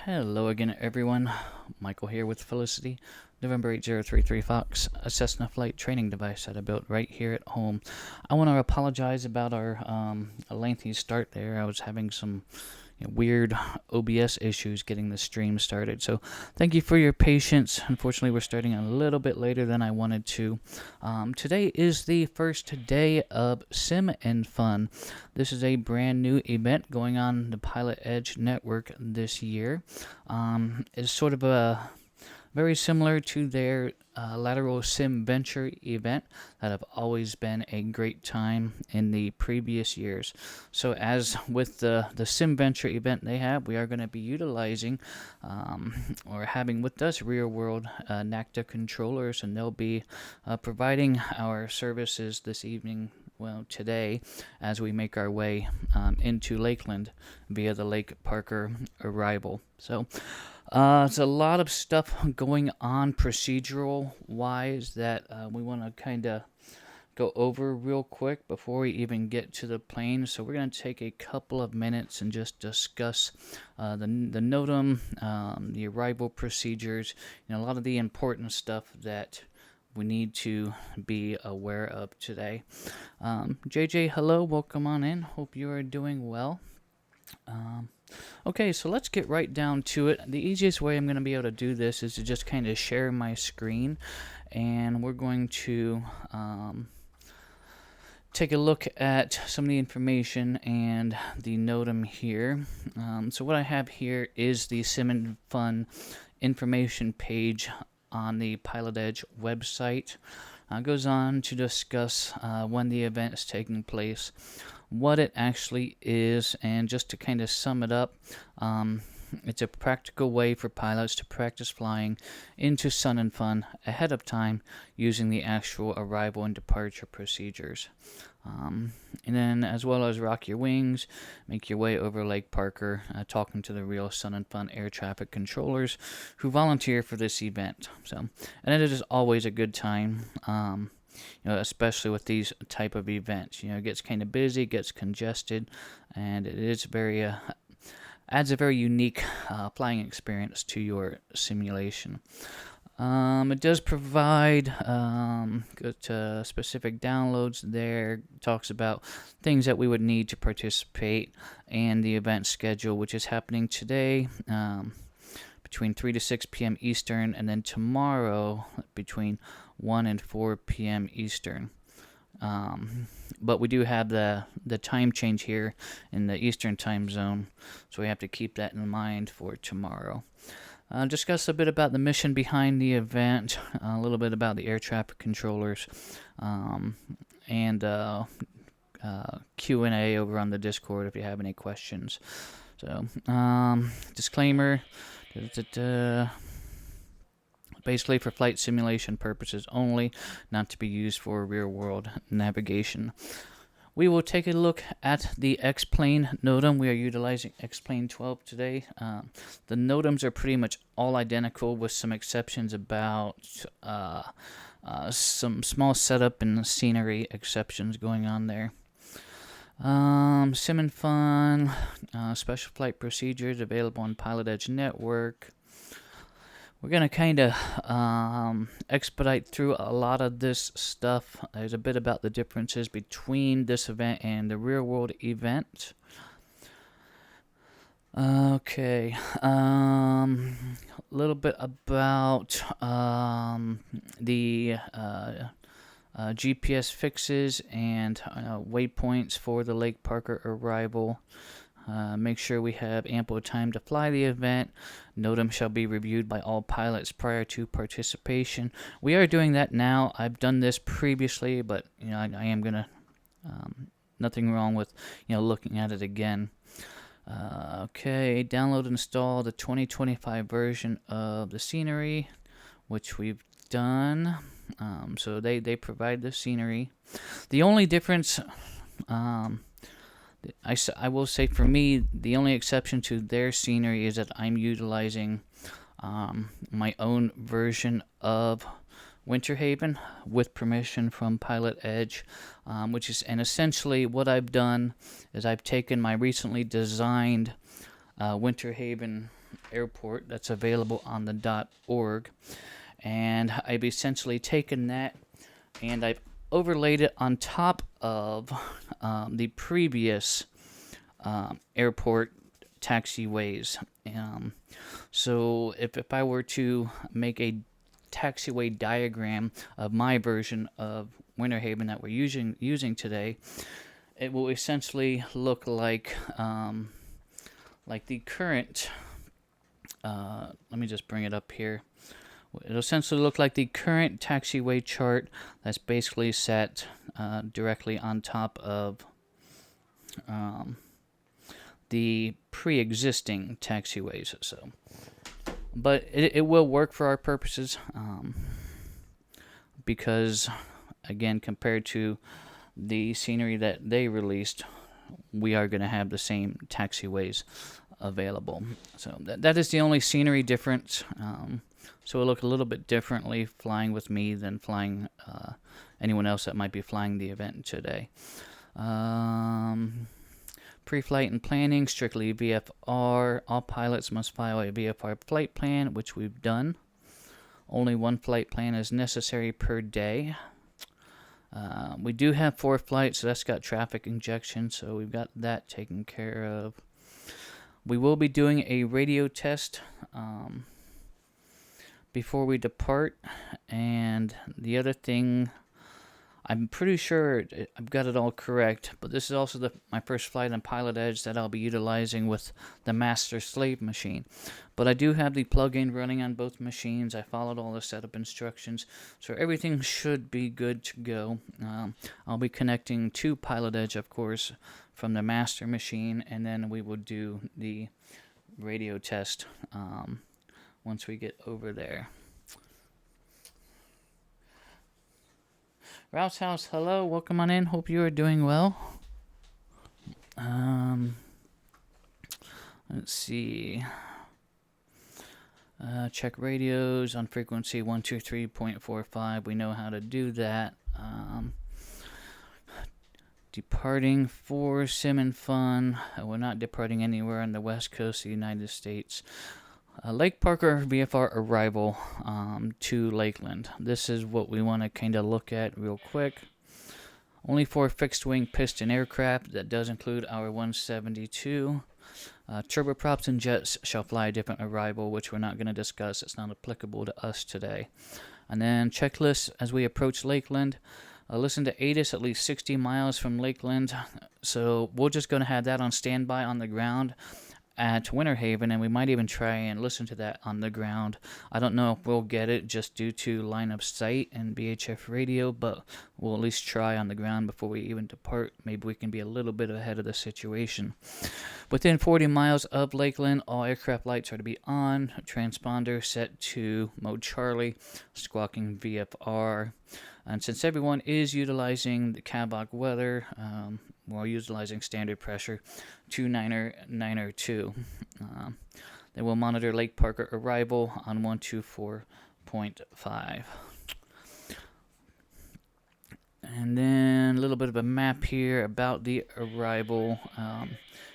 Hello again, everyone. Michael here with Felicity, November 8033 Fox, a Cessna flight training device that I built right here at home. I want to apologize about our lengthy start there. I was having some weird OBS issues getting the stream started. So thank you for your patience. Unfortunately, we're starting a little bit later than I wanted to. Today is the first day of Sim and Fun. This is a brand new event going on the PilotEdge network this year. It's sort of a very similar to their Lateral Sim Venture event that have always been a great time in the previous years. So as with the Sim Venture event they have, we are going to be utilizing or having with us real world NACTA controllers, and they'll be providing our services this evening, well, today, as we make our way into Lakeland via the Lake Parker arrival. So there's a lot of stuff going on procedural-wise that we want to kind of go over real quick before we even get to the plane. So we're going to take a couple of minutes and just discuss the NOTAM, the arrival procedures, a lot of the important stuff that we need to be aware of today. JJ, hello, welcome on in. Hope you are doing well. Okay, so let's get right down to it. The easiest way I'm going to be able to do this is to just kind of share my screen, and we're going to take a look at some of the information and the NOTAM here. So what I have here is the Sim and Fun information page on the PilotEdge website. It goes on to discuss when the event is taking place, what it actually is, and just to kind of sum it up, it's a practical way for pilots to practice flying into Sun and Fun ahead of time using the actual arrival and departure procedures. And then, as well as rock your wings, make your way over Lake Parker, talking to the real Sun and Fun air traffic controllers who volunteer for this event. So, and it is always a good time. Especially with these type of events. It gets kind of busy, gets congested, and it is very adds a very unique flying experience to your simulation. It does provide good specific downloads there. It talks about things that we would need to participate, and the event schedule, which is happening today between 3 to 6 p.m. Eastern, and then tomorrow between 1 and 4 p.m. Eastern. But we do have the time change here in the Eastern time zone, so we have to keep that in mind for tomorrow. Discuss a bit about the mission behind the event, a little bit about the air traffic controllers, and Q&A over on the Discord if you have any questions. So, disclaimer, basically for flight simulation purposes only, not to be used for real-world navigation. We will take a look at the X-Plane NOTAM. We are utilizing X-Plane 12 today. The NOTAMs are pretty much all identical with some exceptions about some small setup and scenery exceptions going on there. Sim and Fun, special flight procedures available on PilotEdge Network. We're going to kind of expedite through a lot of this stuff. There's a bit about the differences between this event and the real-world event. Okay, a little bit about the GPS fixes and waypoints for the Lake Parker arrival. Make sure we have ample time to fly the event. NOTAM shall be reviewed by all pilots prior to participation. We are doing that now. I've done this previously, but I am gonna nothing wrong with looking at it again. Okay, download and install the 2025 version of the scenery, which we've done. So they provide the scenery. The only difference, I will say for me, the only exception to their scenery is that I'm utilizing my own version of Winter Haven with permission from PilotEdge, and essentially what I've done is I've taken my recently designed Winter Haven airport that's available on the .org, and I've essentially taken that and I've overlaid it on top of the previous airport taxiways. So if I were to make a taxiway diagram of my version of Winter Haven that we're using today, it will essentially look like the current. Let me just bring it up here. It'll essentially look like the current taxiway chart that's basically set directly on top of the pre-existing taxiways. So, but it will work for our purposes because, again, compared to the scenery that they released, we are going to have the same taxiways available. So that is the only scenery difference. So it'll look a little bit differently flying with me than flying anyone else that might be flying the event today. Pre-flight and planning, strictly VFR. All pilots must file a VFR flight plan, which we've done. Only one flight plan is necessary per day. We do have 4 flights, so that's got traffic injection, so we've got that taken care of. We will be doing a radio test before we depart, and the other thing, I'm pretty sure I've got it all correct, but this is also my first flight on PilotEdge that I'll be utilizing with the master-slave machine. But I do have the plugin running on both machines. I followed all the setup instructions, so everything should be good to go. I'll be connecting to PilotEdge, of course, from the master machine, and then we will do the radio test once we get over there. Rouse House, hello, welcome on in. Hope you are doing well. Let's see. Check radios on frequency 123.45. We know how to do that. Departing for Sim and Fun. We're not departing anywhere on the west coast of the United States. Lake Parker VFR arrival to Lakeland. This is what we want to kind of look at real quick. Only 4 fixed-wing piston aircraft. That does include our 172. Turboprops and jets shall fly a different arrival, which we're not going to discuss. It's not applicable to us today. And then checklist as we approach Lakeland. Listen to ATIS at least 60 miles from Lakeland. So we're just going to have that on standby on the ground at Winter Haven, and we might even try and listen to that on the ground. I don't know if we'll get it just due to line of sight and VHF radio, but we'll at least try on the ground before we even depart. Maybe we can be a little bit ahead of the situation. Within 40 miles of Lakeland, all aircraft lights are to be on. Transponder set to mode Charlie, squawking VFR. And since everyone is utilizing the Kavak weather, we're utilizing standard pressure 29902. They will monitor Lake Parker arrival on 124.5. And then a little bit of a map here about the arrival.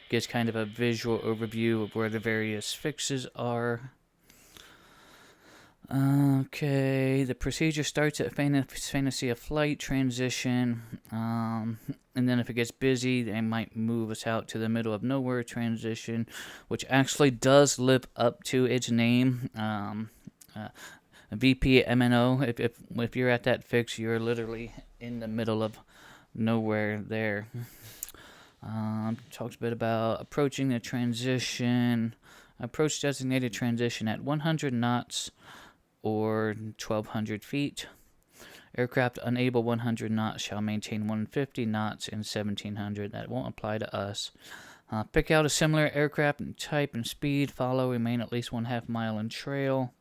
Gives kind of a visual overview of where the various fixes are. Okay, the procedure starts at Fantasy of Flight transition, and then if it gets busy, they might move us out to the middle of nowhere transition, which actually does live up to its name. VP MNO. If you're at that fix, you're literally in the middle of nowhere there. Talks a bit about approaching the transition. Approach designated transition at 100 knots. Or 1,200 feet. Aircraft unable 100 knots shall maintain 150 knots in 1,700. That won't apply to us. Pick out a similar aircraft and type and speed. Follow. Remain at least 1/2 mile in trail.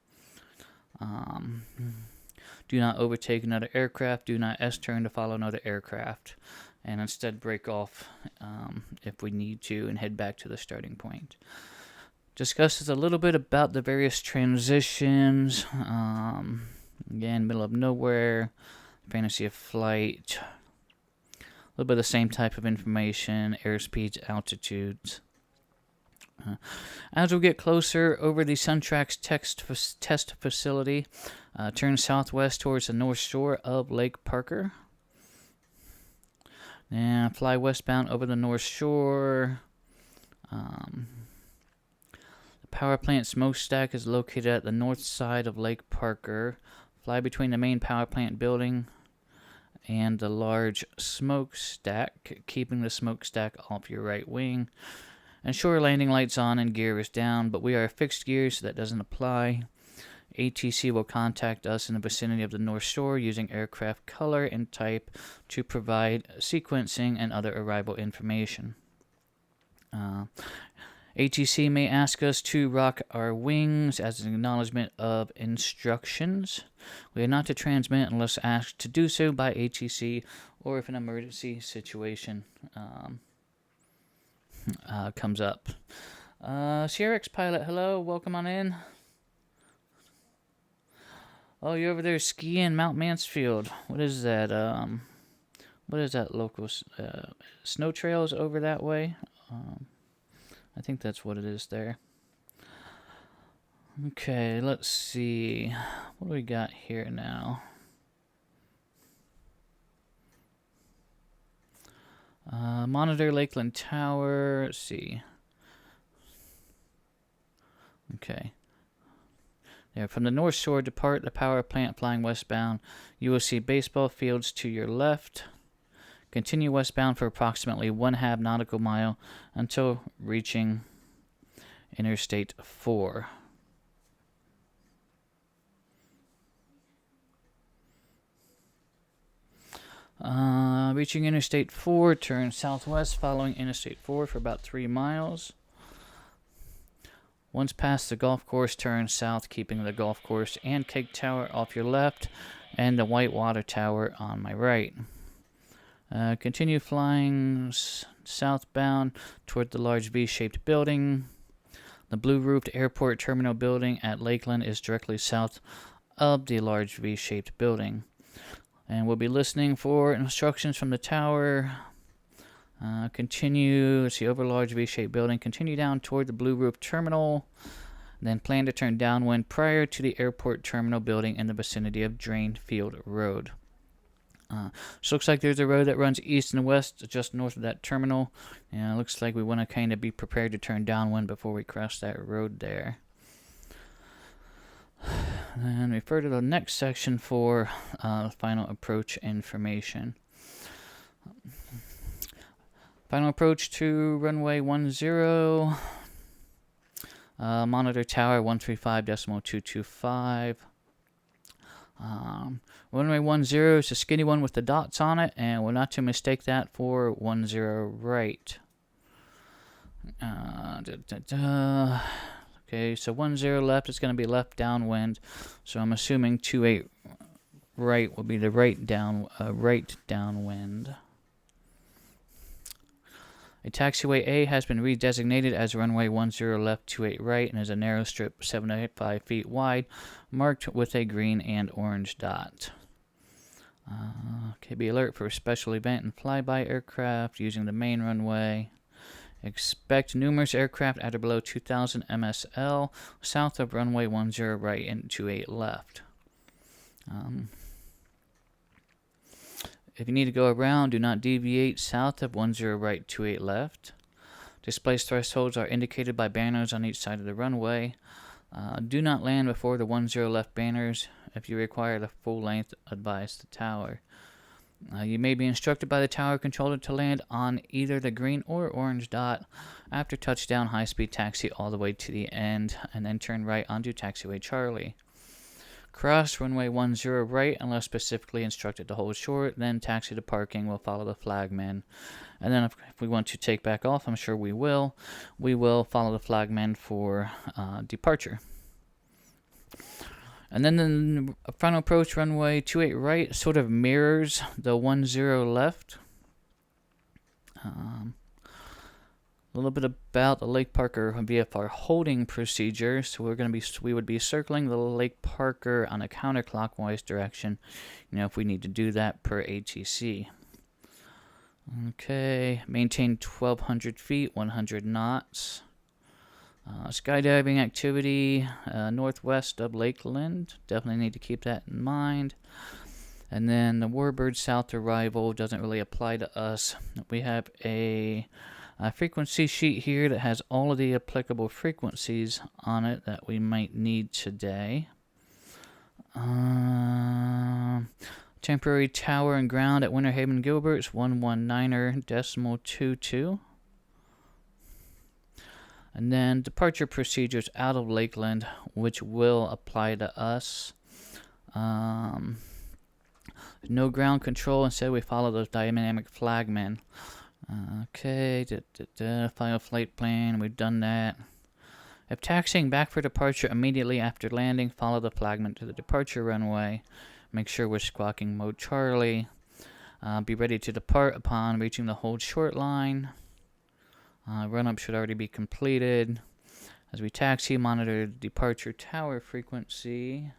Do not overtake another aircraft. Do not S-turn to follow another aircraft. And instead break off if we need to and head back to the starting point. Discusses a little bit about the various transitions. Again, middle of nowhere, Fantasy of Flight. A little bit of the same type of information, airspeeds, altitudes. As we get closer over the SunTrax test facility, turn southwest towards the north shore of Lake Parker. And fly westbound over the north shore. The power plant smokestack is located at the north side of Lake Parker. Fly between the main power plant building and the large smokestack, keeping the smokestack off your right wing. Ensure landing lights on and gear is down, but we are fixed gear, so that doesn't apply. ATC will contact us in the vicinity of the North Shore using aircraft color and type to provide sequencing and other arrival information. ATC may ask us to rock our wings as an acknowledgement of instructions. We are not to transmit unless asked to do so by ATC or if an emergency situation comes up. Sierra X pilot, hello, welcome on in. Oh, you're over there skiing Mount Mansfield. What is that? What is that local snow trails over that way? I think that's what it is there. Okay, let's see. What do we got here now? Monitor Lakeland Tower. Let's see. Okay. There, from the North Shore, depart the power plant flying westbound. You will see baseball fields to your left. Continue westbound for approximately 1/2 nautical mile until reaching Interstate 4. Reaching Interstate 4, turn southwest following Interstate 4 for about 3 miles. Once past the golf course, turn south, keeping the golf course and Keg Tower off your left and the Whitewater Tower on my right. Continue flying southbound toward the large V-shaped building. The blue-roofed airport terminal building at Lakeland is directly south of the large V-shaped building. And we'll be listening for instructions from the tower. Continue, let's see, over large V-shaped building. Continue down toward the blue-roofed terminal. Then plan to turn downwind prior to the airport terminal building in the vicinity of Drainfield Road. So looks like there's a road that runs east and west just north of that terminal. And it looks like we want to kind of be prepared to turn downwind before we cross that road there. And refer to the next section for final approach information. Final approach to runway 10. Monitor tower 135.225. Runway 10 is the skinny one with the dots on it, and we're not to mistake that for 10 right. Okay, so 10 left is going to be left downwind, so I'm assuming 28 right will be the right downwind. A taxiway A has been redesignated as runway 10 left 28 right and is a narrow strip 75 feet wide, marked with a green and orange dot. Okay, be alert for a special event and flyby aircraft using the main runway. Expect numerous aircraft at or below 2,000 MSL south of runway 10 right and 28 left. If you need to go around, do not deviate south of 10 right 28 left. Displaced thresholds are indicated by banners on each side of the runway. Do not land before the 10 left banners. If you require the full length, advise the tower. You may be instructed by the tower controller to land on either the green or orange dot. After touchdown, high-speed taxi all the way to the end, and then turn right onto taxiway Charlie. Cross runway 10 right unless specifically instructed to hold short, then taxi to parking. Will follow the flagman. And then if we want to take back off, I'm sure we will follow the flagman for departure. And then the final approach runway 28 right sort of mirrors the 10 left. A little bit about the Lake Parker VFR holding procedure. So we would be circling the Lake Parker on a counterclockwise direction, if we need to do that per ATC. Okay, maintain 1,200 feet, 100 knots. Skydiving activity northwest of Lakeland. Definitely need to keep that in mind. And then the Warbird South arrival doesn't really apply to us. We have a frequency sheet here that has all of the applicable frequencies on it that we might need today. Temporary tower and ground at Winter Haven Gilbert's 119.22. And then departure procedures out of Lakeland, which will apply to us. No ground control. Instead, we follow those dynamic flagmen. Okay, final flight plan. We've done that. If taxiing back for departure immediately after landing, follow the flagman to the departure runway. Make sure we're squawking mode Charlie. Be ready to depart upon reaching the hold short line. Run-up should already be completed. As we taxi, monitor departure tower frequency.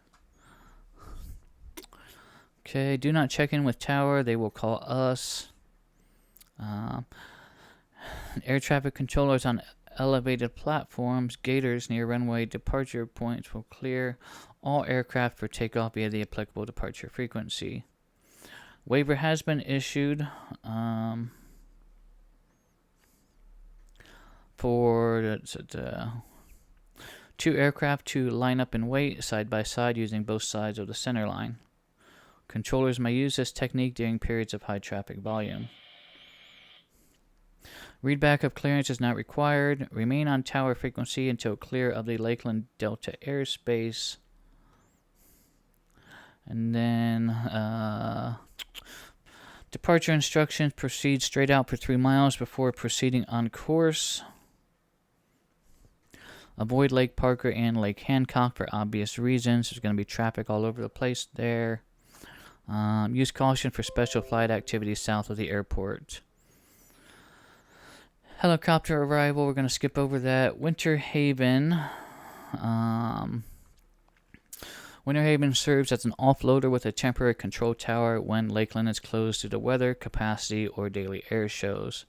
Okay, do not check in with tower. They will call us. Air traffic controllers on elevated platforms, gators near runway departure points will clear all aircraft for takeoff via the applicable departure frequency. Waiver has been issued for two aircraft to line up and wait side by side using both sides of the center line. Controllers may use this technique during periods of high traffic volume. Readback of clearance is not required. Remain on tower frequency until clear of the Lakeland Delta airspace. And then departure instructions: proceed straight out for 3 miles before proceeding on course. Avoid Lake Parker and Lake Hancock for obvious reasons. There's going to be traffic all over the place there. Use caution for special flight activities south of the airport. Helicopter arrival, we're going to skip over that. Winter Haven. Winter Haven serves as an offloader with a temporary control tower when Lakeland is closed due to weather, capacity, or daily air shows.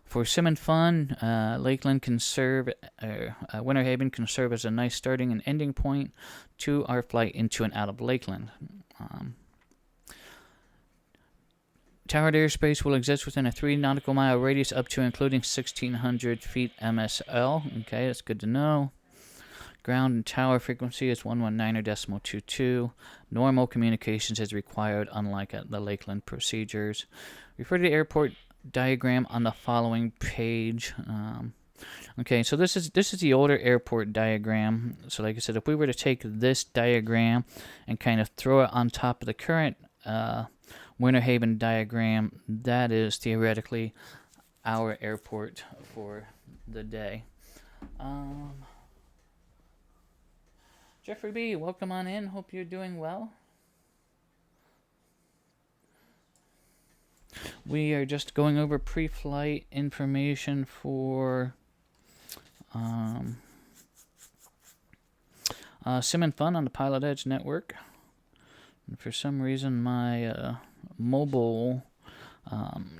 For sim and fun, Lakeland can serve, Winter Haven can serve as a nice starting and ending point to our flight into and out of Lakeland. Towered airspace will exist within a 3 nautical mile radius up to including 1,600 feet MSL. Okay, that's good to know. Ground and tower frequency is 119.22. Normal communications is required, unlike at the Lakeland procedures. Refer to the airport diagram on the following page. Okay, so this is the older airport diagram. So like I said, if we were to take this diagram and kind of throw it on top of the current Winter Haven diagram, that is theoretically our airport for the day. Jeffrey B., welcome on in. Hope you're doing well. We are just going over pre-flight information for Sim and Fun on the PilotEdge network. And for some reason, my mobile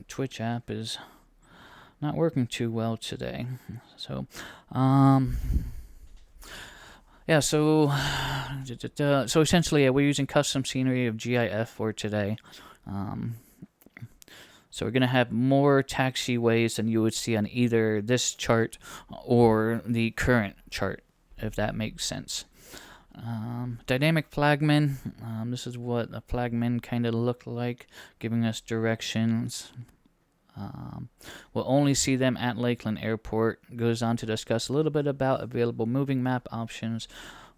Twitch app is not working too well today. So, yeah, so essentially, we're using custom scenery of GIF for today. So we're going to have more taxiways than you would see on either this chart or the current chart, if that makes sense. Dynamic flagmen. This is what a flagman kind of look like, giving us directions. We'll only see them at Lakeland Airport. Goes on to discuss a little bit about available moving map options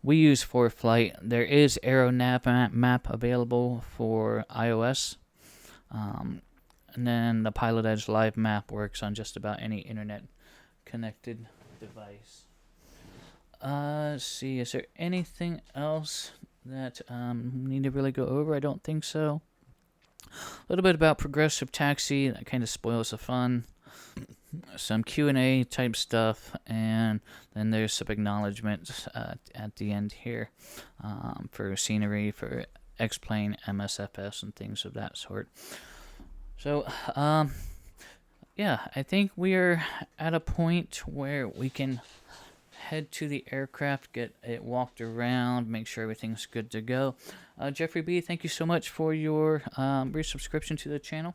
we use for flight. There is AeroNav map available for iOS. And then the PilotEdge Live map works on just about any internet-connected device. Let's see, is there anything else that we need to really go over? I don't think so. A little bit about progressive taxi, that kind of spoils the fun. Some Q&A type stuff, and then there's some acknowledgments at the end here for scenery, for X-Plane, MSFS, and things of that sort. So, yeah, I think we are at a point where we can head to the aircraft, get it walked around, make sure everything's good to go. Jeffrey B., thank you so much for your resubscription to the channel.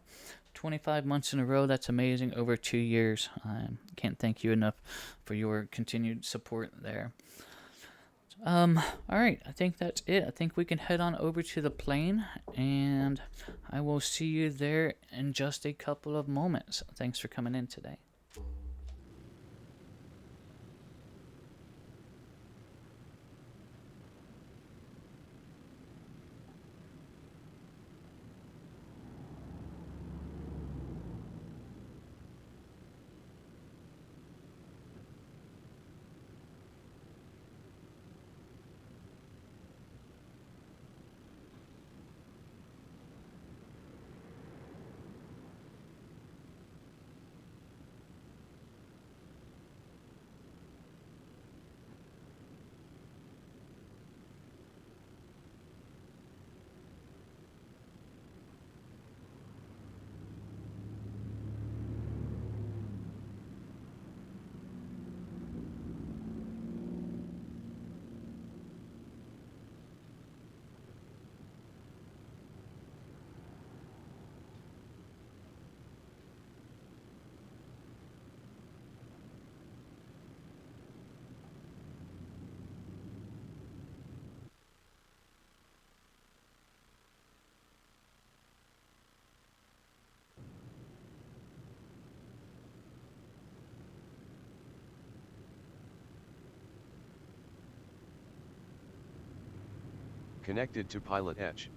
25 months in a row, that's amazing. Over 2 years. I can't thank you enough for your continued support there. Alright, I think that's it. I think we can head on over to the plane, and I will see you there in just a couple of moments. Thanks for coming in today. Connected to PilotEdge.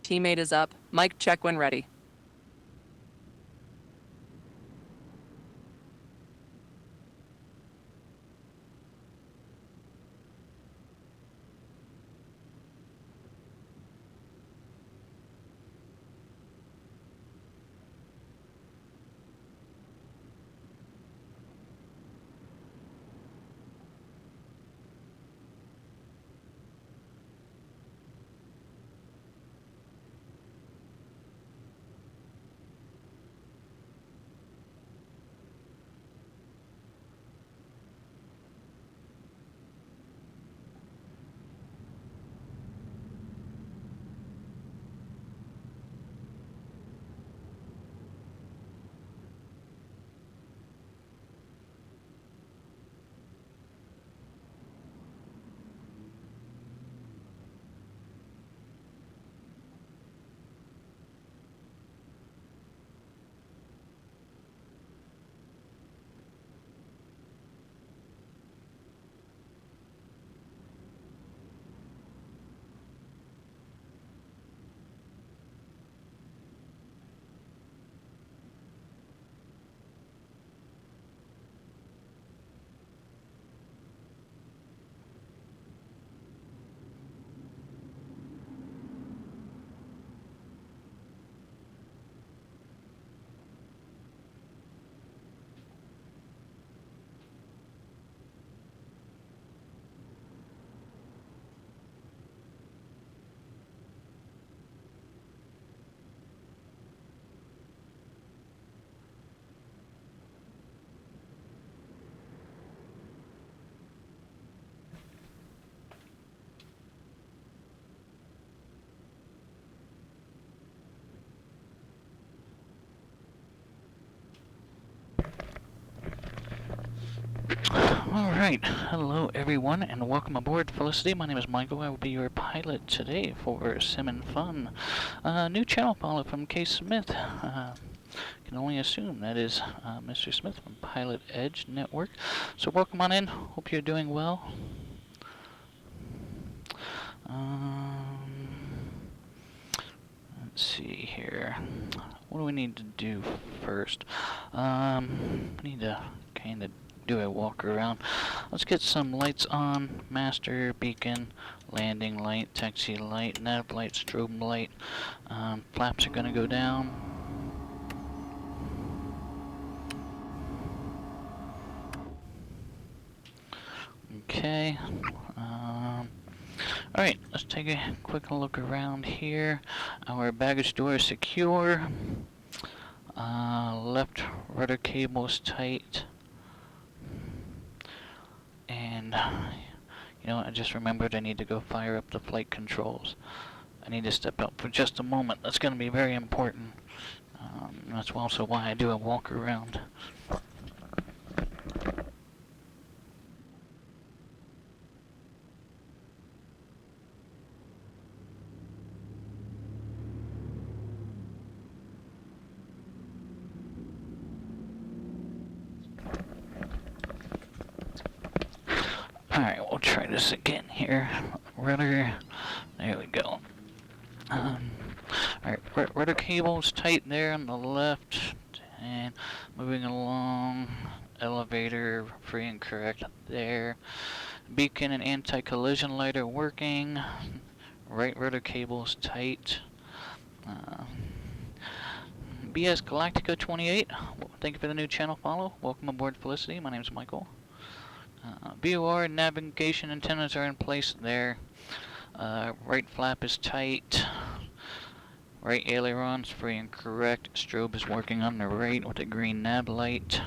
Teammate is up. Mic check when ready. Alright, hello everyone, and welcome aboard Felicity. My name is Michael. I will be your pilot today for Sim and Fun. New channel follow from K. Smith. Can only assume that is Mr. Smith from PilotEdge Network. So welcome on in. Hope you're doing well. Let's see here. what do we need to do first? We need to kind of do a walk around. Let's get some lights on. Master, beacon, landing light, taxi light, nav light, strobe light. Flaps are going to go down. Okay. Alright, let's take a quick look around here. Our baggage door is secure. Left rudder cable is tight. And, you know, I just remembered I need to go fire up the flight controls. I need to step out for just a moment. That's going to be very important. That's also why I do a walk around. Alright, we'll try this again here. Rudder, there we go. Alright, rudder cable's tight there on the left, and moving along, elevator free and correct there. Beacon and anti-collision light are working. Right rudder cable's tight. BS Galactica 28, thank you for the new channel follow. Welcome aboard Felicity, my name's Michael. BOR navigation antennas are in place there. Right flap is tight. Right aileron's free and correct. Strobe is working on the right with a green nav light.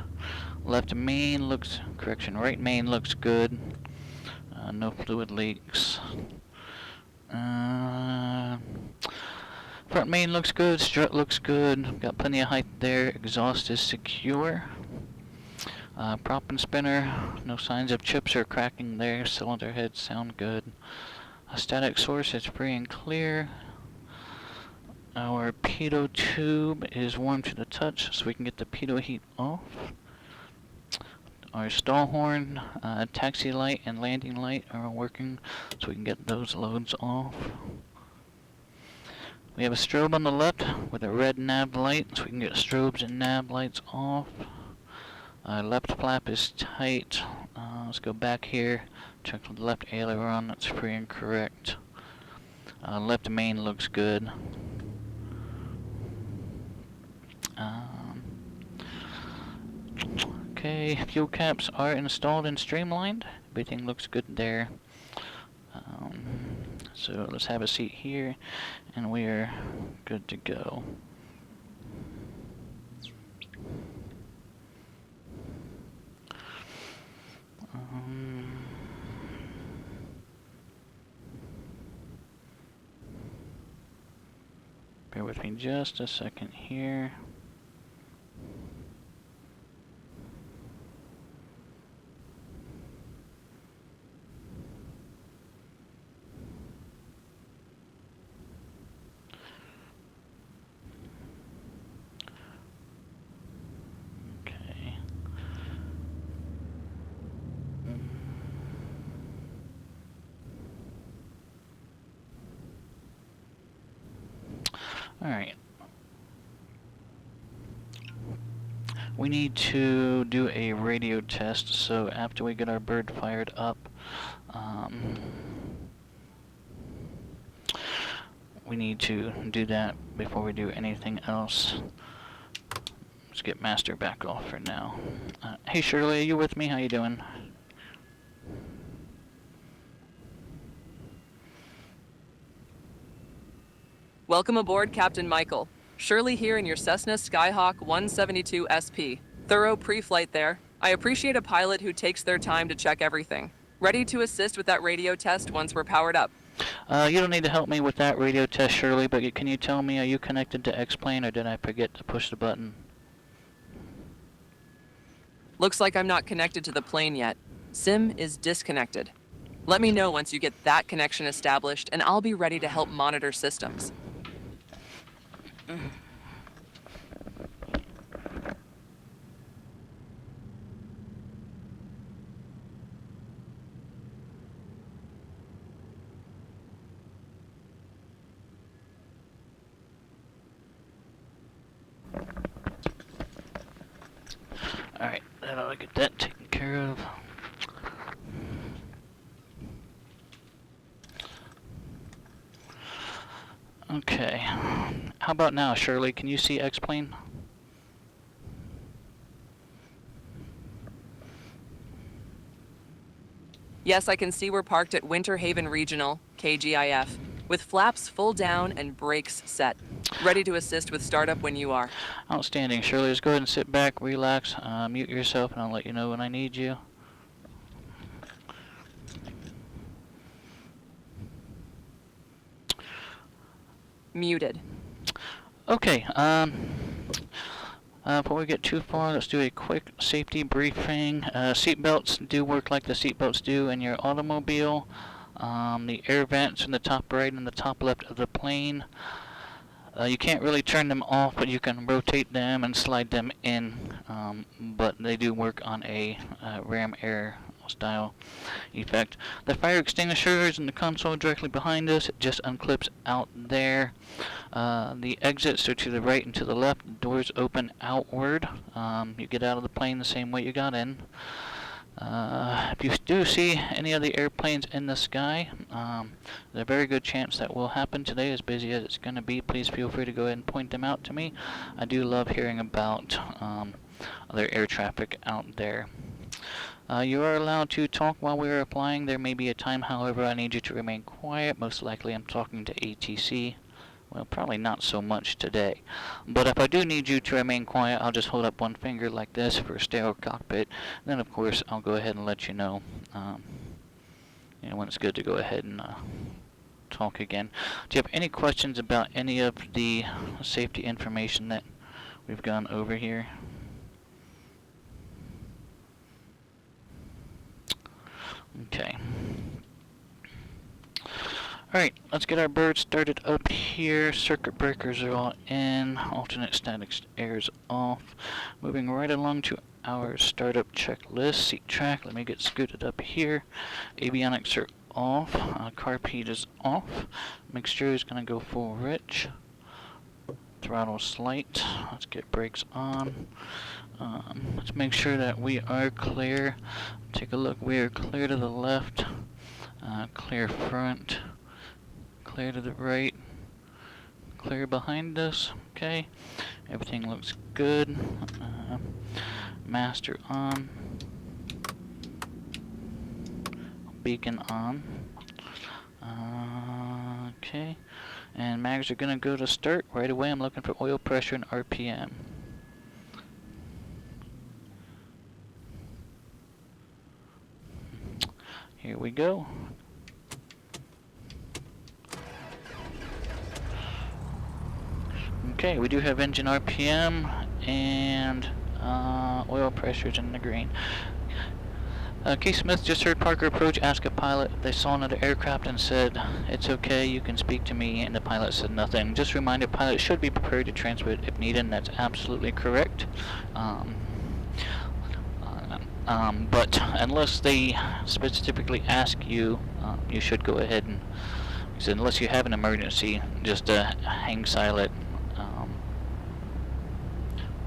Left main looks, right main looks good. No fluid leaks. Front main looks good, strut looks good. Got plenty of height there. Exhaust is secure. Prop and spinner, no signs of chips or cracking there. Cylinder heads sound good. A static source is free and clear. Our pitot tube is warm to the touch, so we can get the pitot heat off. Our stall horn, taxi light, and landing light are working, so we can get those loads off. We have a strobe on the left with a red nav light, so we can get strobes and nav lights off. Left flap is tight. Let's go back here. Check the left aileron, that's free and correct. Left main looks good. Okay, fuel caps are installed and streamlined. Everything looks good there. So let's have a seat here, and we are good to go. Bear with me just a second here. Okay. Alright. We need to do a radio test, so after we get our bird fired up, we need to do that before we do anything else. Let's get Master back off for now. Hey Shirley, are you with me? How you doing? Welcome aboard, Captain Michael. Shirley here in your Cessna Skyhawk 172 SP. Thorough pre-flight there. I appreciate a pilot who takes their time to check everything. Ready to assist with that radio test once we're powered up. You don't need to help me with that radio test, Shirley, but can you tell me, are you connected to X-Plane, or did I forget to push the button? Looks like I'm not connected to the plane yet. SIM is disconnected. Let me know once you get that connection established, and I'll be ready to help monitor systems. Alright, that ought to get that taken care of. Okay. How about now, Shirley? Can you see X-Plane? Yes, I can see we're parked at Winter Haven Regional, KGIF, with flaps full down and brakes set. Ready to assist with startup when you are. Outstanding, Shirley. Just go ahead and sit back, relax, mute yourself, and I'll let you know when I need you. Muted. Okay, before we get too far, let's do a quick safety briefing. Seatbelts do work like the seatbelts do in your automobile. The air vents in the top right and the top left of the plane. You can't really turn them off, but you can rotate them and slide them in. But they do work on a ram air style effect. The fire extinguisher is in the console directly behind us. It just unclips out there. The exits are to the right and to the left. The doors open outward. You get out of the plane the same way you got in. If you do see any of the airplanes in the sky, there's a very good chance that will happen today. As busy as it's going to be, please feel free to go ahead and point them out to me. I do love hearing about other air traffic out there. You are allowed to talk while we are applying. There may be a time, however, I need you to remain quiet. Most likely I'm talking to ATC. Well, probably not so much today. But if I do need you to remain quiet, I'll just hold up one finger like this for a stereo cockpit. Then, of course, I'll go ahead and let you know, when it's good to go ahead and talk again. Do you have any questions about any of the safety information that we've gone over here? Okay. Alright, let's get our bird started up here. Circuit breakers are all in. Alternate static air's off. Moving right along to our startup checklist. Seat track, let me get scooted up here. Avionics are off. Carb heat is off. Mixture is going to go full rich. Throttle slight. Let's get brakes on. Let's make sure that we are clear. Take a look. We are clear to the left. Clear front. Clear to the right. Clear behind us. Okay. Everything looks good. Master on. Beacon on. Okay. And mags are going to go to start right away. I'm looking for oil pressure and RPM. Here we go. Okay, we do have engine RPM and oil pressures in the green. Keith Smith just heard Parker approach, ask a pilot if they saw another aircraft and said, "It's okay, you can speak to me," and the pilot said nothing. Just a reminder, pilots should be prepared to transmit if needed, and that's absolutely correct. But unless they specifically ask you, you should go ahead and, unless you have an emergency, just hang silent.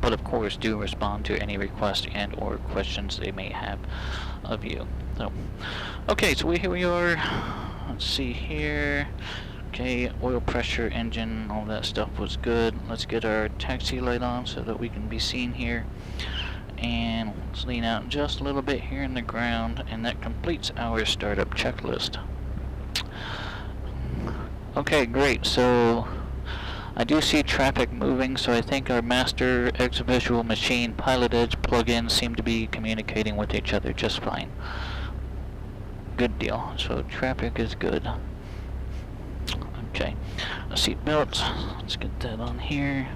But of course, do respond to any requests and or questions they may have of you. So, okay, so here we are. Let's see here. Okay, oil pressure, engine, all that stuff was good. Let's get our taxi light on so that we can be seen here. And let's lean out just a little bit here in the ground, and that completes our startup checklist. Okay, great. So I do see traffic moving, so I think our master X visual machine PilotEdge plugins seem to be communicating with each other just fine. Good deal. So traffic is good. Okay. Seat belts. Let's get that on here.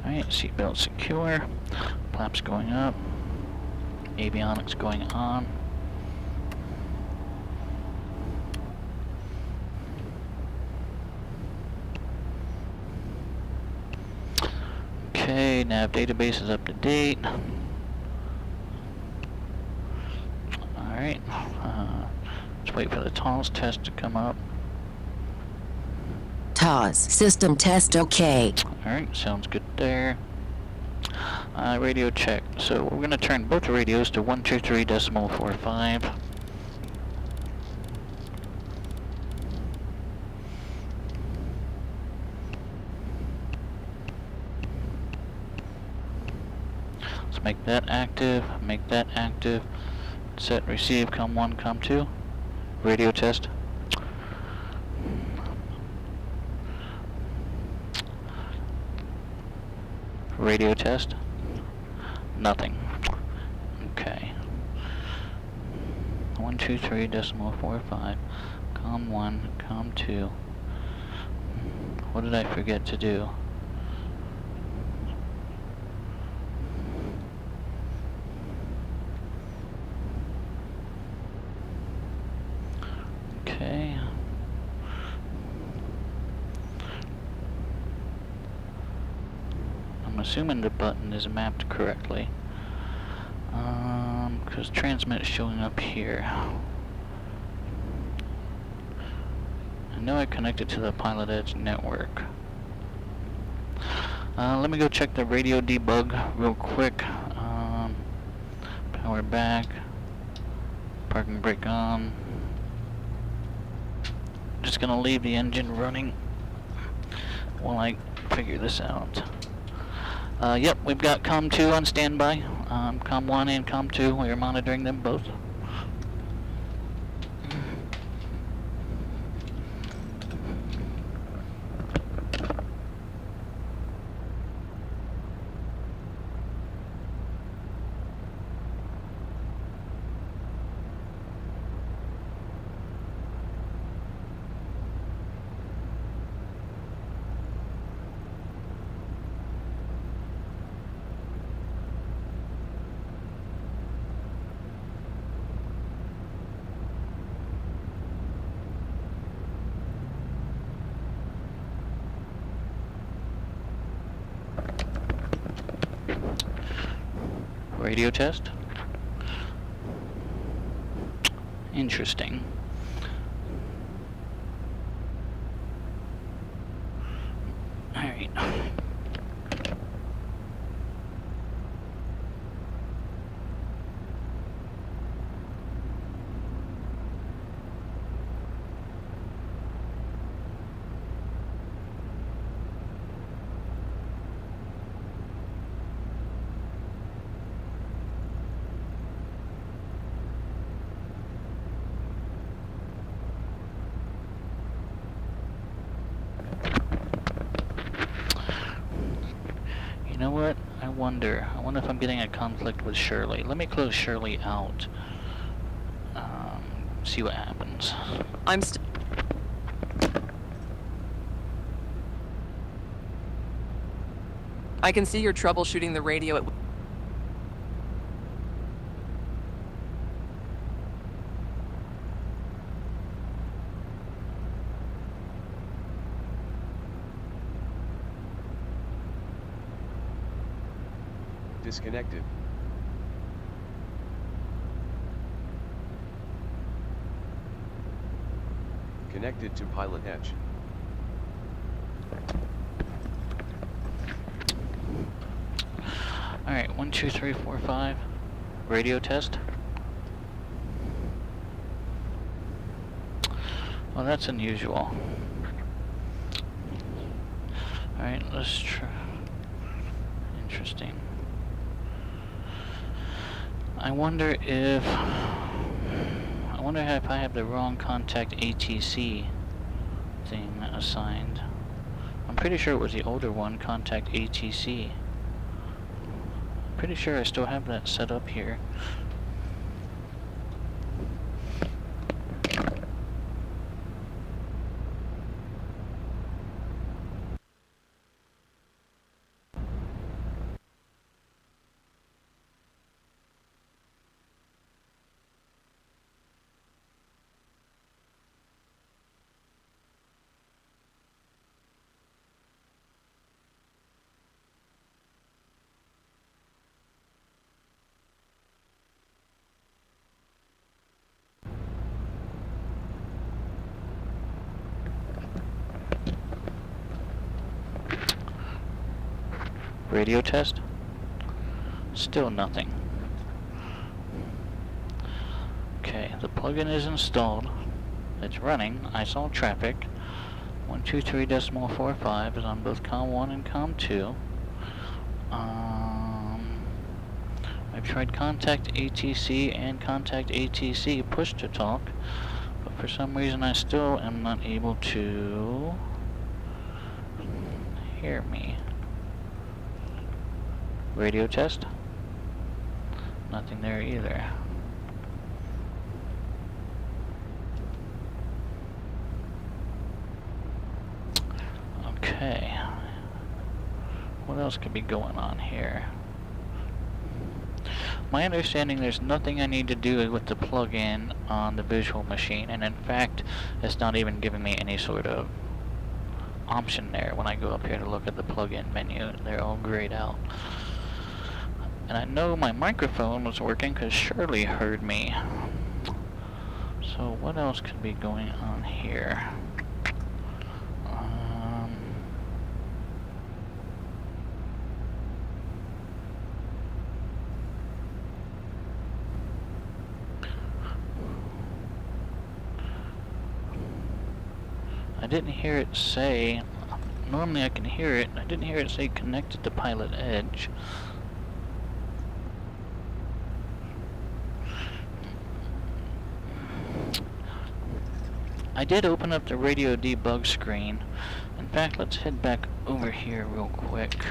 Alright, seatbelt secure. Flaps going up. Avionics going on. Okay, nav database is up to date. Alright. Let's wait for the TOS test to come up. TOS system test okay. Alright, sounds good there. Radio check. So we're going to turn both radios to 123.45. Let's make that active, make that active. Set, receive, COM1, COM2. Radio test. Radio test. Nothing. Okay. 123.45. COM1, COM2. What did I forget to do? Okay. I'm assuming the button is mapped correctly. Because transmit is showing up here. I know I connected to the PilotEdge network. Let me go check the radio debug real quick. Power back. Parking brake on. Just gonna leave the engine running while I figure this out. Yep, we've got COM2 on standby. COM1 and COM2, we are monitoring them both. Radio test. Interesting. Alright. You know what? I wonder if I'm getting a conflict with Shirley. Let me close Shirley out. See what happens. I can see you're troubleshooting the radio at... Disconnected. Connected to PilotEdge. Alright, 1, 2, 3, 4, 5. Radio test. Well, that's unusual. Alright, let's try. Interesting. I wonder if I have the wrong contact ATC thing assigned. I'm pretty sure it was the older one, contact ATC. Pretty sure I still have that set up here. Radio test. Still nothing. Okay, the plugin is installed. It's running. I saw traffic. 123.45 is on both COM 1 and COM 2. I've tried contact ATC and contact ATC push to talk, but for some reason I still am not able to hear me. Radio test. Nothing there either. Okay. What else could be going on here? My understanding, there's nothing I need to do with the plugin on the visual machine, and in fact, it's not even giving me any sort of option there when I go up here to look at the plugin menu. They're all grayed out. And I know my microphone was working because Shirley heard me. So what else could be going on here? I didn't hear it say, normally I can hear it, I didn't hear it say connected to PilotEdge. I did open up the radio debug screen. In fact, let's head back over here real quick.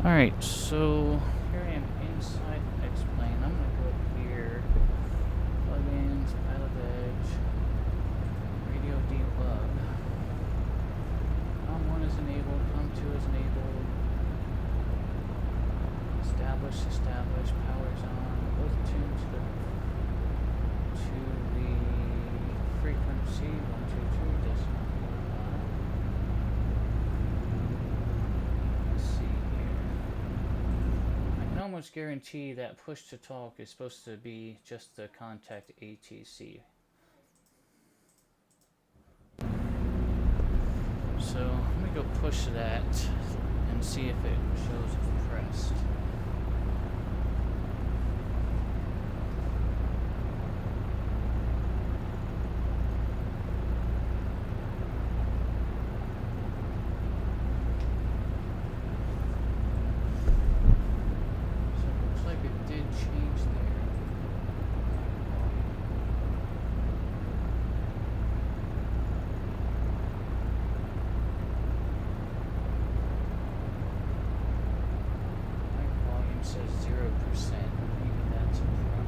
Alright, so here I am inside X-Plane. I'm going to go up here. Plugins, PilotEdge, radio debug. COM 1 is enabled, COM 2 is enabled. Establish, power's on. Both tuned to the frequency 122 decimal. Let's see here. I can almost guarantee that push to talk is supposed to be just the contact ATC. So let me go push that and see if it shows pressed. So it looks like it did change there. Says 0%. Maybe that's a problem.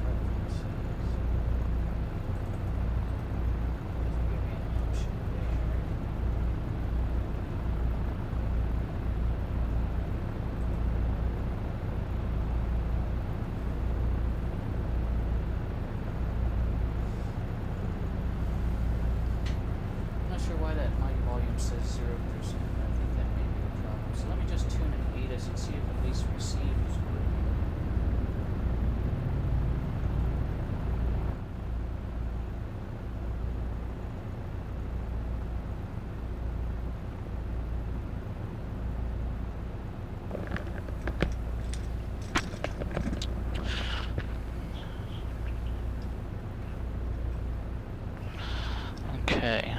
Preferences. Doesn't give me an option there. I'm not sure why that mic volume says 0%. I think that may be a problem. So let me just tune in ATIS and see if at least receive is working. Okay,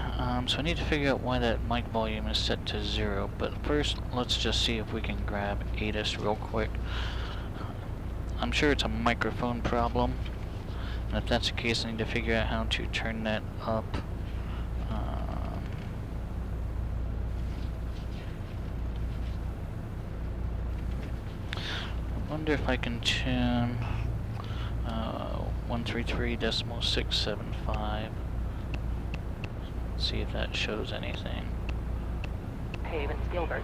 so I need to figure out why that mic volume is set to 0, but first let's just see if we can grab ATIS real quick. I'm sure it's a microphone problem, and if that's the case I need to figure out how to turn that up. I wonder if I can tune 133.675. See if that shows anything. Havens Gilbert.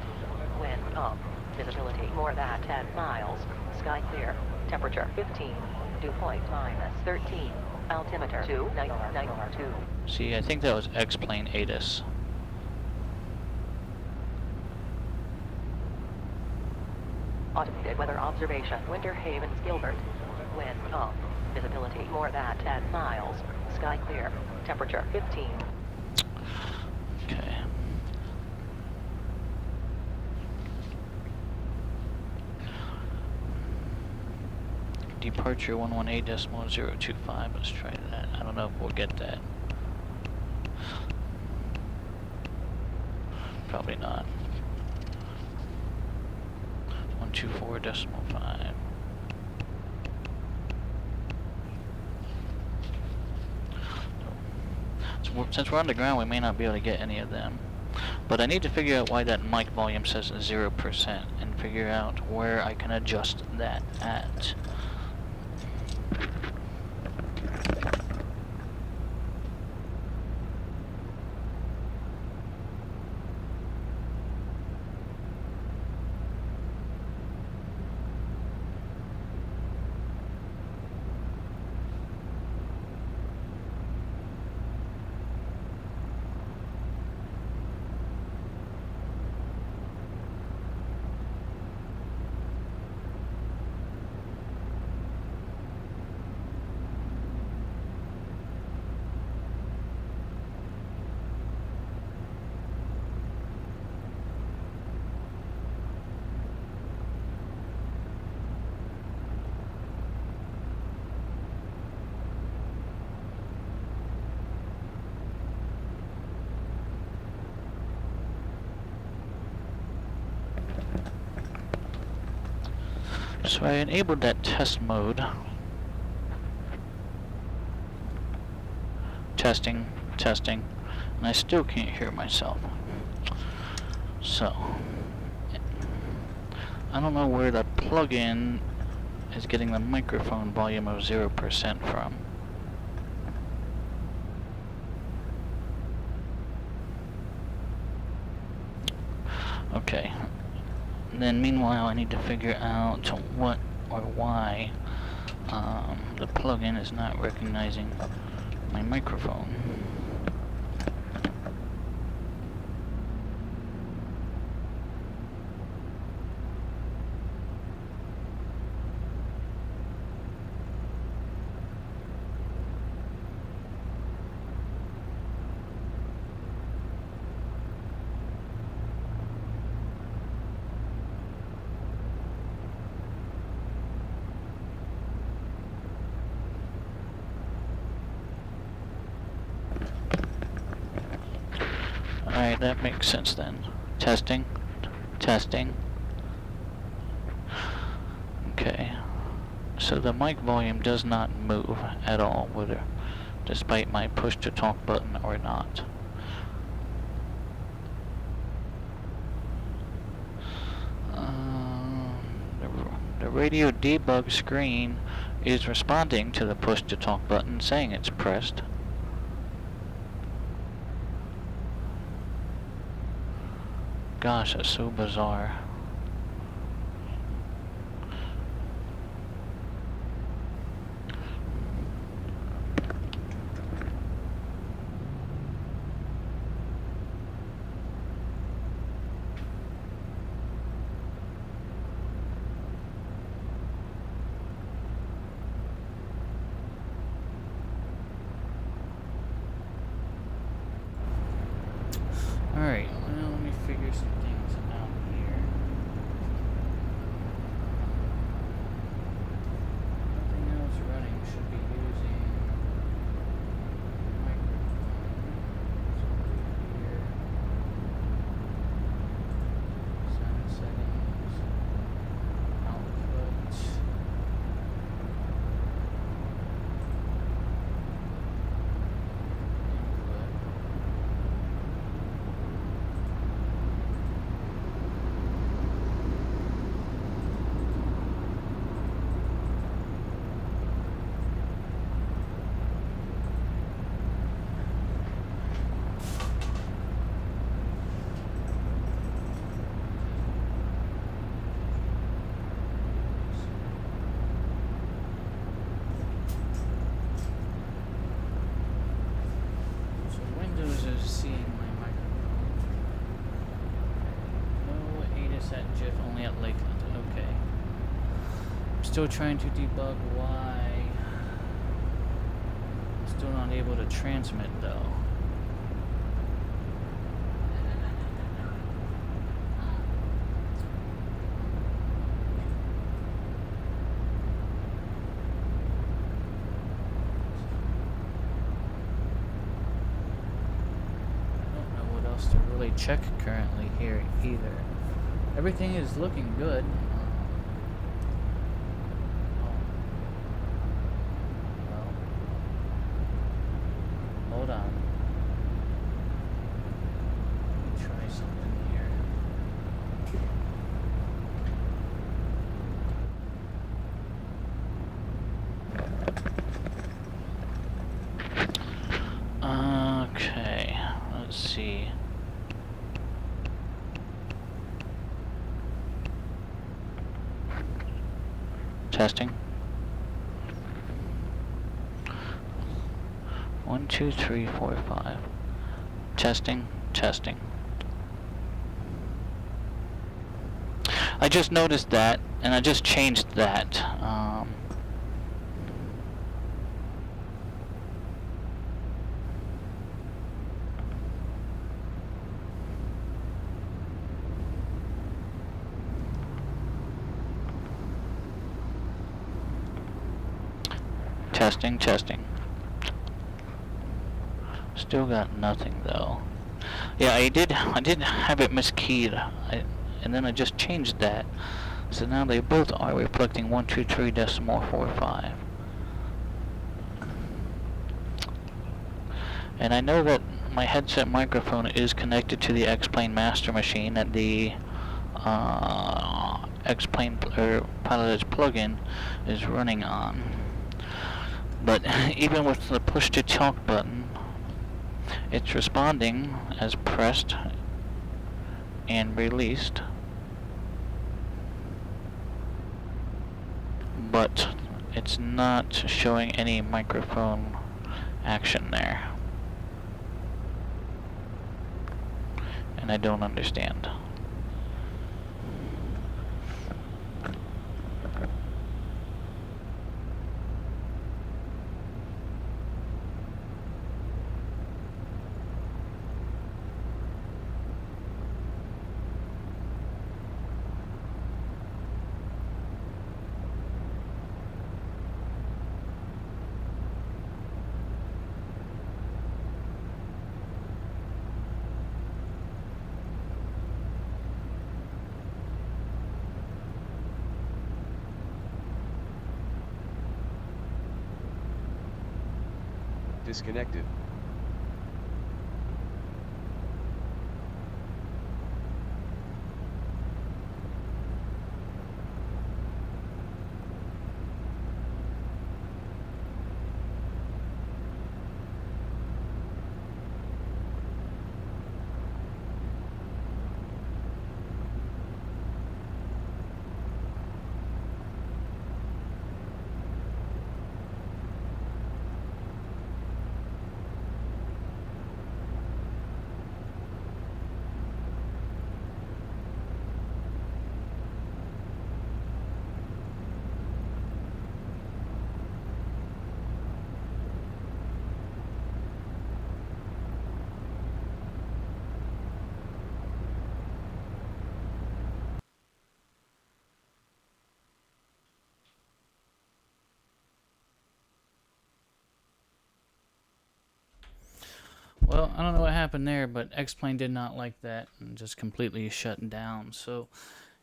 Wind up. Visibility more than 10 miles. Sky clear. Temperature 15. Dew point-13. Altimeter 299.2. See, I think that was X-Plane ATIS. Automated weather observation. Winter Havens, Gilbert. Wind up. Visibility more than 10 miles. Sky clear. Temperature 15. Okay. Departure 118.025. Let's try that. I don't know if we'll get that. Probably not. 124.5. So since we're underground, we may not be able to get any of them. But I need to figure out why that mic volume says 0% and figure out where I can adjust that at. So I enabled that test mode. Testing, testing, and I still can't hear myself. So, I don't know where the plug-in is getting the microphone volume of 0% from. Okay. And then meanwhile, I need to figure out what or why the plug-in is not recognizing my microphone. Alright, that makes sense then. Testing. Testing. Okay. So the mic volume does not move at all, whether despite my push to talk button or not. The radio debug screen is responding to the push to talk button, saying it's pressed. Gosh, that's so bizarre. Alright, well, let me figure some things out here. Nothing else running, should be using microphone. So here, sound settings, output. Windows is seeing my microphone. No ADIS at GIF, only at Lakeland. Okay. still trying to debug why I'm still not able to transmit though. I don't know what else to really check currently here either. Everything is looking good. Hold on. Let me try something here. Okay, let's see. Testing. 1, 2, 3, 4, 5. Testing, testing. I just noticed that, and I just changed that. Testing, testing. Still got nothing though. Yeah, I did have it miskeyed, and then I just changed that. So now they both are reflecting 123.45. And I know that my headset microphone is connected to the X-Plane master machine that the X-Plane or PilotEdge plugin is running on. But even with the push to talk button, it's responding as pressed and released, but it's not showing any microphone action there, and I don't understand. Disconnected. Well, I don't know what happened there, but X-Plane did not like that and just completely shut down. So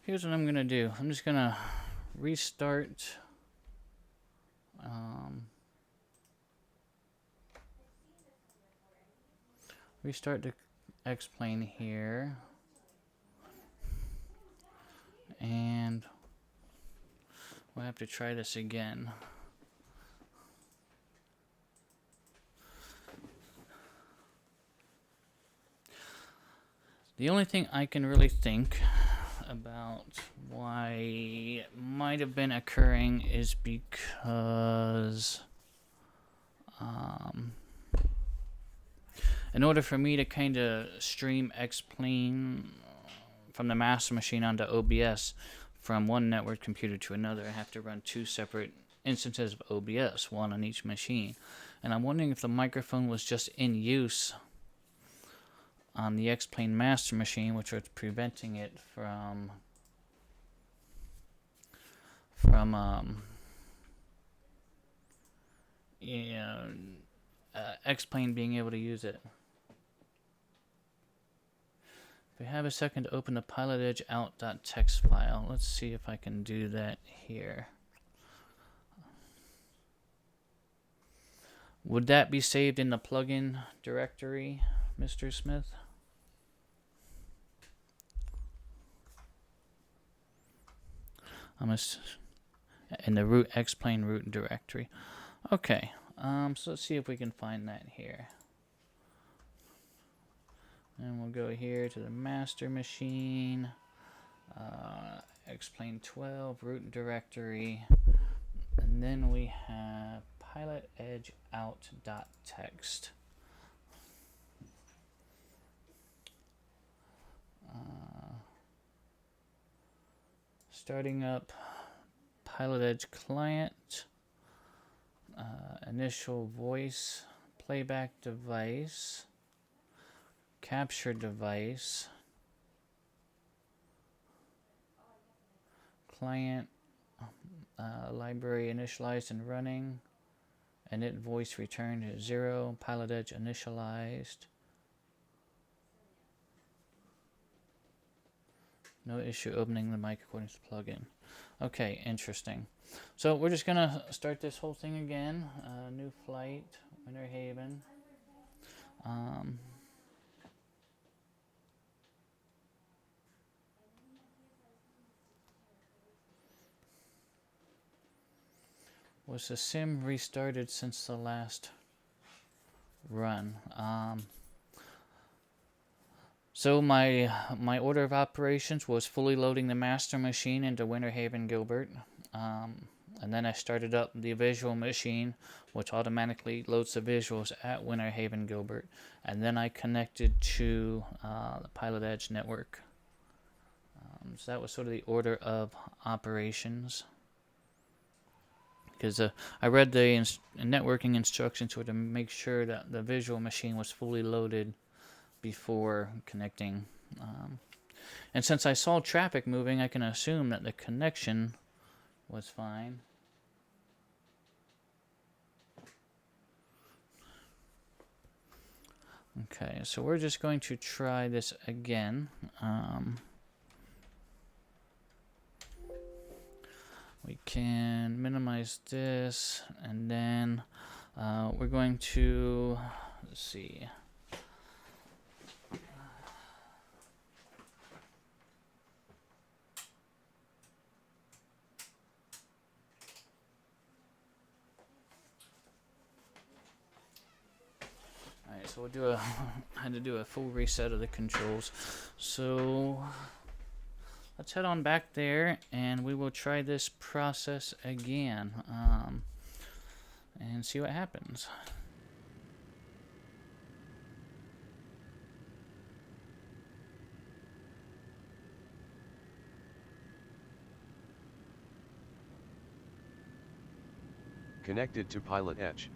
here's what I'm going to do. I'm just going to restart. Restart the X-Plane here. And we'll have to try this again. The only thing I can really think about why it might have been occurring is because in order for me to kind of stream X-Plane from the master machine onto OBS, from one network computer to another, I have to run 2 separate instances of OBS, one on each machine. And I'm wondering if the microphone was just in use on the X-Plane master machine, which was preventing it from X-Plane being able to use it. If we have a second to open the PilotEdge out.txt file, let's see if I can do that here. Would that be saved in the plugin directory, Mr. Smith? In the root X-Plane root directory. Okay, so let's see if we can find that here. And we'll go here to the master machine, X-Plane 12 root directory, and then we have PilotEdge out.txt. Starting up PilotEdge client, initial voice playback device, capture device, client library initialized and running, init voice returned to 0, PilotEdge initialized. No issue opening the mic according to the plugin. Okay, interesting. So we're just gonna start this whole thing again. New flight, Winter Haven. Was the sim restarted since the last run? So my order of operations was fully loading the master machine into Winter Haven Gilbert, and then I started up the visual machine, which automatically loads the visuals at Winter Haven Gilbert, and then I connected to the PilotEdge network. So that was sort of the order of operations. Because I read the networking instructions to make sure that the visual machine was fully loaded before connecting. And since I saw traffic moving, I can assume that the connection was fine. Okay, so we're just going to try this again. We can minimize this, and then we're going to, let's see. Alright, so we'll do I had to do a full reset of the controls. So let's head on back there, and we will try this process again, and see what happens. Connected to PilotEdge.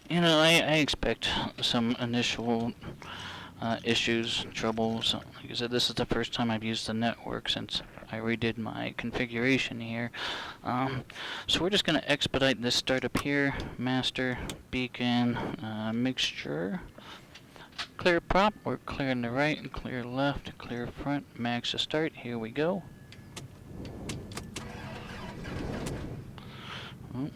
You know, I expect some initial issues, troubles. Like I said, this is the first time I've used the network since I redid my configuration here. So we're just going to expedite this startup here. Master, beacon, mixture. Clear prop, we're clearing the right, clear left, clear front, max to start. Here we go. Oh.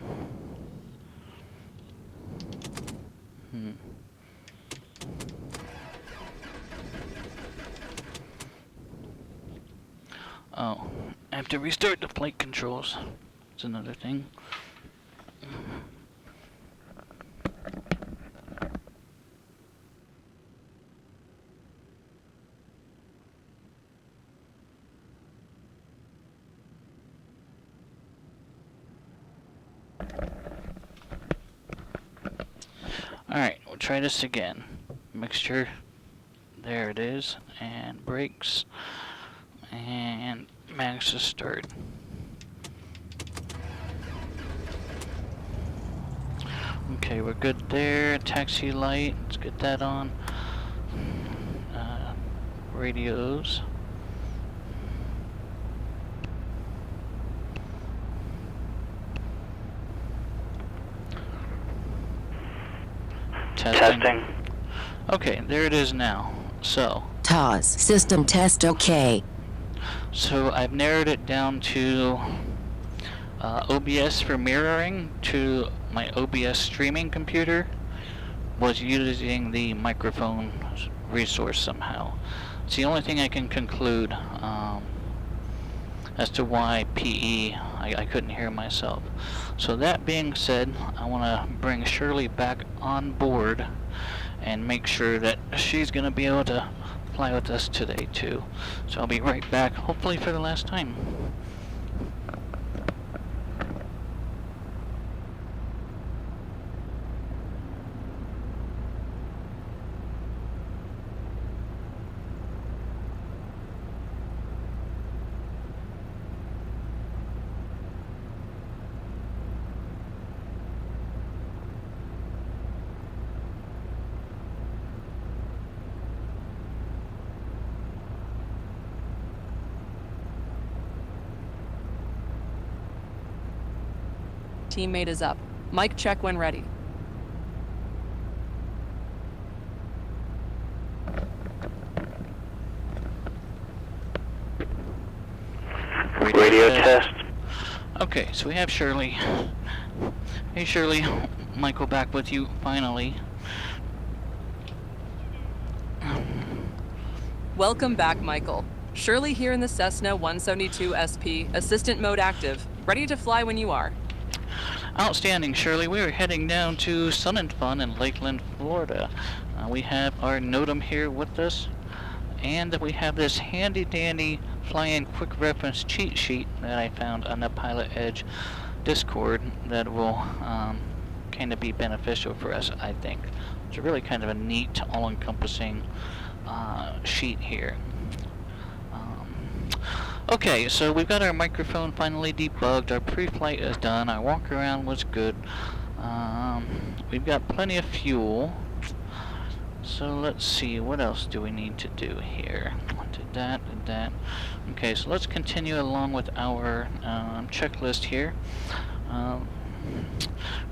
Oh, I have to restart the flight controls. That's another thing. try this again. Mixture. There it is. And brakes. And max to start. Okay, we're good there. Taxi light. Let's get that on. Radios. Testing. Okay, there it is now. So. TOS. System test OK. So I've narrowed it down to OBS for mirroring to my OBS streaming computer. Was using the microphone resource somehow. It's the only thing I can conclude as to why PE, I couldn't hear myself. So that being said, I want to bring Shirley back on board and make sure that she's going to be able to fly with us today too. So I'll be right back, hopefully for the last time. Teammate is up. Mic check when ready. Radio test. Okay, so we have Shirley. Hey Shirley, Michael back with you finally. Welcome back, Michael. Shirley here in the Cessna 172 SP, assistant mode active, ready to fly when you are. Outstanding, Shirley. We are heading down to Sun and Fun in Lakeland, Florida. We have our NOTAM here with us, and we have this handy-dandy fly-in quick reference cheat sheet that I found on the PilotEdge Discord that will kind of be beneficial for us, I think. It's a really kind of a neat, all-encompassing sheet here. Okay, so we've got our microphone finally debugged, our pre-flight is done, our walk around was good. We've got plenty of fuel. So let's see, what else do we need to do here? Did that. Okay, so let's continue along with our checklist here.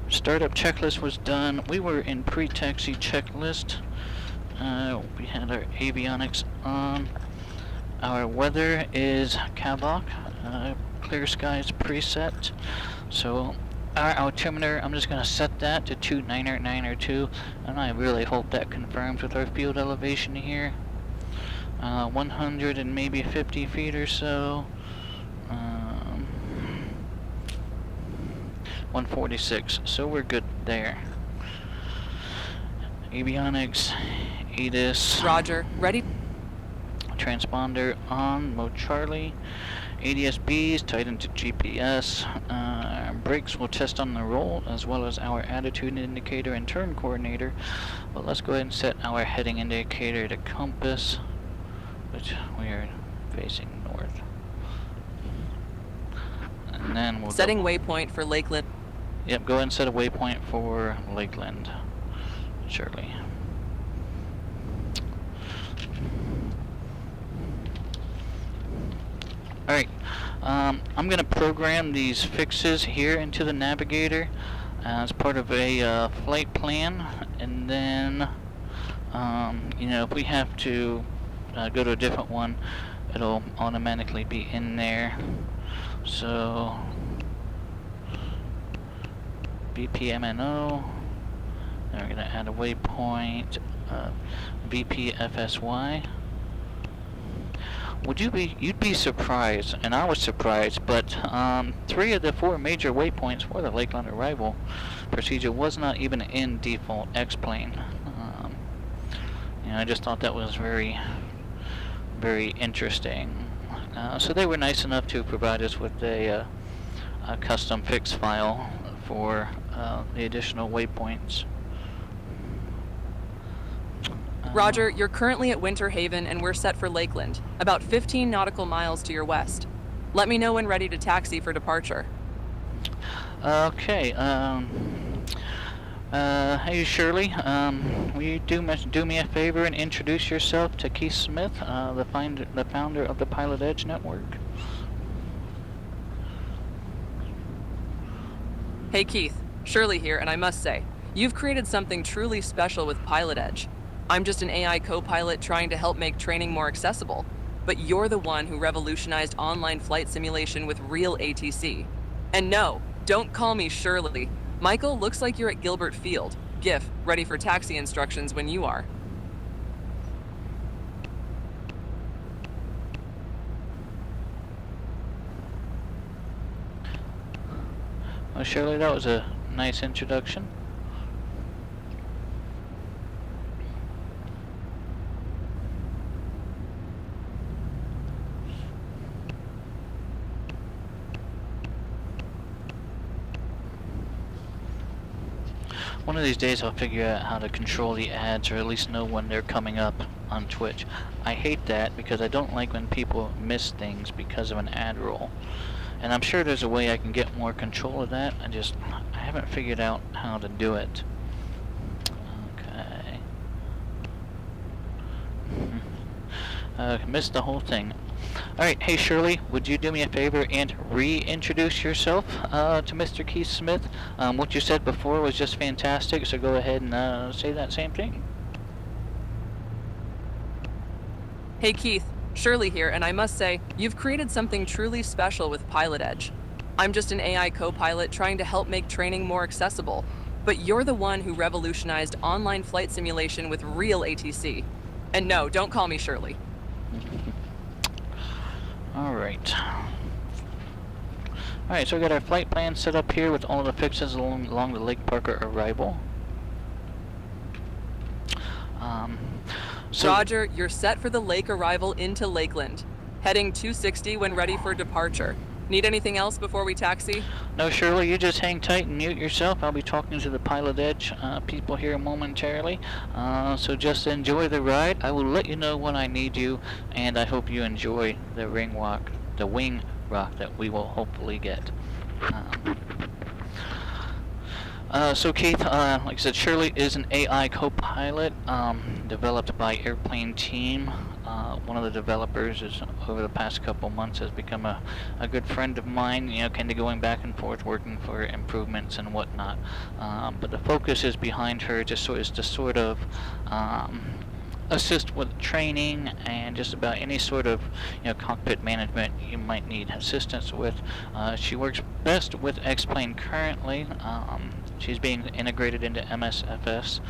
Startup checklist was done. We were in pre-taxi checklist. We had our avionics on. Our weather is Kavak, clear skies preset. So our altimeter, I'm just going to set that to 29902, and I really hope that confirms with our field elevation here. 100 and maybe 50 feet or so. 146, so we're good there. Avionics, ADIS. Roger, ready. Transponder on, mode Charlie. ADS-Bs tied into GPS. Brakes will test on the roll, as well as our attitude indicator and turn coordinator. But let's go ahead and set our heading indicator to compass, which we are facing north. And then we'll setting waypoint for Lakeland. Yep, go ahead and set a waypoint for Lakeland, Shirley. Alright, I'm going to program these fixes here into the navigator as part of a flight plan, and then, you know, if we have to go to a different one, it'll automatically be in there. So, BPMNO, then we're going to add a waypoint, VPFSY. You'd be surprised, and I was surprised, but 3 of the 4 major waypoints for the Lakeland arrival procedure was not even in default X-plane. You know, I just thought that was very, very interesting. So they were nice enough to provide us with a custom fix file for the additional waypoints. Roger, you're currently at Winter Haven and we're set for Lakeland, about 15 nautical miles to your west. Let me know when ready to taxi for departure. Okay. Hey Shirley. Will you do me a favor and introduce yourself to Keith Smith, the founder of the PilotEdge network? Hey Keith, Shirley here, and I must say, you've created something truly special with PilotEdge. I'm just an AI co-pilot trying to help make training more accessible, but you're the one who revolutionized online flight simulation with real ATC. And no, don't call me Shirley. Michael, looks like you're at Gilbert Field, GIF, ready for taxi instructions when you are. Well, Shirley, that was a nice introduction. One of these days I'll figure out how to control the ads, or at least know when they're coming up on Twitch. I hate that because I don't like when people miss things because of an ad roll. And I'm sure there's a way I can get more control of that. I haven't figured out how to do it. Okay. Missed the whole thing. Alright, hey Shirley, would you do me a favor and reintroduce yourself to Mr. Keith Smith? What you said before was just fantastic, so go ahead and say that same thing. Hey Keith, Shirley here, and I must say, you've created something truly special with PilotEdge. I'm just an AI co-pilot trying to help make training more accessible, but you're the one who revolutionized online flight simulation with real ATC. And no, don't call me Shirley. Alright, so we got our flight plan set up here with all the fixes along the Lake Parker arrival. Roger, you're set for the lake arrival into Lakeland. Heading 260 when ready for departure. Need anything else before we taxi? No, Shirley, you just hang tight and mute yourself. I'll be talking to the PilotEdge people here momentarily. So just enjoy the ride. I will let you know when I need you, and I hope you enjoy the wing rock that we will hopefully get. So Keith, like I said, Shirley is an AI co-pilot developed by Airplane Team. One of the developers is, over the past couple months, has become a good friend of mine, you know, kind of going back and forth, working for improvements and whatnot. But the focus is behind her is to sort of assist with training and just about any sort of, you know, cockpit management you might need assistance with. She works best with X-Plane currently. She's being integrated into MSFS.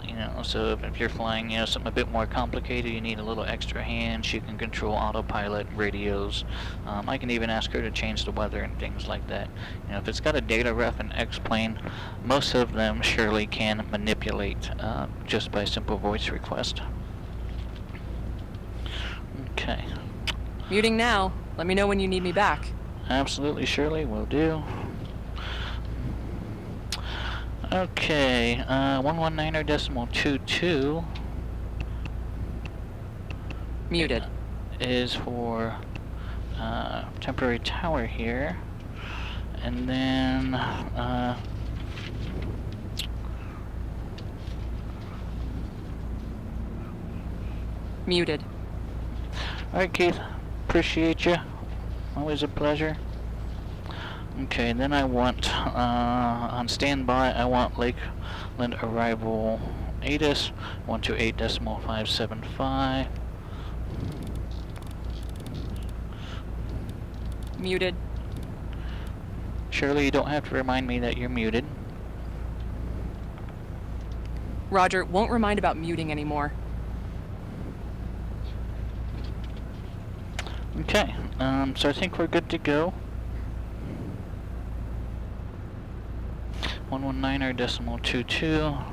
You know, so if you're flying, you know, something a bit more complicated, you need a little extra hand, she can control autopilot, radios. I can even ask her to change the weather and things like that. You know, if it's got a data ref and X-Plane, most of them Shirley can manipulate just by simple voice request. Okay. Muting now. Let me know when you need me back. Absolutely, Shirley, will do. Okay, 119.22 Muted. is for temporary tower here, and then Muted. alright Keith, appreciate you, always a pleasure. Okay, then I want, on standby, I want Lakeland arrival ATIS 128.575. Muted. Shirley, you don't have to remind me that you're muted. Roger, won't remind about muting anymore. Okay, so I think we're good to go. 119.22.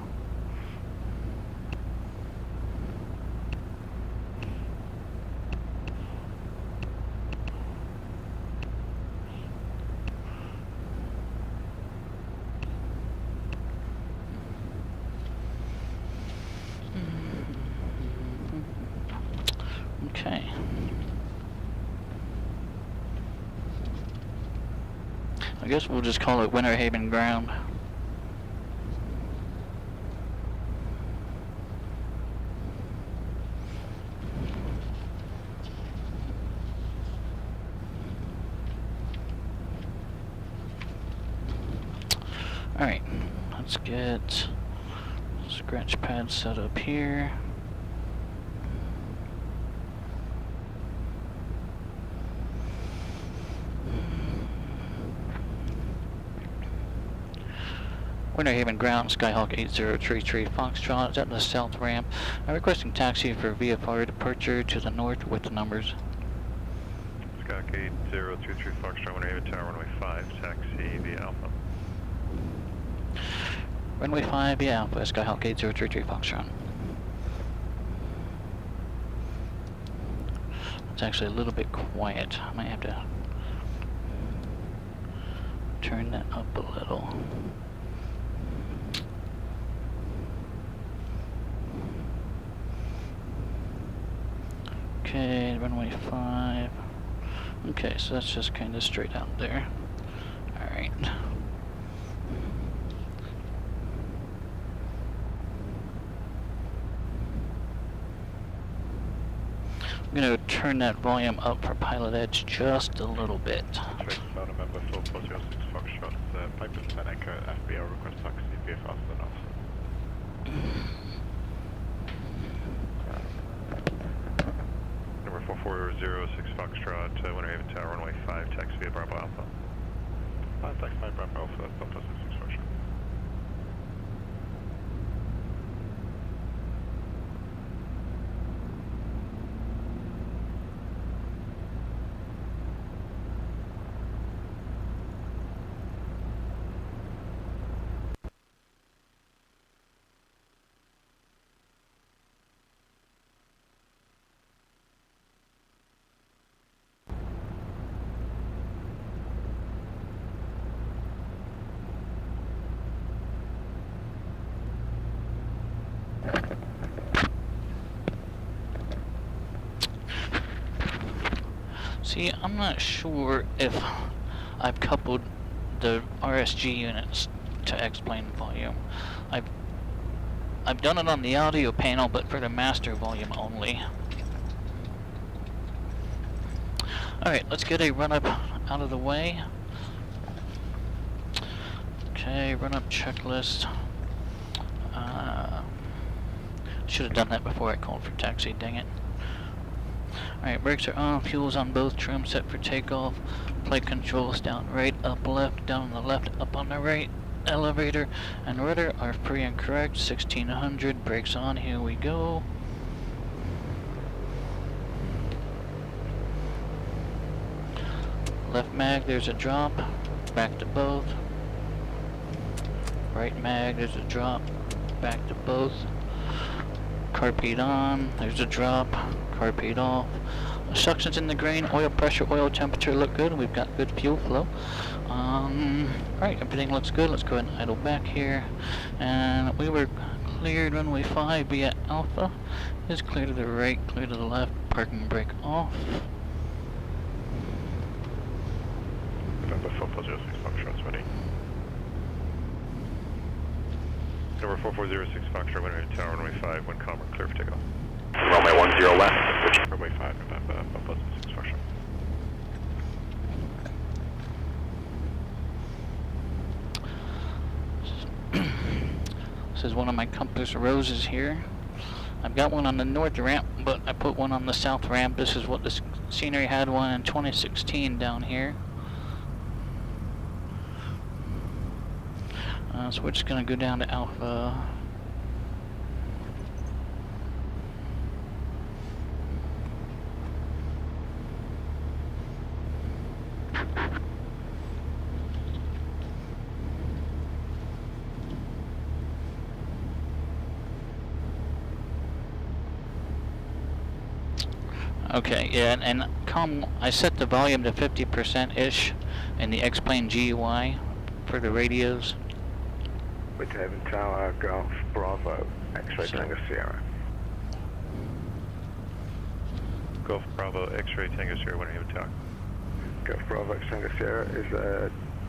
I guess we'll just call it Winter Haven Ground. Alright, let's get scratch pad set up here. Winter Haven Ground, Skyhawk 8033 Foxtrot is at the south ramp. I'm requesting taxi for VFR departure to the north with the numbers. Skyhawk 8033 Foxtrot, Winter Haven Tower, runway 5, taxi via Alpha. Runway 5 via Alpha, Skyhawk 8033 Foxtrot. It's actually a little bit quiet. I might have to turn that up a little. Okay, runway 5. Okay, so that's just kind of straight out there. Alright. I'm going to turn that volume up for PilotEdge just a little bit. Trace phone number 4406 Foxtrot, pipe is 10 Echo, FBO request taxi via faster than Alpha. Number 4406 Foxtrot, Winter Haven Tower, runway 5, taxi via Bravo Alpha. 5, taxi 5 Bravo Alpha, Delta 66 Foxtrot. See, I'm not sure if I've coupled the RSG units to X-plane volume. I've done it on the audio panel, but for the master volume only. Alright, let's get a run-up out of the way. Okay, run-up checklist. Should have done that before I called for taxi, dang it. Alright, brakes are on, fuel's on both, trim set for takeoff. Flight controls down right, up left, down on the left, up on the right. Elevator and rudder are free and correct. 1600, brakes on, here we go. Left mag, there's a drop, back to both. Right mag, there's a drop, back to both. Carpet on, there's a drop, carpet off. Suctions in the grain, oil pressure, oil temperature look good. We've got good fuel flow. Alright, everything looks good. Let's go ahead and idle back here. And we were cleared runway 5 via Alpha. Is clear to the right, clear to the left, parking brake off. November 4406 Foxtrot's ready. Number 4406 Foxtrot, Winter Haven Tower, runway 5, wind calm, clear for takeoff. Runway 10 left. Runway 5, November 4406 Foxtrot. This is one of my compass roses here. I've got one on the north ramp, but I put one on the south ramp. This is what the scenery had one in 2016 down here. So we're just gonna go down to Alpha. Okay, yeah, and I set the volume to 50%-ish in the X-Plane GUI for the radios. Winter Haven Tower, Golf, Bravo, X-Ray Tango Sierra. Golf Bravo, X-Ray Tango Sierra, Winter Haven Tower. Golf Bravo, X Tango Sierra is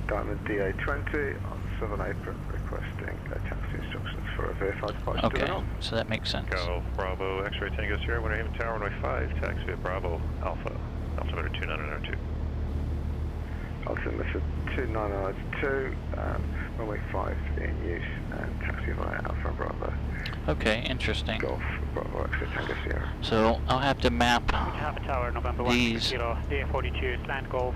Diamond DA20 on Southern Apron requesting taxi instructions for a verified departure to Okay, the north. so that makes sense. Golf Bravo, X-ray Tango Sierra, Winter Haven Tower, runway 5, taxi at Bravo, Alpha, altimeter 2992. Altimeter 2992, runway 5 in use, and taxi via Alpha and Bravo. Okay, interesting. Golf Bravo, X-ray Tango Sierra. So I'll have to map Half Tower, November 1 these. Kilo, DA42, slant Golf,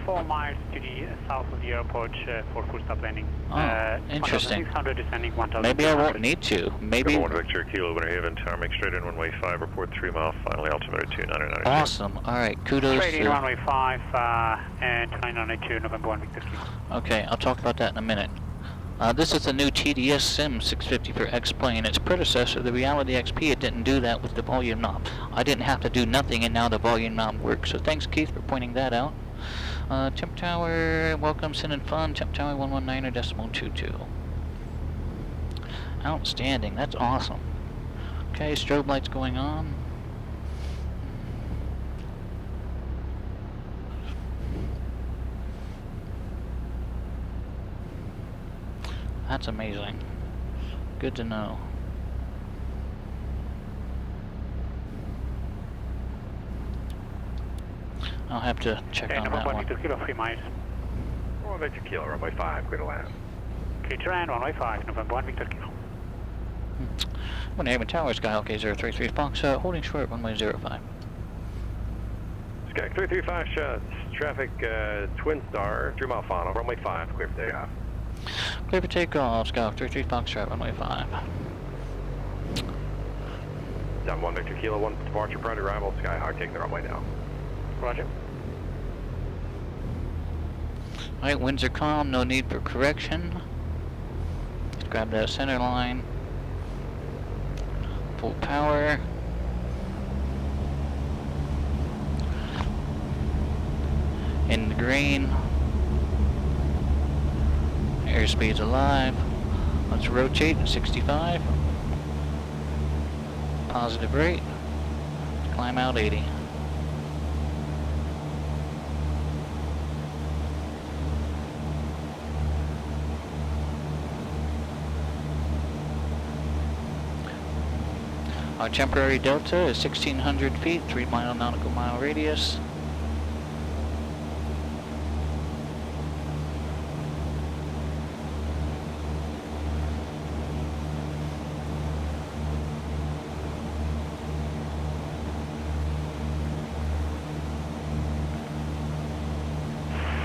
4 miles to the south of the airport for full stop landing. Oh, interesting. 1,600 descending, 1,000. Maybe I won't need to. Maybe. Number 1 Victor Kilo, Winter Haven Tower, make straight in runway 5, report 3 mile, finally altimeter 2992. Awesome. All right, kudos. Straight in to- runway 5 and 2992, November 1 Victor Kilo. Okay, I'll talk about that in a minute. This is the new TDS Sim 650 for X-Plane. Its predecessor, the Reality XP, it didn't do that with the volume knob. I didn't have to do nothing, and now the volume knob works. So thanks, Keith, for pointing that out. Temp Tower, welcome, Sin and Fun. Temp Tower 119.22. Outstanding. That's awesome. Okay, strobe lights going on. That's amazing. Good to know. I'll have to check on Number that 1 one. Victor Kilo, 3 miles. 1 Victor Kilo, runway 5, clear to land. Clear to land, runway 5, November 1 Victor Kilo. Winter Haven Tower, Skyhawk A033 Fox, holding short, runway 05. Sky 335 shots, traffic Twin Star, 3 mile final, runway 5, clear for takeoff. Clear for takeoff, Skyhawk 33 Fox, runway 5. Down 1 Victor Kilo, 1 departure prior to arrival, Skyhawk taking the runway now. Roger. Alright, winds are calm, no need for correction. Let's grab that center line. Full power. In the green. Airspeed's alive. Let's rotate 65. Positive rate. Climb out 80. Our temporary delta is 1,600 feet, 3 mile nautical mile radius.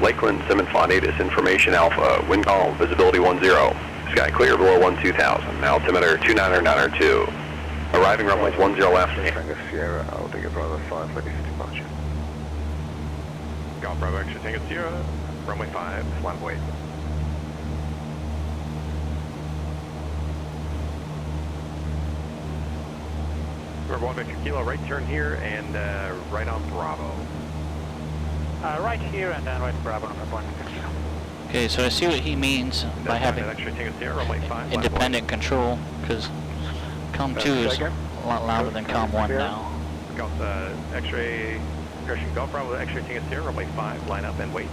Lakeland, Simmons Fondatus, Information Alpha, wind calm, visibility 10, sky clear below 12,000, altimeter 2992. Arriving runways 10 left. Tango Sierra, holding a Bravo 5, ready for departure. Golf Bravo X-ray Tango Sierra, runway 5, line of weight. Number 1 Victor Kilo, right turn here and right on Bravo. Right here and then right Bravo, November 1 Victor Kilo. Okay, so I see what he means by having X-ray Tango Sierra, runway 5, line of independent control, because COM 2 is a lot louder than COM 1 now. weight. Golf X-ray, correction, Golf Bravo X-ray Tango Sierra, runway 5, line up and wait.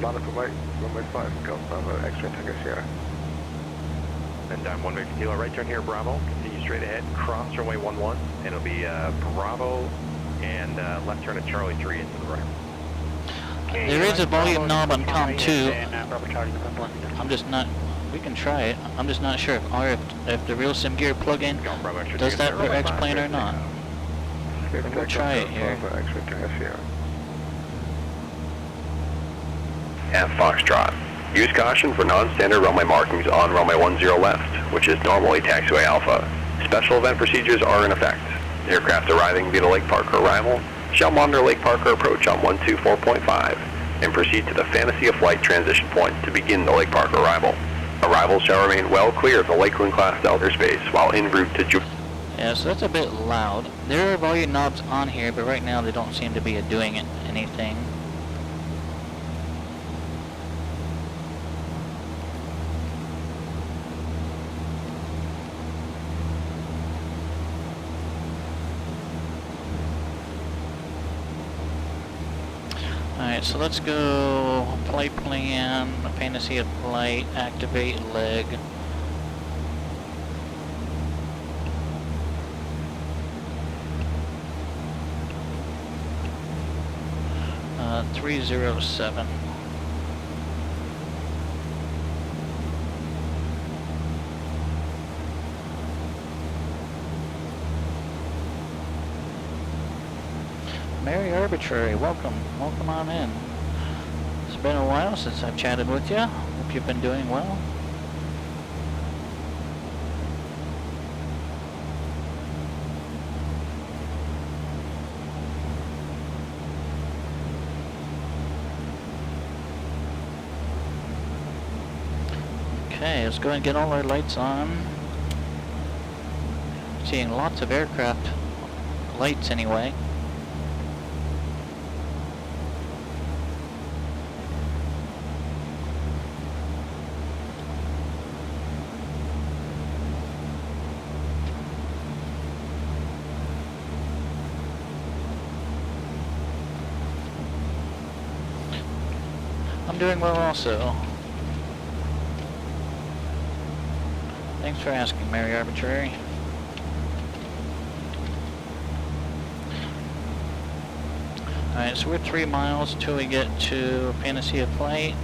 Line up and wait, runway 5, Golf Bravo, X-ray Tango Sierra. And down 1 Victor Kilo, right turn here, Bravo. Continue straight ahead, cross runway 11, and it'll be Bravo and left turn at Charlie 3 into the right. There is a volume knob on COM 2. Bravo Charlie, November 1 Victor Kilo. I'm just not, we can try it. I'm just not sure if the real sim gear plug-in Golf Bravo X-ray does Tango that Sierra, for runway X-Plane 5, or not. Clear We'll try it here. Bravo, X-ray Tango Sierra. At Foxtrot. Use caution for non-standard runway markings on runway 10 left, which is normally taxiway Alpha. Special event procedures are in effect. Aircraft arriving via the Lake Parker arrival shall monitor Lake Parker approach on 124.5 and proceed to the Fantasy of Flight transition point to begin the Lake Parker arrival. Arrivals shall remain well clear of the Lakeland-class Delta airspace while en route to Yeah, so that's a bit loud. There are volume knobs on here, but right now they don't seem to be doing anything. Alright, Alright, so let's go flight plan, fantasy of flight, activate leg. 307. Mary Arbitrary, welcome on in. It's been a while since I've chatted with you. Hope you've been doing well. Okay, let's go and get all our lights on. Seeing lots of aircraft lights anyway. I'm doing well also. Thanks for asking, Mary Arbitrary. Alright, so we're 3 miles till we get to Fantasy of Flight.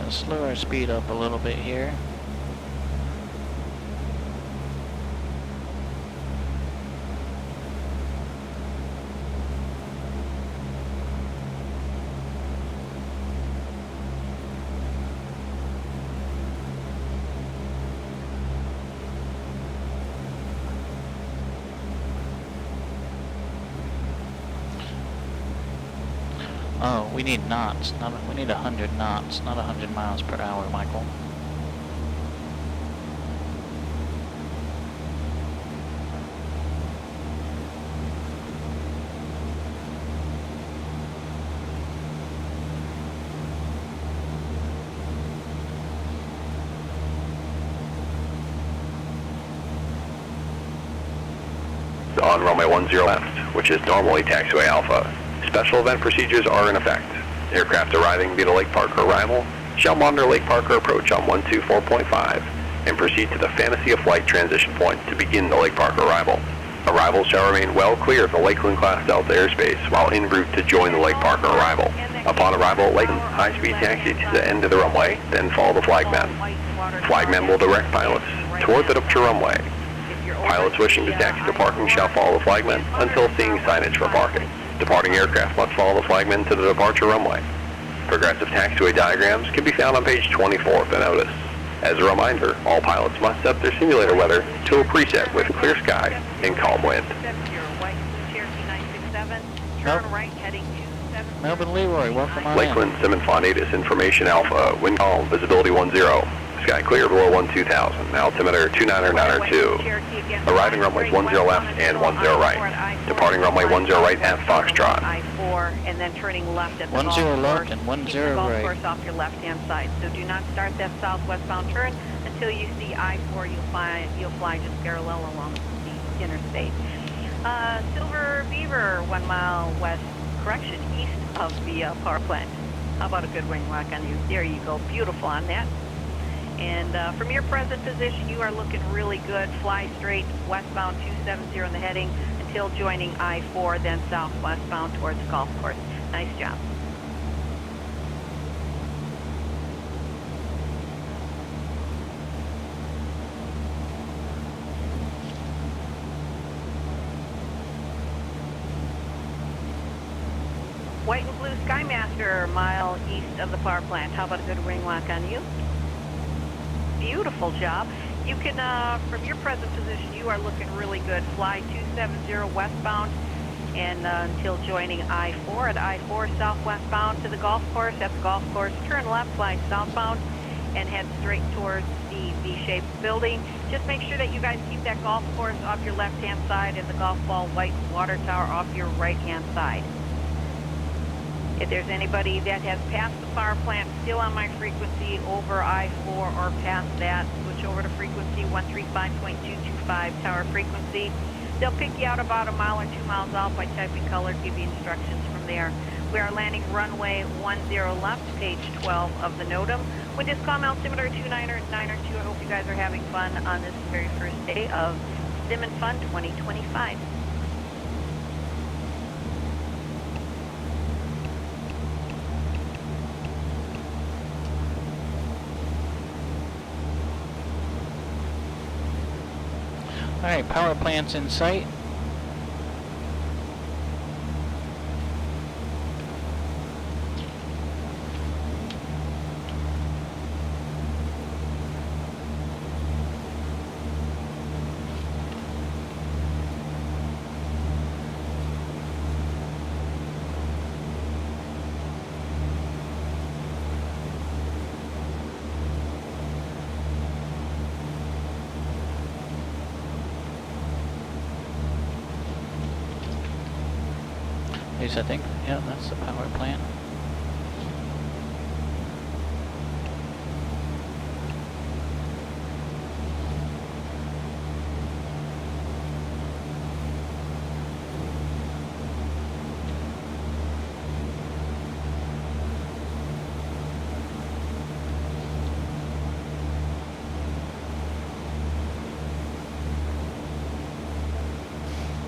Slow our speed up a little bit here. Oh, we need knots. We need 100 knots, not 100 miles per hour, Michael. On runway 10 left, which is normally taxiway Alpha. Special event procedures are in effect. Aircraft arriving via the Lake Parker arrival shall monitor Lake Parker approach on 124.5 and proceed to the Fantasy of Flight transition point to begin the Lake Parker arrival. Arrivals shall remain well clear of the Lakeland Class Delta airspace while en route to join the Lake Parker arrival. Upon arrival at Lakeland, high-speed taxi to the end of the runway, then follow the flagmen. Flagmen will direct pilots toward the departure runway. Pilots wishing to taxi to parking shall follow the flagmen until seeing signage for parking. Departing aircraft must follow the flagmen to the departure runway. Progressive taxiway diagrams can be found on page 24 of the notice. As a reminder, all pilots must set their simulator weather to a preset with clear sky and calm wind. Melvin Leroy, welcome on Lakeland, Sim and Fondatus, Information Alpha, wind calm, visibility 10. Sky clear below 12,000, altimeter 29092. Arriving runways 10 left and 10 right. Departing runway 10 right at Foxtrot. I-4 and then turning left at the 10 golf left course. and 10 Keep the golf right. course off your left-hand side. So do not start that southwestbound turn until you see I-4. You'll fly just parallel along the interstate. Silver Beaver, 1 mile west correction, east of the power plant. How about a good wing lock on you? There you go, beautiful on that. And from your present position, you are looking really good. Fly straight westbound 270 in the heading until joining I-4, then southwestbound towards the golf course. Nice job. White and blue Skymaster, mile east of the power plant. How about a good wing lock on you? Beautiful job. You can, from your present position, you are looking really good. Fly 270 westbound and until joining I-4. At I-4 southwestbound to the golf course. At the golf course, turn left, fly southbound, and head straight towards the V-shaped building. Just make sure that you guys keep that golf course off your left-hand side and the golf ball white water tower off your right-hand side. If there's anybody that has passed the power plant still on my frequency over I-4 or past that, switch over to frequency 135.225 tower frequency. They'll pick you out about a mile or 2 miles out by typing color, give you instructions from there. We are landing runway 10 left, page 12 of the NOTAM. Wind is calm, altimeter 299er, 2. I hope you guys are having fun on this very first day of Sim and Fun 2025. Alright, power plant's in sight. I think, yeah, that's the power plant.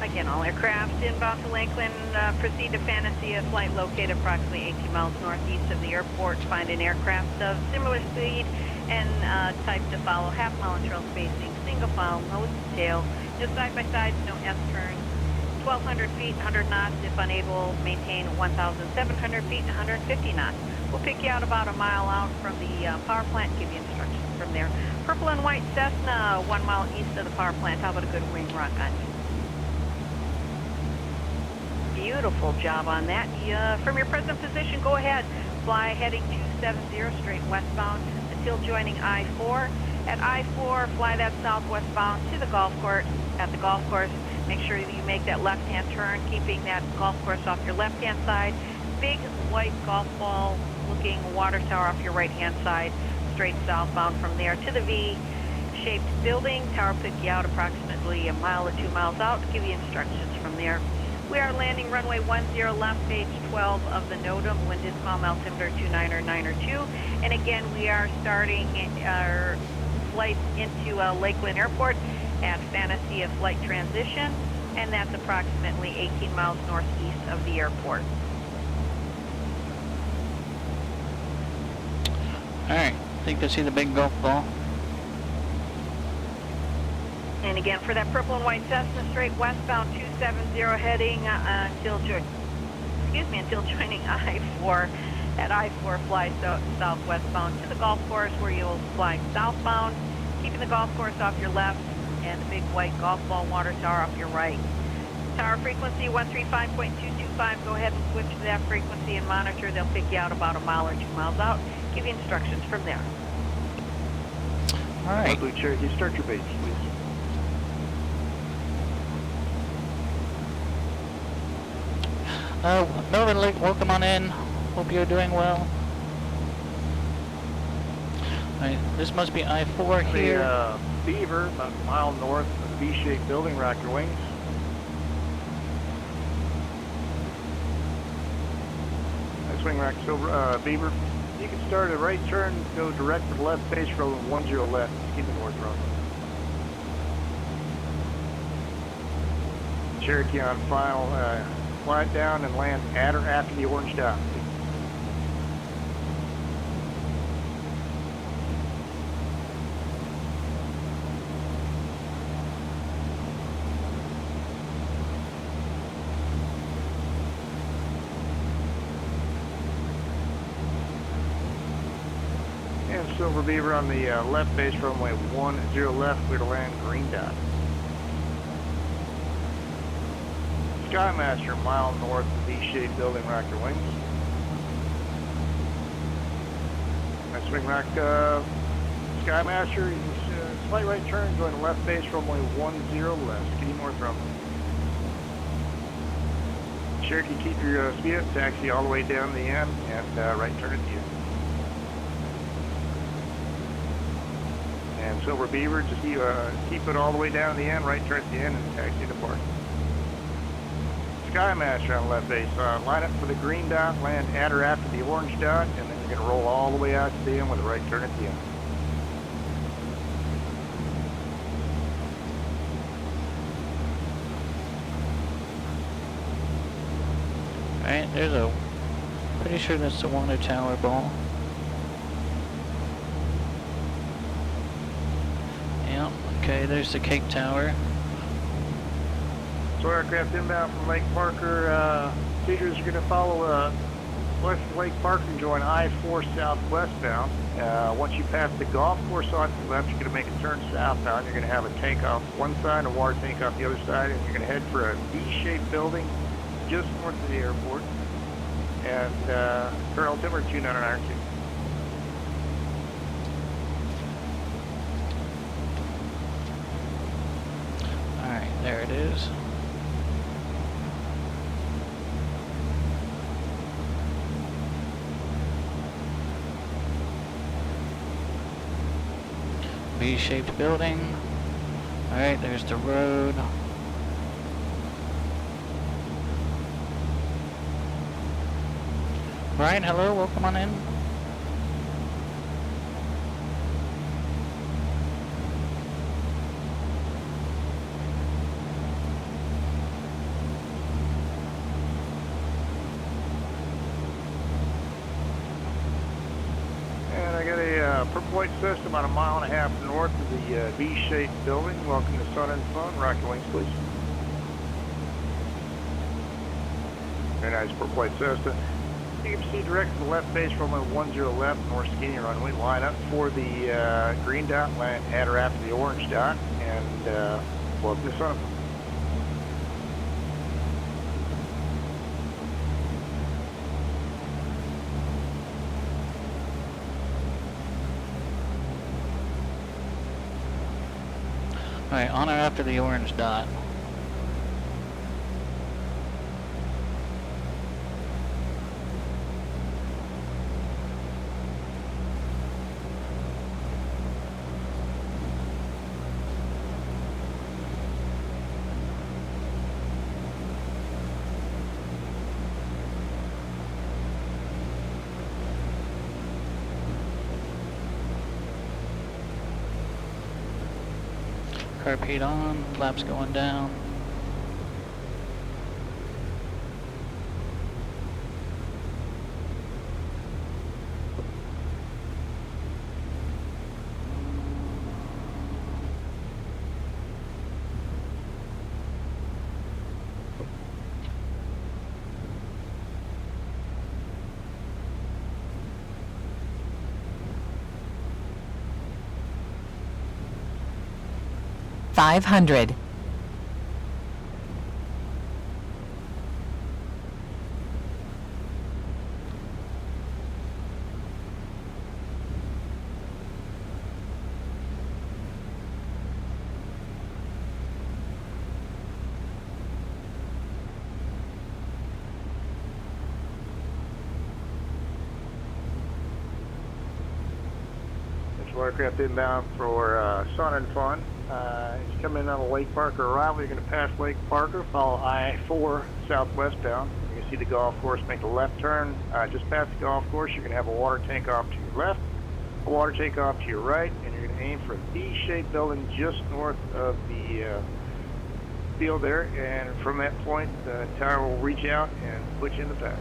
Again, all aircraft inbound to Lakeland, proceed to Fantasia, flight located approximately 18 miles northeast of the airport. Find an aircraft of similar speed and type to follow, half mile in trail spacing, single file, nose to tail, no side-by-sides, no S-turns, 1,200 feet, 100 knots. If unable, maintain 1,700 feet, 150 knots. We'll pick you out about a mile out from the power plant, give you instructions from there. Purple and white Cessna, 1 mile east of the power plant. How about a good wing rock on you? Beautiful job on that. From your present position, go ahead. Fly heading 270 straight westbound until joining I-4. At I-4, fly that southwestbound to the golf course. At the golf course, make sure that you make that left-hand turn, keeping that golf course off your left-hand side. Big white golf ball looking water tower off your right-hand side. Straight southbound from there to the V-shaped building. Tower pick you out approximately a mile or 2 miles out. Give you instructions from there. We are landing runway 10 left, page 12 of the NOTAM. Wind is calm, altimeter 299er 2. And again, we are starting our flight into Lakeland Airport at Fantasia flight transition, and that's approximately 18 miles northeast of the airport. Alright, think I see the big golf ball. And again, for that purple and white Cessna, straight westbound 270 heading until joining I-4. At I-4, fly southwestbound to the golf course, where you'll fly southbound, keeping the golf course off your left and the big white golf ball water tower off your right. Tower frequency 135.225. Go ahead and switch to that frequency and monitor. They'll pick you out about a mile or 2 miles out. Give you instructions from there. All right. Blue Cherokee, start your base, please. Northern Lake, welcome on in. Hope you're doing well. Alright, this must be I-4 here. The Beaver, about a mile north of the V-shaped building, rack your wings. Swing rack, Silver, Beaver. You can start a right turn, go direct to the left base road 10 left, keep the north road. Cherokee on final, fly it down and land at or after the orange dot. And Silver Beaver on the left base runway 10 left, clear to land green dot. Skymaster, a mile north of V-shaped building, rock your wings. Nice swing rack, Skymaster, slight right turn, join the left base, runway 10 left, ski north runway. Cherokee, keep your speed up, taxi all the way down the end, and right turn at the end. And Silver Beaver, just keep it all the way down the end, right turn at the end, and taxi to park. Skymaster on left base, line up for the green dot, land at or after the orange dot, and then you're going to roll all the way out to the end with a right turn at the end. Alright, there's a... Pretty sure that's the water tower ball. Yep, okay, there's the Cape Tower. So aircraft inbound from Lake Parker, procedures are going to follow west of Lake Parker and join I-4 southwestbound. Once you pass the golf course on to the left, you're going to make a turn southbound. You're going to have a tank off one side, a water tank off the other side, and you're going to head for a V-shaped building just north of the airport. And current altimeter 2992. Alright, there it is. V-shaped building. Alright, there's the road. Brian, hello, welcome on in. And I got a purple light system about 1.5 miles north of the V-shaped building. Welcome to Sun and Fun. Rock your wings, please. Very nice purple light system. You can proceed direct to the left base, runway 10 left, north skinny runway. Line up for the green dot, land at or after the orange dot, and welcome to Sun and Fun. Alright, on or after the orange dot. Carpet on, flaps going down. $500. Aircraft inbound for Sun and Fun. He's coming in on a Lake Parker arrival. You're going to pass Lake Parker, follow I-4 southwestbound. You see the golf course, make a left turn. Just past the golf course, you're going to have a water tank off to your left, a water tank off to your right, and you're going to aim for a V-shaped building just north of the field there. And from that point, the tower will reach out and put you in the pattern.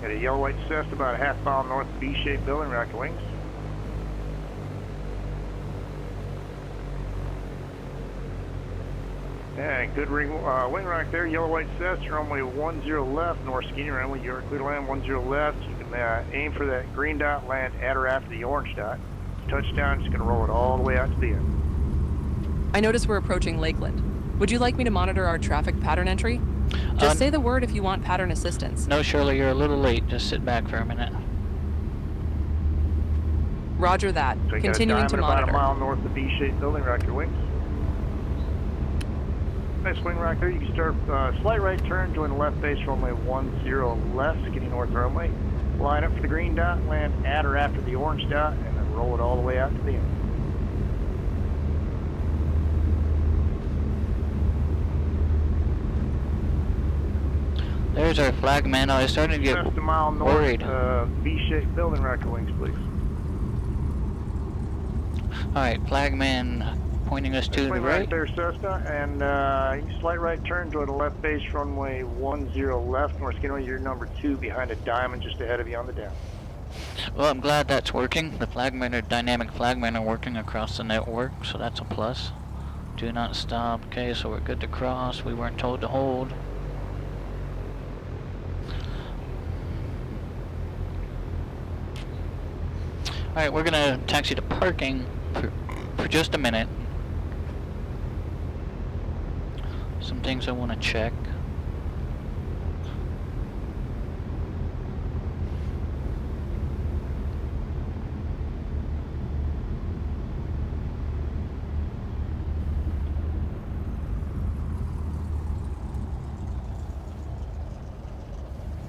Got a yellow-white Cessna about a half mile north of the V-shaped building, rocket wings. And good wing rock there, yellow-white Cessna, runway 10 left, north skinny runway, you're clear to land 10 left. You can aim for that green dot, land at or after the orange dot. Touchdown, just going to roll it all the way out to the end. I notice we're approaching Lakeland. Would you like me to monitor our traffic pattern entry? Just say the word if you want pattern assistance. No, Shirley, you're a little late. Just sit back for a minute. Roger that. So you Continuing got a to diamond monitor. about a mile north of the V-shaped building, rock your wings. Nice wing rock there. You can start slight right turn, join the left base, runway 10 left, skinny north runway. Line up for the green dot, land at or after the orange dot, and then roll it all the way out to the end. There's our flagman. I was starting to get Just a mile north, worried. V-shaped building, rock your wings, please. Alright, flagman pointing us to the Swing right. there, Cessna, and you can slight right turn, join the left base, runway 10 left, north skinway, you're number 2 behind a diamond just ahead of you on the down. Well, I'm glad that's working. The flagmen or dynamic flagmen are working across the network, so that's a plus. Do not stop. Okay, so we're good to cross. We weren't told to hold. Alright, we're gonna taxi to parking for just a minute. Some things I want to check.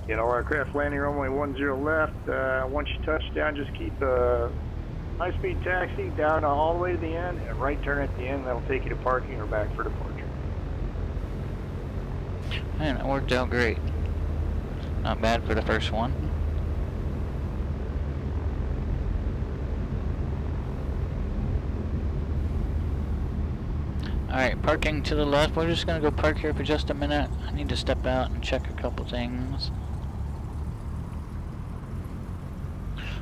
Get all aircraft landing runway 10 left. Once you touch down, just keep high-speed taxi down all the way to the end, and right turn at the end. That'll take you to parking or back for departure. Man, it worked out great. Not bad for the first one. Alright, parking to the left. We're just gonna go park here for just a minute. I need to step out and check a couple things.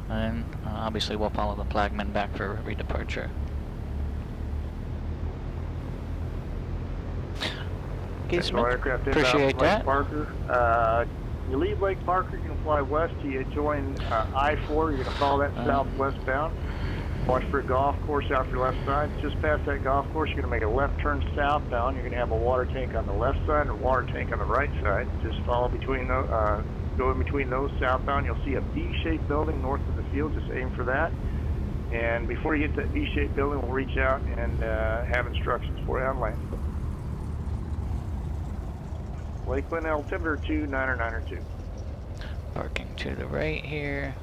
And obviously we'll follow the flagman back for redeparture. Okay, So aircraft inbound appreciate from Lake that. Parker. You leave Lake Parker, you can fly west. You join I-4. You're going to follow that southwestbound. Watch for a golf course out your left side. Just past that golf course, you're going to make a left turn southbound. You're going to have a water tank on the left side and a water tank on the right side. Just follow between those, go in between those southbound. You'll see a V-shaped building north of the field. Just aim for that. And before you get to that V-shaped building, we'll reach out and have instructions for you on land. Lakeland, altimeter 2992. Parking to the right here.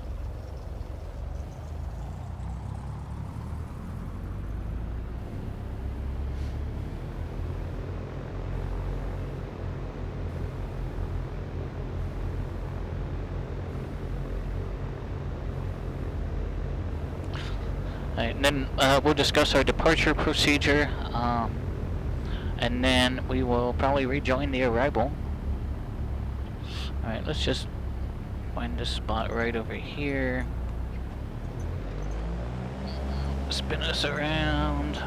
Alright, and then we'll discuss our departure procedure, and then we will probably rejoin the arrival. Alright, let's just find this spot right over here. Spin us around.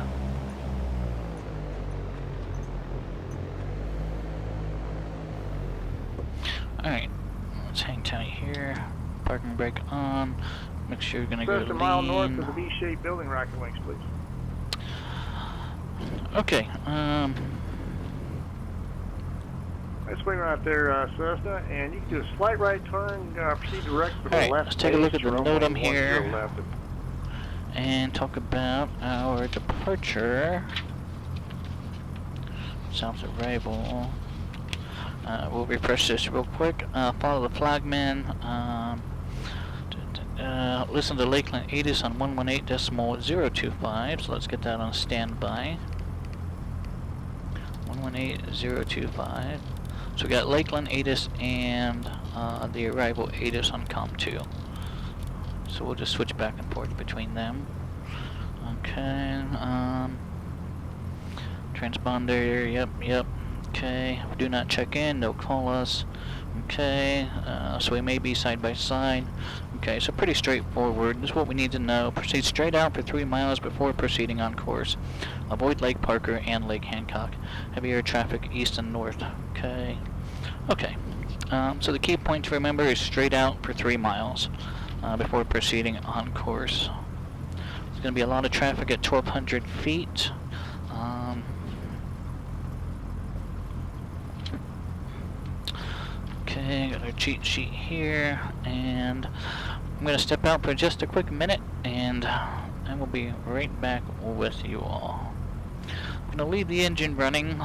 Alright, let's hang tight here. Parking brake on. Make sure you're gonna go Just a mile north lean. of the V-shaped building, rocket wings, please. Okay, Nice swing right there, Cessna, and you can do a slight right turn, proceed direct for the Alright, left. let's take a look at the runway NOTAM 10 here. left. And talk about our departure. South arrival. We'll refresh this real quick. Follow the flagman. Listen to Lakeland 80s on 118.025. So let's get that on standby. 118.025. So we got Lakeland ATIS and the arrival ATIS on COM 2. So we'll just switch back and forth between them. Okay, transponder, yep. Okay, do not check in, they'll call us. Okay, so we may be side by side. Okay, so pretty straightforward. This is what we need to know. Proceed straight out for 3 miles before proceeding on course. Avoid Lake Parker and Lake Hancock. Heavier traffic east and north. Okay. So the key point to remember is straight out for 3 miles before proceeding on course. There's going to be a lot of traffic at 1,200 feet. Okay, got our cheat sheet here, and I'm going to step out for just a quick minute, and I will be right back with you all. I'm going to leave the engine running.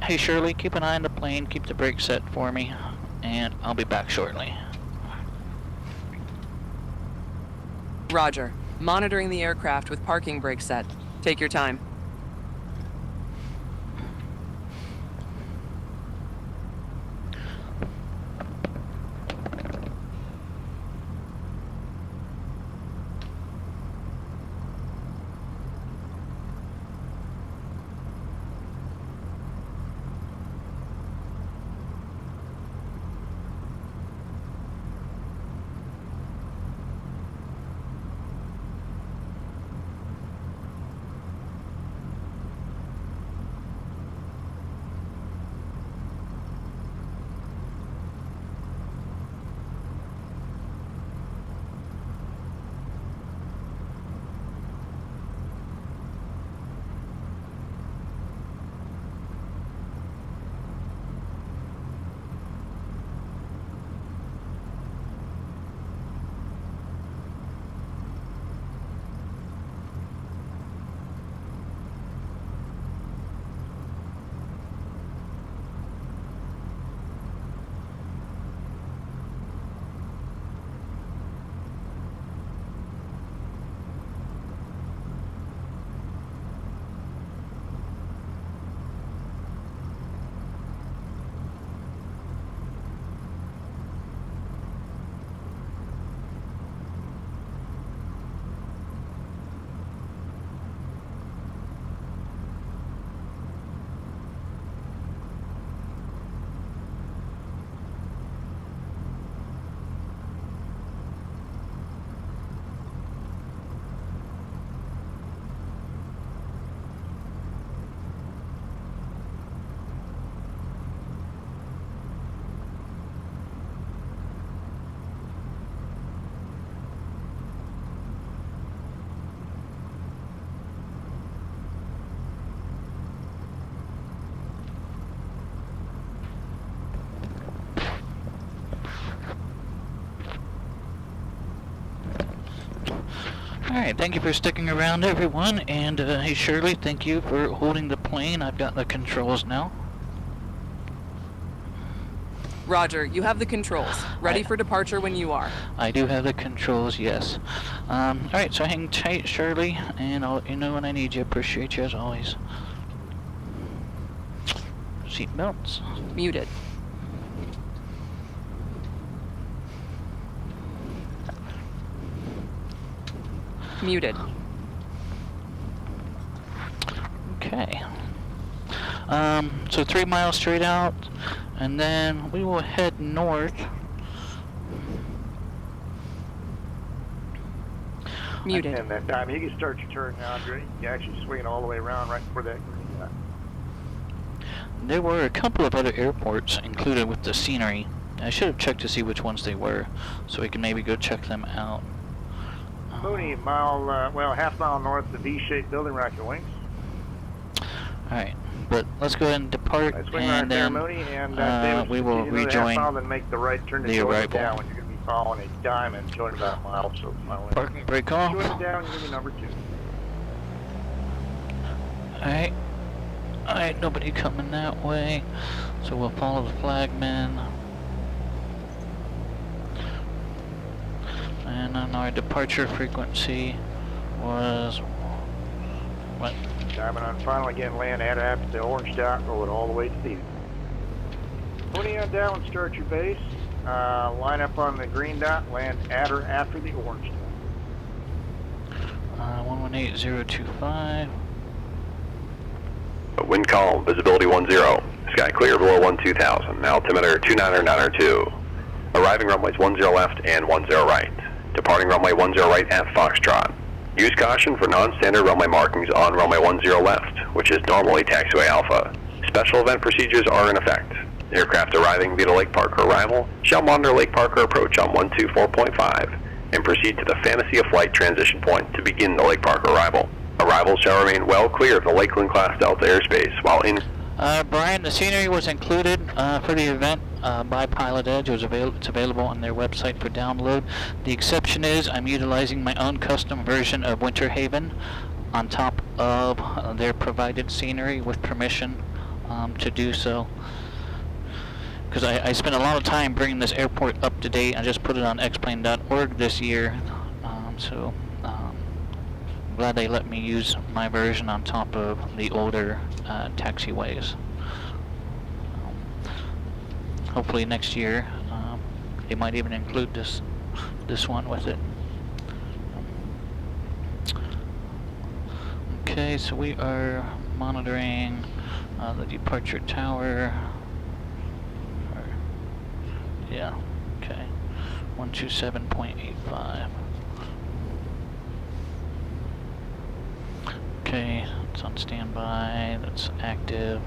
Hey Shirley, keep an eye on the plane, keep the brakes set for me, and I'll be back shortly. Roger. Monitoring the aircraft with parking brakes set. Take your time. Alright, thank you for sticking around, everyone, and hey Shirley, thank you for holding the plane. I've got the controls now. Roger, you have the controls. Ready for departure when you are. I do have the controls, yes. Alright, so hang tight, Shirley, and I'll let you know when I need you. Appreciate you as always. Seat belts. Muted. Muted. Okay. So 3 miles straight out, and then we will head north. Muted. And that time you can start your turn now, Andre. You can actually swing it all the way around right before that green light. There were a couple of other airports included with the scenery. I should have checked to see which ones they were, so we can maybe go check them out. Mooney, half mile north of the V-shaped building, rack your wings. Alright, but let's go ahead and depart, and then we will rejoin half mile, then make the right turn to the arrival. down when you're going to be following a diamond, join about a mile or so. Parking brake off. Join it down, give me number 2. Alright, nobody coming that way, so we'll follow the flagman. And then our departure frequency was what? Diamond on final again, land at the orange dot, roll it all the way to the 20 on down and start your base. Line up on the green dot, land at or after the orange dot. 118025. Wind calm, visibility 10. Sky clear below 12,000. Altimeter 29092. Arriving runways 10 left and 10 right. Departing runway 10 right at Foxtrot. Use caution for non-standard runway markings on runway 10 left, which is normally taxiway Alpha. Special event procedures are in effect. Aircraft arriving via the Lake Parker arrival shall monitor Lake Parker approach on 124.5 and proceed to the Fantasy of Flight transition point to begin the Lake Parker arrival. Arrivals shall remain well clear of the Lakeland Class Delta airspace while in... Brian, the scenery was included for the event by PilotEdge. It's available on their website for download. The exception is I'm utilizing my own custom version of Winter Haven on top of their provided scenery with permission to do so. Because I spent a lot of time bringing this airport up to date. I just put it on xplane.org this year. So glad they let me use my version on top of the older taxiways. Hopefully next year they might even include this one with it. Okay, so we are monitoring the departure tower. Yeah, okay, 127.85. Okay, it's on standby, that's active.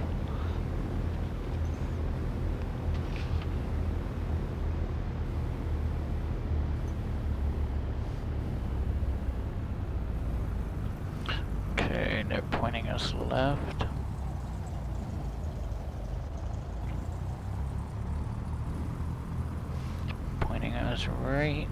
Okay, they're pointing us left. Pointing us right.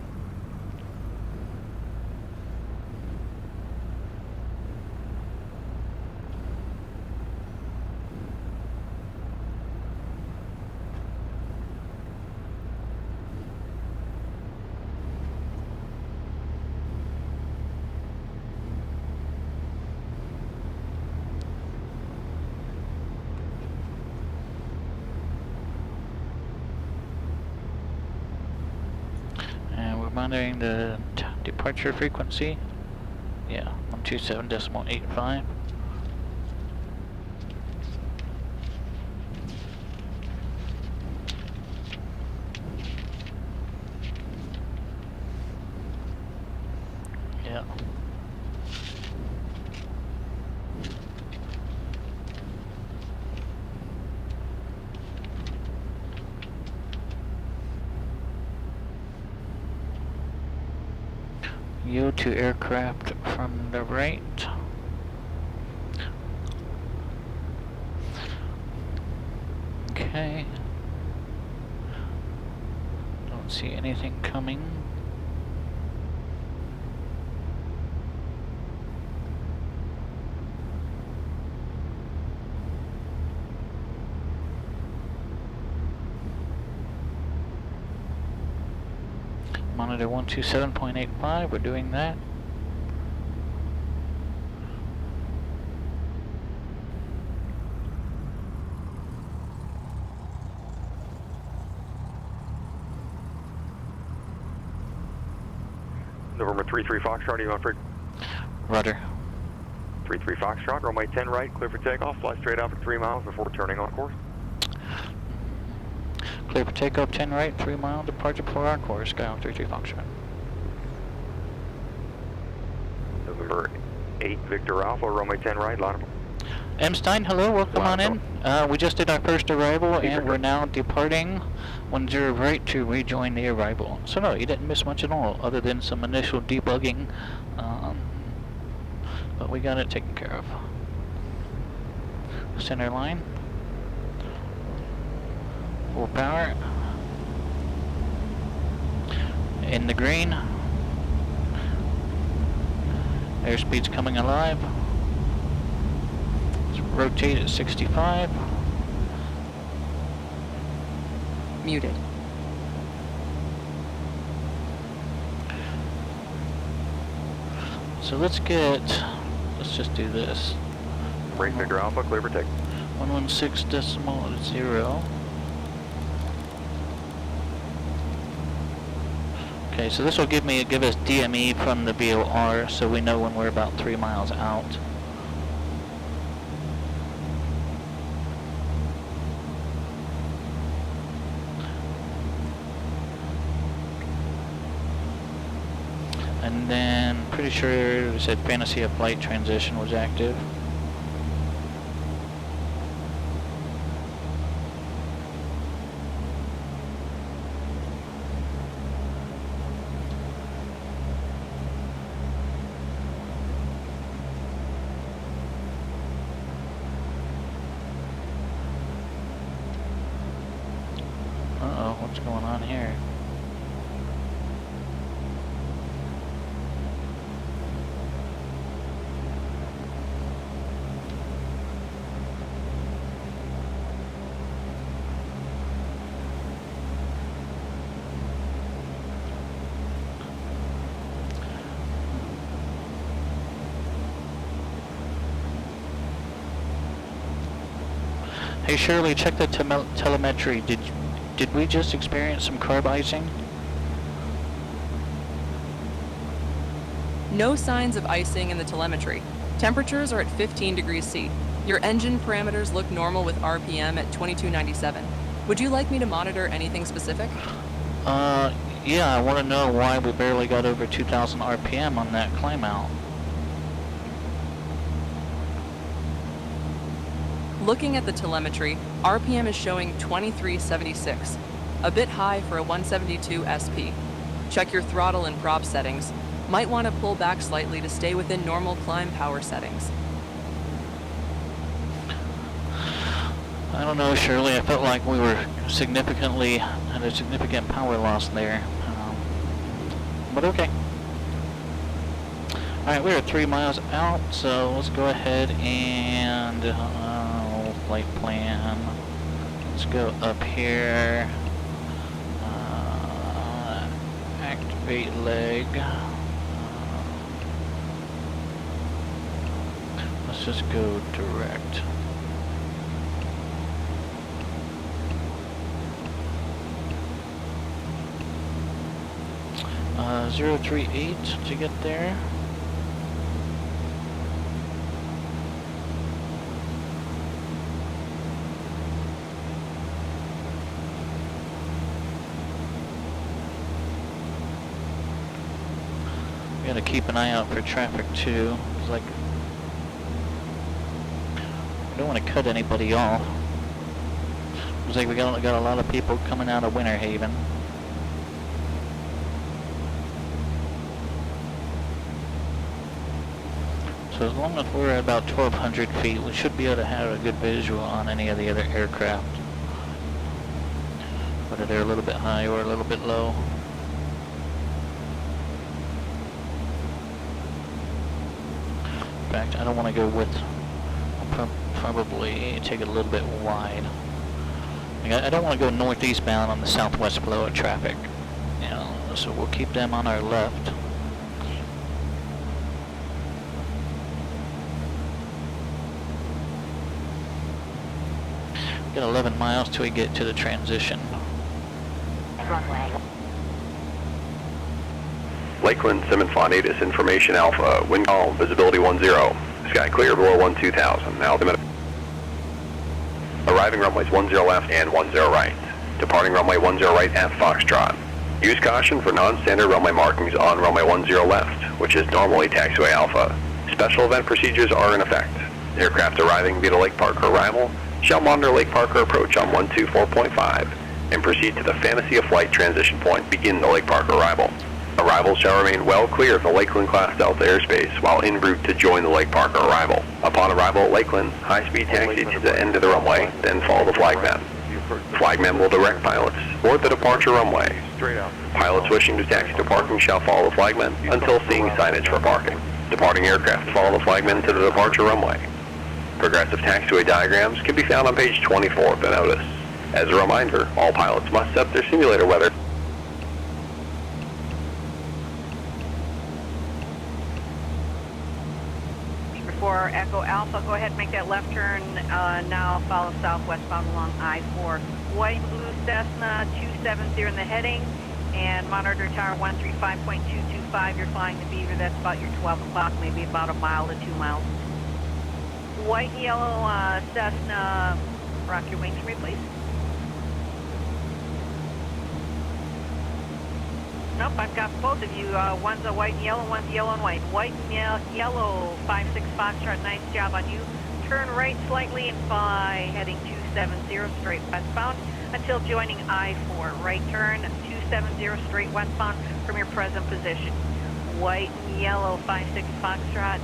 Monitoring the departure frequency. Yeah, 127.85. Yeah. Yield to aircraft from the right. Okay. Don't see anything coming. Monitor 127.85, we're doing that. November 33 Foxtrot, you on for? Rudder. 33 Foxtrot, runway 10 right, clear for takeoff, fly straight out for 3 miles before turning on course. Clear for takeoff, 10 right, 3 mile departure for our course, Sky 33 Foxtrot. November 8 Victor Alpha, runway 10 right, line up. M. Stein, hello, welcome on in. We just did our first arrival and we're now departing 10 right to rejoin the arrival. So no, you didn't miss much at all other than some initial debugging, but we got it taken care of. Center line. Full power. In the green. Airspeed's coming alive. Let's rotate at 65. Muted. So let's just do this. Break Victor Alpha, clear for take. 116.0. Okay, so this will give us DME from the VOR, so we know when we're about 3 miles out. And then, pretty sure it said Fantasy of Flight transition was active. Uh-oh, what's going on here? Hey Shirley, check the telemetry. Did we just experience some carb icing? No signs of icing in the telemetry. Temperatures are at 15 degrees C. Your engine parameters look normal with RPM at 2297. Would you like me to monitor anything specific? Yeah, I want to know why we barely got over 2,000 RPM on that climb out. Looking at the telemetry, RPM is showing 2376, a bit high for a 172 SP. Check your throttle and prop settings. Might want to pull back slightly to stay within normal climb power settings. I don't know, Shirley. I felt like we were had a significant power loss there. But okay. Alright, we're 3 miles out, so let's go ahead and flight plan. Let's go up here. Activate leg. Let's just go direct. Uh, 038 to get there. Gotta keep an eye out for traffic too. It's like we don't want to cut anybody off. It's like we got a lot of people coming out of Winter Haven. So as long as we're at about 1,200 feet, we should be able to have a good visual on any of the other aircraft. Whether they're a little bit high or a little bit low. In fact, I don't want to go with, I'll probably take it a little bit wide. I don't want to go northeastbound on the southwest flow of traffic, you know, so we'll keep them on our left. Got 11 miles till we get to the transition. Runway. Lakeland, Simmons Fontainebleau, information Alpha, wind calm, visibility 10, sky clear below 12,000, altimeter. Arriving runways 10 left and 10 right. Departing runway 10 right at Foxtrot. Use caution for non-standard runway markings on runway 10 left, which is normally taxiway Alpha. Special event procedures are in effect. Aircraft arriving via Lake Parker arrival shall monitor Lake Parker approach on 124.5 and proceed to the Fantasy of Flight transition point, begin the Lake Parker arrival. Arrivals shall remain well clear of the Lakeland Class Delta airspace while en route to join the Lake Parker arrival. Upon arrival at Lakeland, high-speed taxi to the end of the runway, then follow the flagman. Flagman will direct pilots toward the departure runway. Pilots wishing to taxi to parking shall follow the flagman until seeing signage for parking. Departing aircraft follow the flagman to the departure runway. Progressive taxiway diagrams can be found on page 24 of the notice. As a reminder, all pilots must set their simulator weather. For Echo Alpha, go ahead and make that left turn. Now follow southwestbound along I-4. White Blue Cessna 270 in the heading, And monitor tower 135.225, you're flying the Beaver, that's about your 12 o'clock, maybe about a mile to 2 miles. White and yellow Cessna, rock your wings for me, please. Nope, I've got both of you. One's a white and yellow, one's yellow and white. White and yellow, 5-6 Foxtrot, nice job on you. Turn right slightly and fly, heading 270 straight westbound until joining I-4. Right turn, 270 straight westbound from your present position. White and yellow, 5-6 Foxtrot.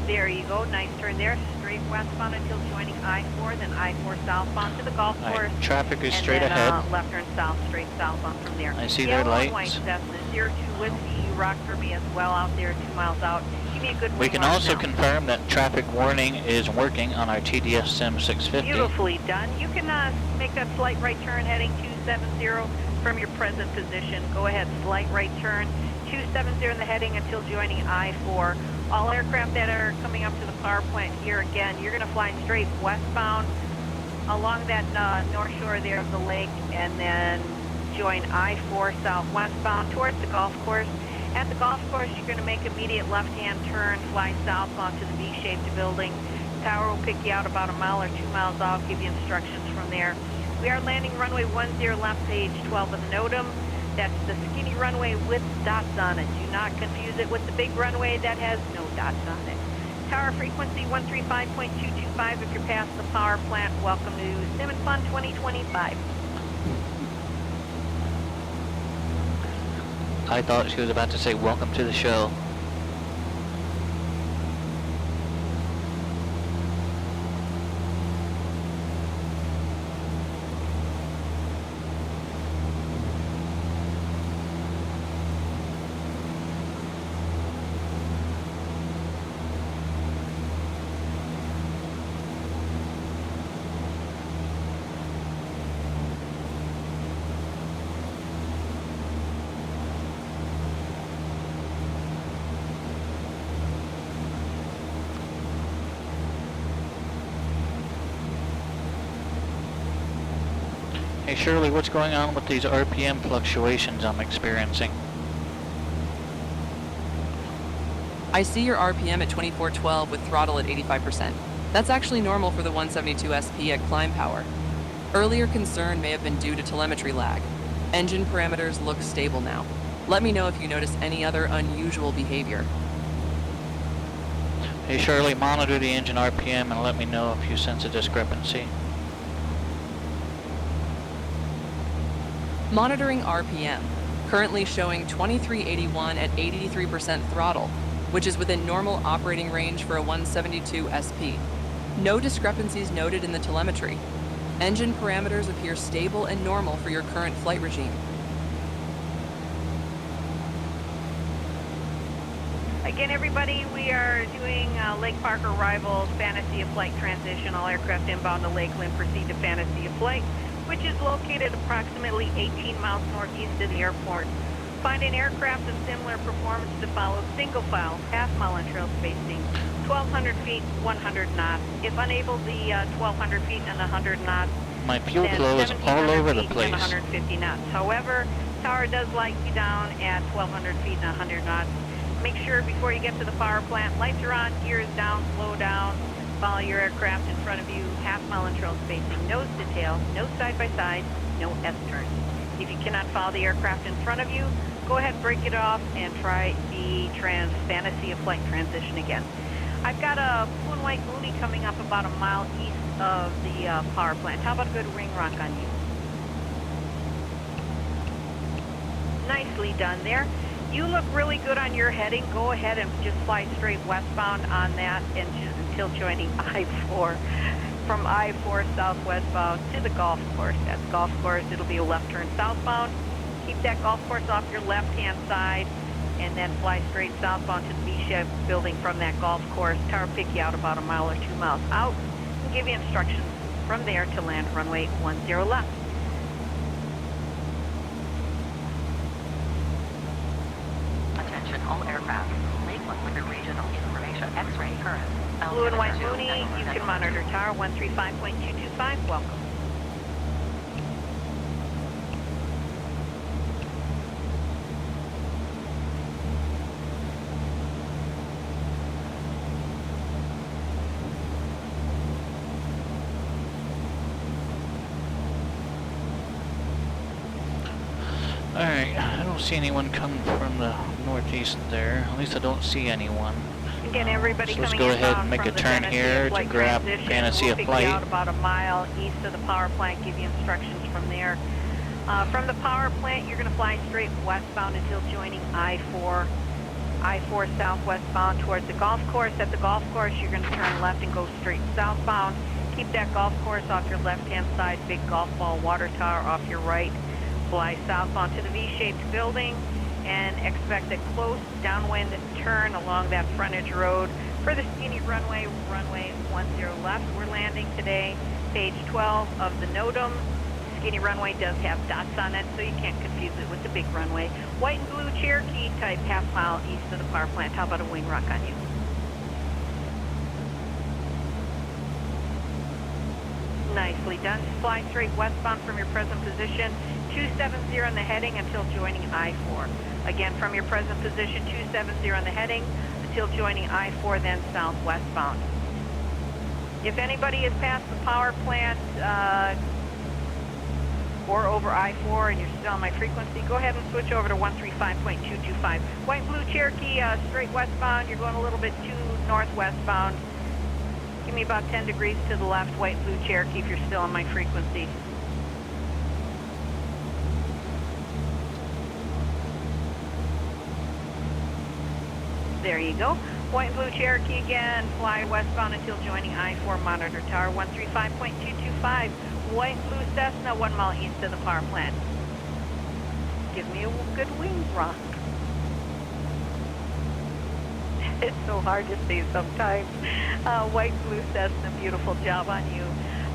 There you go, nice turn there, straight westbound until joining I-4, then I-4 southbound to the golf course. Traffic is and straight then, ahead. Left turn south, straight southbound from there. I see their Yellow lights. and white, Cessna 02 Whiskey, you rock for me as well out there 2 miles out. Give me a good We wing can rock also now. confirm that traffic warning is working on our TDS Sim 650. Beautifully done. You can make a slight right turn heading 270 from your present position. Go ahead, slight right turn, 270 in the heading until joining I-4. All aircraft that are coming up to the power plant here again, you're going to fly straight westbound along that north shore there of the lake and then join I-4 southwestbound towards the golf course. At the golf course, you're going to make immediate left-hand turn, fly southbound to the V-shaped building. Tower will pick you out about a mile or 2 miles out, give you instructions from there. We are landing runway 10 left, page 12 of the NOTAM. That's the skinny runway with dots on it. Do not confuse it with the big runway that has no dots on it. Tower frequency 135.225 if you're past the power plant. Welcome to Sim and Fun 2025. I thought she was about to say, welcome to the show. Hey Shirley, what's going on with these RPM fluctuations I'm experiencing? I see your RPM at 2412 with throttle at 85%. That's actually normal for the 172 SP at climb power. Earlier concern may have been due to telemetry lag. Engine parameters look stable now. Let me know if you notice any other unusual behavior. Hey Shirley, monitor the engine RPM and let me know if you sense a discrepancy. Monitoring RPM, currently showing 2381 at 83% throttle, which is within normal operating range for a 172 SP. No discrepancies noted in the telemetry. Engine parameters appear stable and normal for your current flight regime. Again, everybody, we are doing Lake Park arrival, Fantasy of Flight transition. All aircraft inbound to Lakeland proceed to Fantasy of Flight, which is located approximately 18 miles northeast of the airport. Find an aircraft of similar performance to follow single file, half-mile and trail spacing, 1,200 feet, 100 knots. If unable, the 1,200 feet and 100 knots, My fuel then flow is all 1,700 over the feet place. and 150 knots. However, tower does like you down at 1,200 feet and 100 knots. Make sure before you get to the power plant, lights are on, gears down, slow down. Follow your aircraft in front of you, half-mile and trail spacing, nose to tail, no side-by-side, no S-turns. If you cannot follow the aircraft in front of you, go ahead, break it off, and try the Fantasy of Flight transition again. I've got a blue and white Mooney coming up about a mile east of the power plant. How about a good ring rock on you? Nicely done there. You look really good on your heading. Go ahead and just fly straight westbound on that and until joining I-4. From I-4 southwestbound to the golf course. At the golf course, it'll be a left turn southbound. Keep that golf course off your left-hand side and then fly straight southbound to the V-shaped building from that golf course. Tower pick you out about a mile or 2 miles out and give you instructions from there to land runway 10 left. Attention all aircraft. Lakeland with the regional information X-ray current. Blue and white Mooney, you can monitor tower 135.225. Welcome. Alright, I don't see anyone coming from the northeast there. At least I don't see anyone. Again, everybody So let's coming go ahead inbound and make from a the turn Fantasy here of to Flight grab transition. Fantasy We'll of pick Flight. you out about a mile east of the power plant, give you instructions from there. From the power plant, you're going to fly straight westbound until joining I-4 southwestbound towards the golf course. At the golf course, you're going to turn left and go straight southbound. Keep that golf course off your left-hand side, big golf ball water tower off your right. Fly southbound to the V-shaped building and expect a close downwind turn along that frontage road for the skinny runway 10 left. We're landing today, page 12 of the NOTAM. Skinny runway does have dots on it, so you can't confuse it with the big runway. White and blue Cherokee type, half mile east of the power plant. How about a wing rock on you? Nicely done. Fly straight westbound from your present position, 270 in the heading until joining I-4. Again, from your present position, 270 in the heading until joining I-4, then southwestbound. If anybody is past the power plant or over I-4 and you're still on my frequency, go ahead and switch over to 135.225. White and blue Cherokee, straight westbound. You're going a little bit too northwestbound. Give me about 10 degrees to the left, white and blue Cherokee, if you're still on my frequency. There you go. White and blue Cherokee again, fly westbound until joining I-4 monitor tower 135.225. White and blue Cessna 1 mile east of the power plant. Give me a good wing rock. It's so hard to see sometimes. White and blue Cessna, beautiful job on you.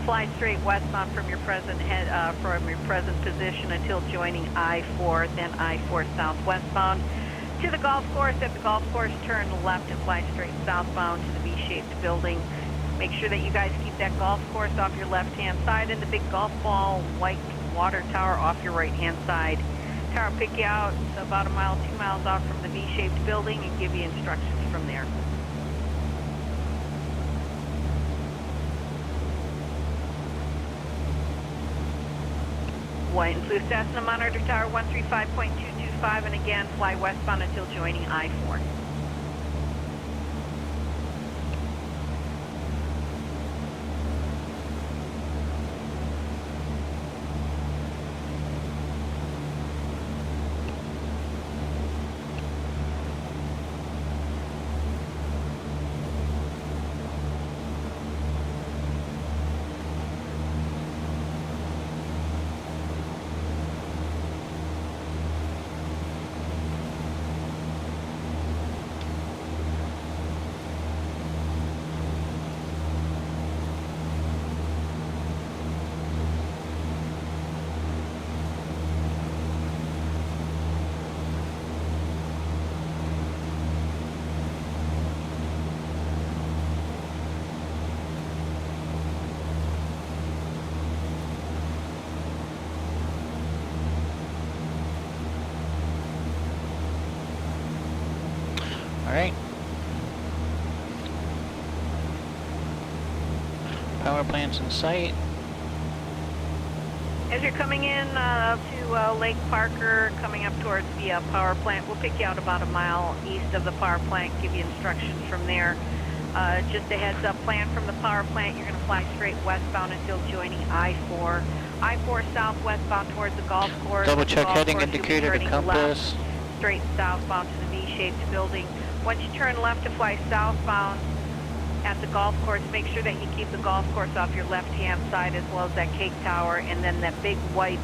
Fly straight westbound from your present position until joining I-4, then I-4 southwestbound to the golf course. At the golf course, turn left and fly straight southbound to the V-shaped building. Make sure that you guys keep that golf course off your left-hand side and the big golf ball white water tower off your right-hand side. Tower will pick you out about a mile, 2 miles out from the V-shaped building and give you instructions from there. White and blue Cessna monitor tower 135.225, and again fly westbound until joining I-4. Alright. Power plant's in sight. As you're coming in to Lake Parker, coming up towards the power plant, we'll pick you out about a mile east of the power plant, give you instructions from there. Just a heads up, plan from the power plant, you're going to fly straight westbound until joining I-4. I-4 southwestbound towards the golf course. Double check heading course, indicator to compass. Left, straight southbound to the V-shaped building. Once you turn left to fly southbound at the golf course, make sure that you keep the golf course off your left-hand side as well as that cake tower and then that big white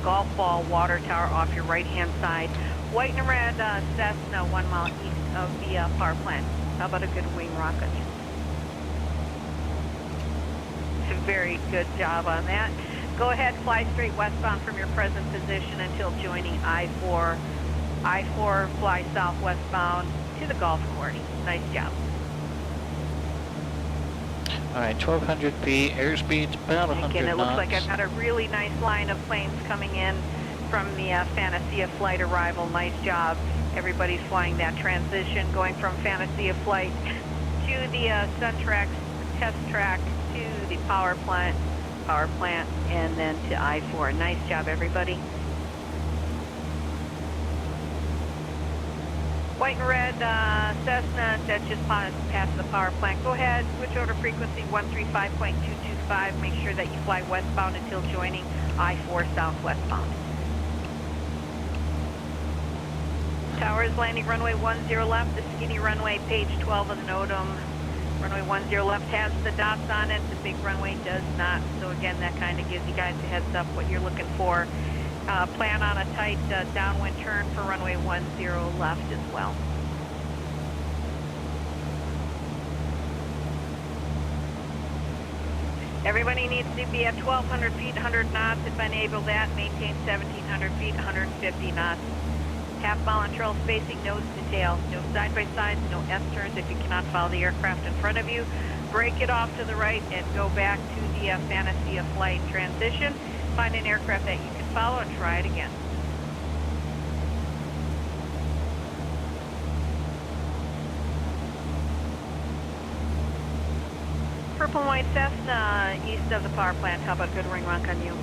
golf ball water tower off your right-hand side. White and red Cessna 1 mile east of the power plant. How about a good wing rocket? Very good job on that. Go ahead, fly straight westbound from your present position until joining I-4. I-4, fly southwestbound to the golf course. Nice job. Alright, 1200 feet, airspeed's about 100 knots. Again, it looks like I've got a really nice line of planes coming in from the Fantasy of Flight arrival. Nice job. Everybody's flying that transition, going from Fantasy of Flight to the Suntrax test track to the power plant, and then to I-4. Nice job, everybody. White and red Cessna that just passed the power plant. Go ahead, switch over frequency 135.225. Make sure that you fly westbound until joining I-4 southwestbound. Tower is landing runway 10 left, the skinny runway, page 12 of the NOTAM. Runway 10 left has the dots on it, the big runway does not. So again, that kind of gives you guys a heads up what you're looking for. Plan on a tight downwind turn for runway 10 left as well. Everybody needs to be at 1,200 feet, 100 knots. If unable that, maintain 1,700 feet, 150 knots. Half mile on trail spacing, nose to tail. No side-by-sides, no S-turns if you cannot follow the aircraft in front of you. Break it off to the right and go back to the fantasy of flight transition. Find an aircraft that you can follow and try it again. Purple and white Cessna east of the power plant. How about a good ring rock on you?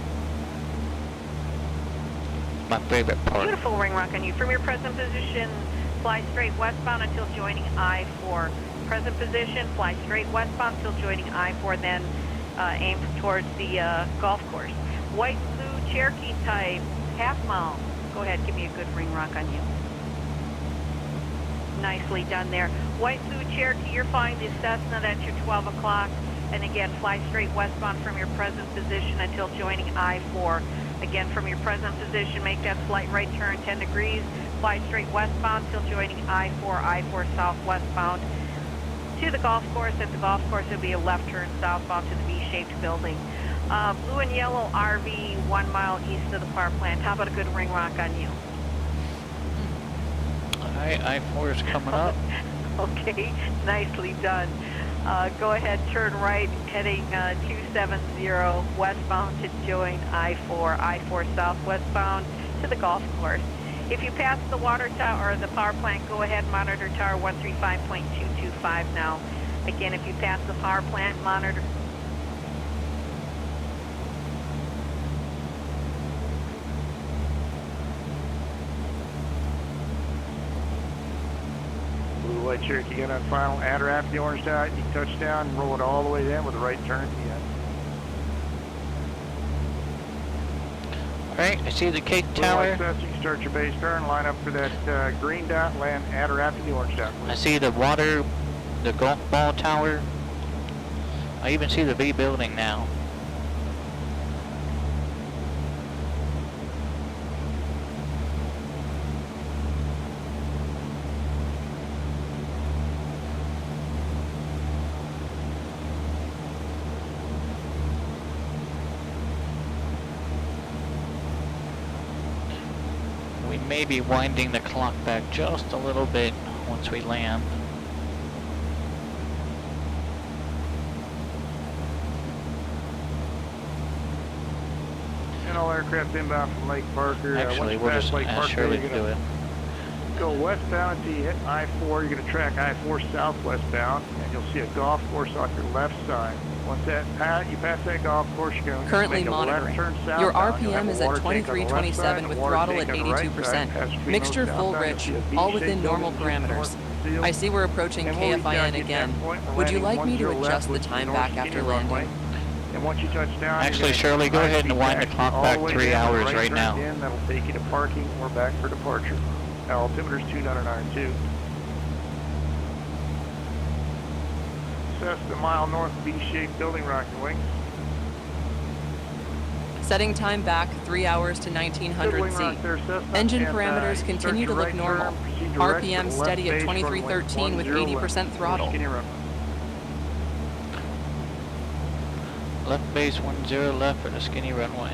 My favorite part. Beautiful ring rock on you. From your present position, fly straight westbound until joining I-4. Present position, fly straight westbound until joining I-4, then aim towards the golf course. White, blue, Cherokee type, half mile. Go ahead, give me a good ring rock on you. Nicely done there. White, blue, Cherokee, you're flying the Cessna, that's your 12 o'clock. And again, fly straight westbound from your present position until joining I-4. Again, from your present position, make that slight right turn 10 degrees. Fly straight westbound till joining I-4 southwestbound to the golf course. At the golf course, it'll be a left turn southbound to the V-shaped building. Blue and yellow RV 1 mile east of the power plant. How about a good ring rock on you? I-4 is coming up. Okay, nicely done. Go ahead, turn right, heading 270 westbound to join I-4 southwestbound to the golf course. If you pass the water tower or the power plant, go ahead, monitor tower 135.225 now. Again, if you pass the power plant, monitor. Blue white Cherokee gun on final. Add or after the orange dot, you can touch down and roll it all the way in with a right turn at the end. Alright, I see the cake Blue tower. white Cessna, you can start your base turn, line up for that green dot, land at or after the orange dot. I see the water, the golf ball tower. I even see the B building now. We may be winding the clock back just a little bit once we land. And all aircraft inbound from Lake Parker. Actually, once you we'll pass just Lake ask Parker, Shirley you're to do it. go westbound until you hit I-4. You're going to track I-4 southwestbound, and you'll see a golf course off your left side. Once you pass that golf course, you're going Currently to make a left monitoring. turn southbound. Your You'll have RPM a is at water tank on the left 2327 side, with a water throttle tank at on the right side. 82%. Pass between Mixture those full southbound, rich, you'll see a all V-shaped within normal building just north parameters. of the field. I see we're approaching And we'll reach down KFIN at that again. point. We're Would you landing like me to 10 left adjust the with time north back skinny after runway. landing? And once you touch down, Actually, you're Shirley, go ahead and wind the clock all back the way 3 down, hours right turn now. in, that'll take you to parking or back for departure. Altimeter's 2992. Cessna mile north V-shaped building, rocking wings. Setting time back 3 hours to Good 1900 wing Z. rock there, Cessna. Engine And, parameters you continue start to your look right normal. turn, proceed direct to RPM the left steady at base, runway 2313 with 10 80% left. throttle. Skinny runway. Left base 10 left for the skinny runway.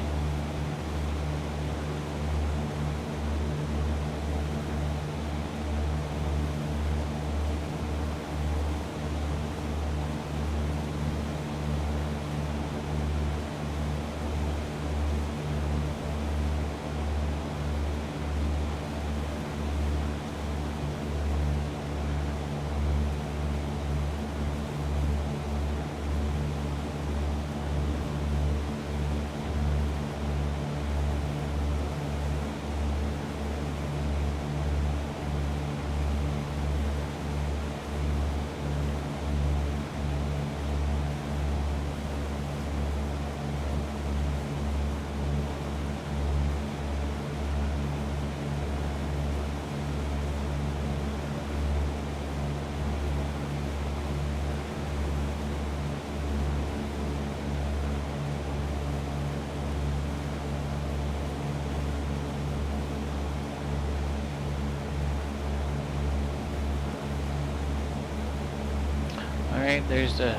Alright, there's the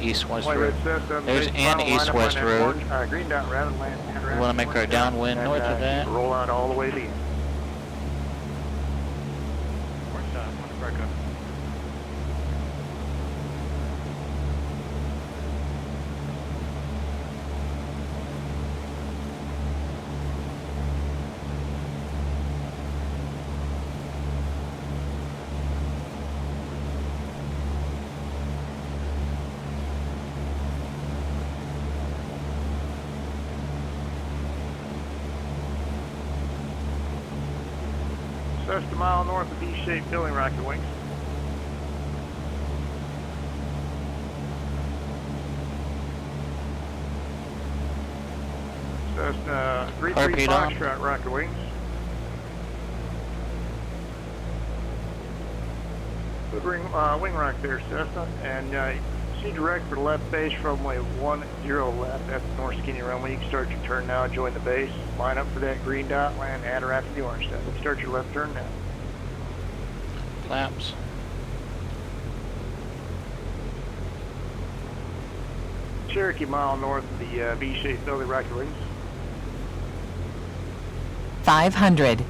east-west White road. Red Cessna, There's base an final line up on east-west that road. orange, green dot rather land. We want to make our downwind and, north of that. keep it roll out all the way to the end. Orange dot, want to break up. Just a mile north of V-shaped building rocket wings. Just 3-3 Foxtrot rocket wings. Good wing rock there, Cessna, and see direct for the left base runway 10 left. That's the north skinny runway. You can start your turn now. Join the base. Line up for that green dot. Land at or after the orange dot. Start your left turn now. Flaps. Cherokee mile north of the V-shaped building rocket wings. 500.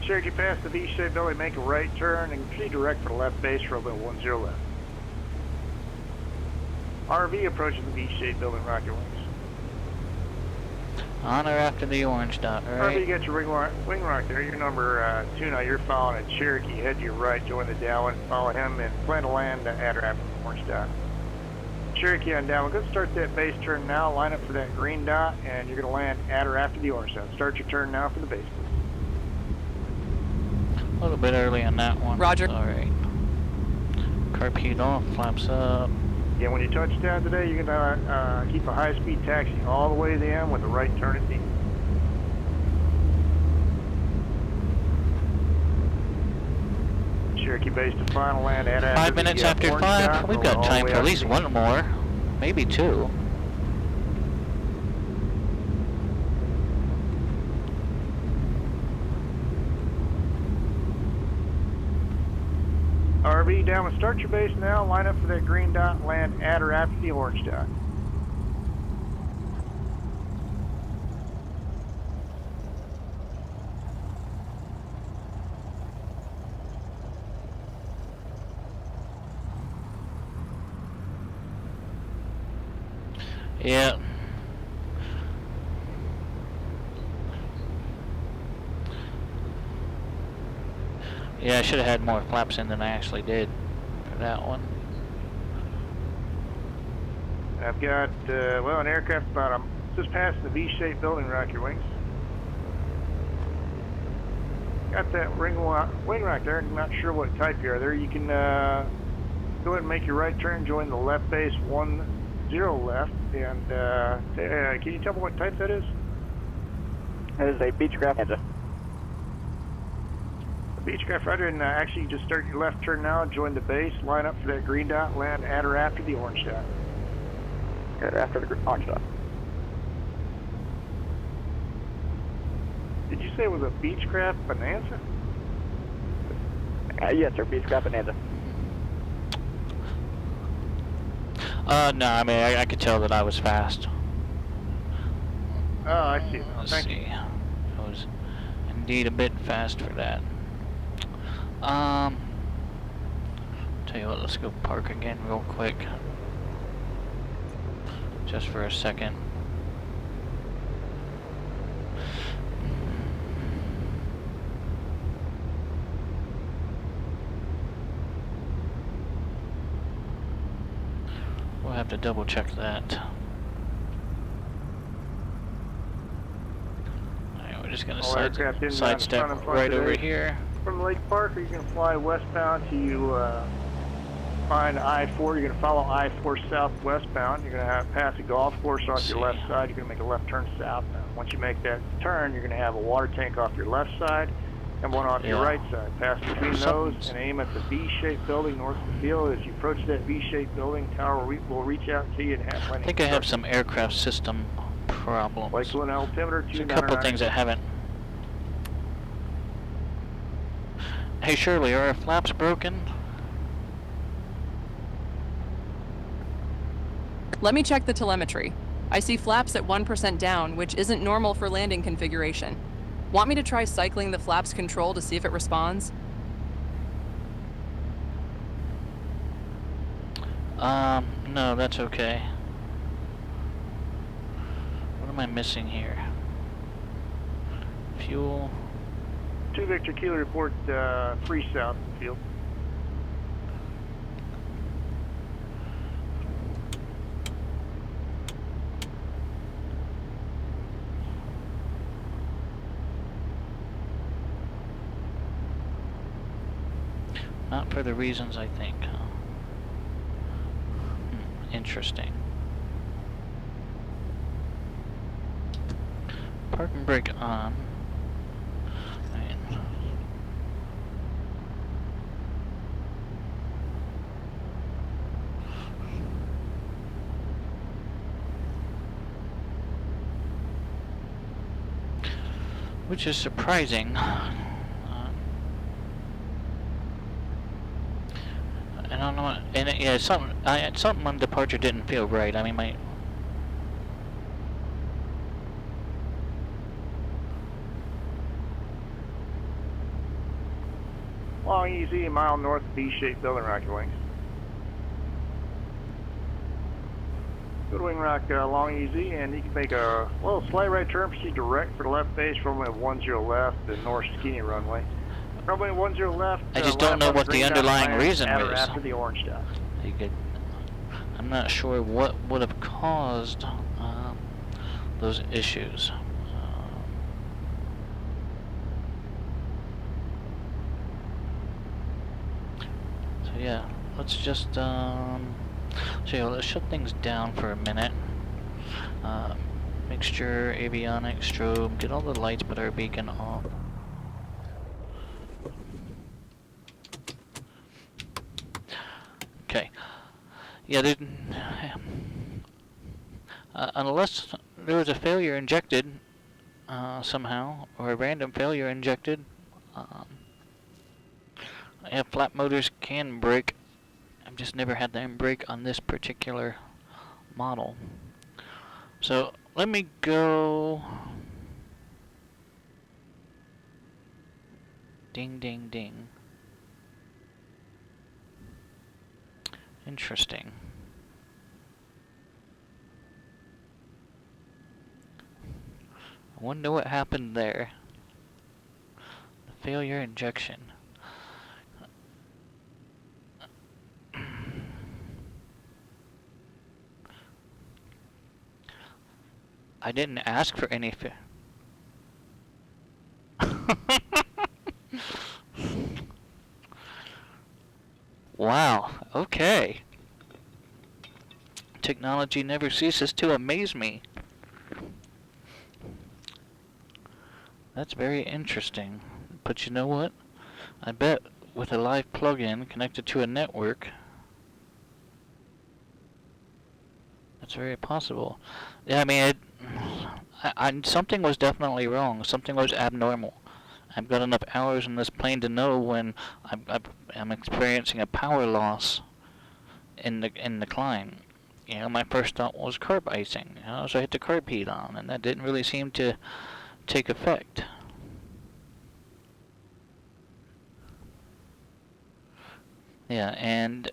Cherokee past the V-shaped building, make a right turn and proceed direct for the left base, runway 10 left. RV approaching the V-shaped building rocket wings. On or after the orange dot, alright? RV, you got your wing rock there. You're number 2 now. You're following a Cherokee. Head to your right, join the downwind, follow him, and plan to land at or after the orange dot. Cherokee on downwind. Go start that base turn now. Line up for that green dot, and you're going to land at or after the orange dot. Start your turn now for the base, please. A little bit early on that one. Roger. Alright. Carpet off, flaps up. Yeah, when you touch down today, you're going to keep a high-speed taxi all the way to the end with a right turn at the end. Cherokee base to final land at 5 minutes after 5. We've got time for at least one more. Maybe two. RV down, start your base now, line up for that green dot, land at or after the orange dot. Yeah. Yeah, I should have had more flaps in than I actually did for that one. I've got, well, an aircraft about just past the V-shaped building rocket wings. Got that wing rock there. I'm not sure what type you are there. You can go ahead and make your right turn, join the left base 10 left, and can you tell me what type that is? That is a Beechcraft Ninja. Beechcraft Rider, and actually just start your left turn now, join the base, line up for that green dot, land at or after the orange dot. Good, after the orange dot. Did you say it was a Beechcraft Bonanza? Yes, sir, Beechcraft Bonanza. No, I mean, I could tell that I was fast. Oh, I see. Let's Thank see. you. I was indeed a bit fast for that. Tell you what, let's go park again real quick. Just for a second. We'll have to double check that. Alright, we're just gonna sidestep right over here. From Lake Park, or you can fly westbound to find I-4. You're going to follow I-4 southwestbound. You're going to pass a golf course off your left side. You're going to make a left turn south. Once you make that turn, you're going to have a water tank off your left side and one off your right side. Pass between those and aim at the V-shaped building north of the field. As you approach that V-shaped building, tower will reach out to you and have landing. I think I have some aircraft system problems. Lakeland altimeter, There's a couple of things that haven't. Hey Shirley, are our flaps broken? Let me check the telemetry. I see flaps at 1% down, which isn't normal for landing configuration. Want me to try cycling the flaps control to see if it responds? No, that's okay. What am I missing here? Fuel. 2 Victor Kilo report 3 south of the field. Not for the reasons I think. Interesting. Park and brake on. Which is surprising. I don't know what, and yeah, something on departure didn't feel right. I mean, my Long easy, a mile north of V-shaped building, rocket wings. Good wing rock, long easy, and you can make a little slight right turn, proceed direct for the left base, runway 10 left, the north skinny runway. Runway 10 left. I just don't know what the underlying reason is. After the orange dot. I'm not sure what would have caused those issues. So yeah, let's just so yeah, let's shut things down for a minute. Mixture, avionics, strobe, get all the lights but our beacon off. Okay. Yeah, unless there was a failure injected somehow, or a random failure injected, yeah, flap motors can break. I've just never had them break on this particular model. So let me go. Ding, ding, ding. Interesting. I wonder what happened there. The failure injection. I didn't ask for any Wow, okay. Technology never ceases to amaze me. That's very interesting. But you know what? I bet with a live plug-in connected to a network, that's very possible. Yeah, I mean, something was definitely wrong. Something was abnormal. I've got enough hours in this plane to know when I'm experiencing a power loss in the climb. You know, my first thought was carb icing. You know, so I hit the carb heat on, and that didn't really seem to take effect. Yeah, and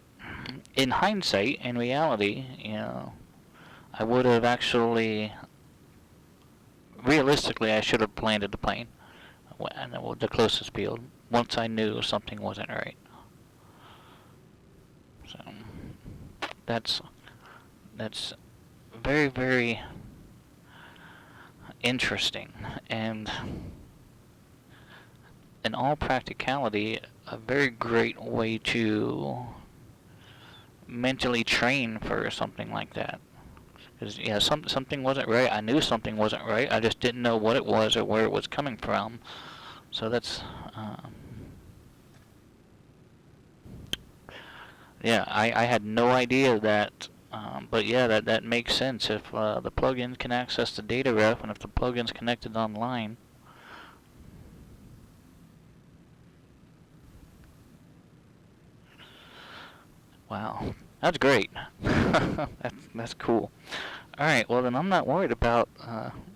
in hindsight, in reality, you know, I would have actually, realistically, I should have landed the plane and the closest field once I knew something wasn't right. So that's very, very interesting, and in all practicality, a very great way to mentally train for something like that. Because, yeah, something wasn't right. I knew something wasn't right. I just didn't know what it was or where it was coming from. So that's, yeah, I had no idea that, but yeah, that makes sense. If the plugin can access the data ref, and if the plugin's connected online. Wow, that's great. That's cool. Alright, well then I'm not worried about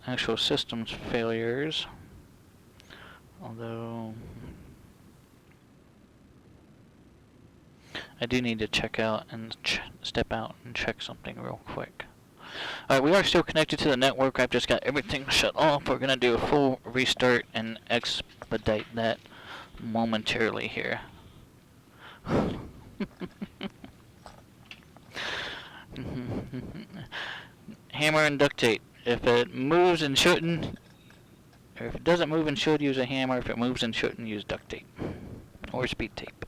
actual systems failures. Although I do need to check out and step out and check something real quick. Alright, we are still connected to the network. I've just got everything shut off. We're going to do a full restart and expedite that momentarily here. Hammer and duct tape. If it moves and shouldn't, or if it doesn't move and should, use a hammer. If it moves and shouldn't, use duct tape or speed tape.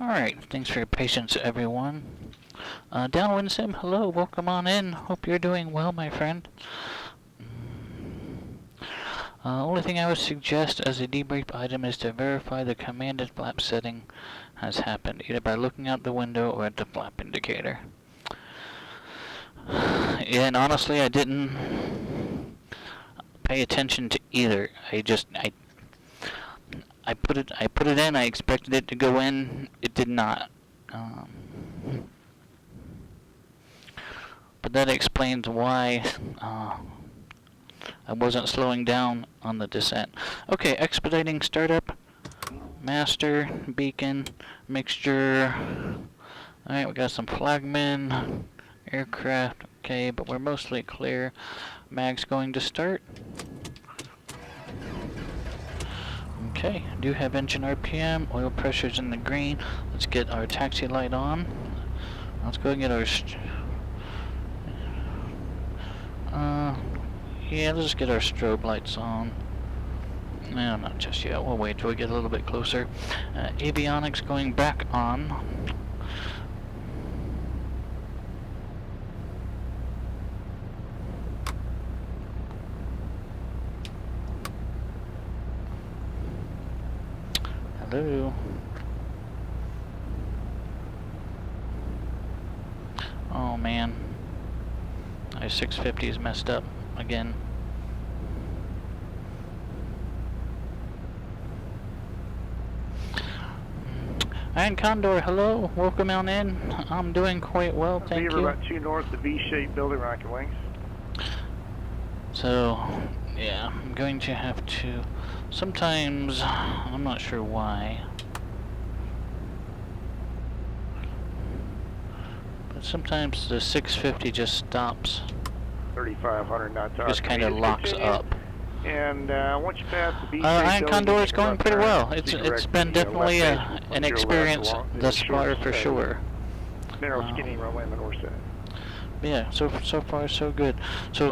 Alright, thanks for your patience, everyone. Downwind Sim, hello, welcome on in. Hope you're doing well, my friend. Only thing I would suggest as a debrief item is to verify the commanded flap setting has happened, either by looking out the window or at the flap indicator. Yeah, and honestly, I didn't pay attention to either. I put it in. I expected it to go in. It did not. But that explains why I wasn't slowing down on the descent. Okay, expediting startup. Master, beacon, mixture. Alright, we got some flagmen, aircraft. Okay, but we're mostly clear. Mag's going to start. Okay, do have engine RPM, oil pressure's in the green. Let's get our taxi light on. Let's go and get our yeah, let's just get our strobe lights on. No, not just yet. We'll wait till we get a little bit closer. Avionics going back on. Hello. Oh man, my 650 is messed up again. And Condor, hello, welcome on in. I'm doing quite well, thank Beaver you. about 2 north, the V-shaped building, rocket wings. So, yeah, I'm going to have to, sometimes, I'm not sure why, but sometimes the 650 just stops. 3,500 knots. Just kind of locks up. And once you pass the V-shaped Iron building, Condor you is make a going left pretty turn, well. so you It's correct been the, definitely left an base on your experience left along the thus short, far for sure. Narrow skinny runway on the north side. Yeah, so far so good. So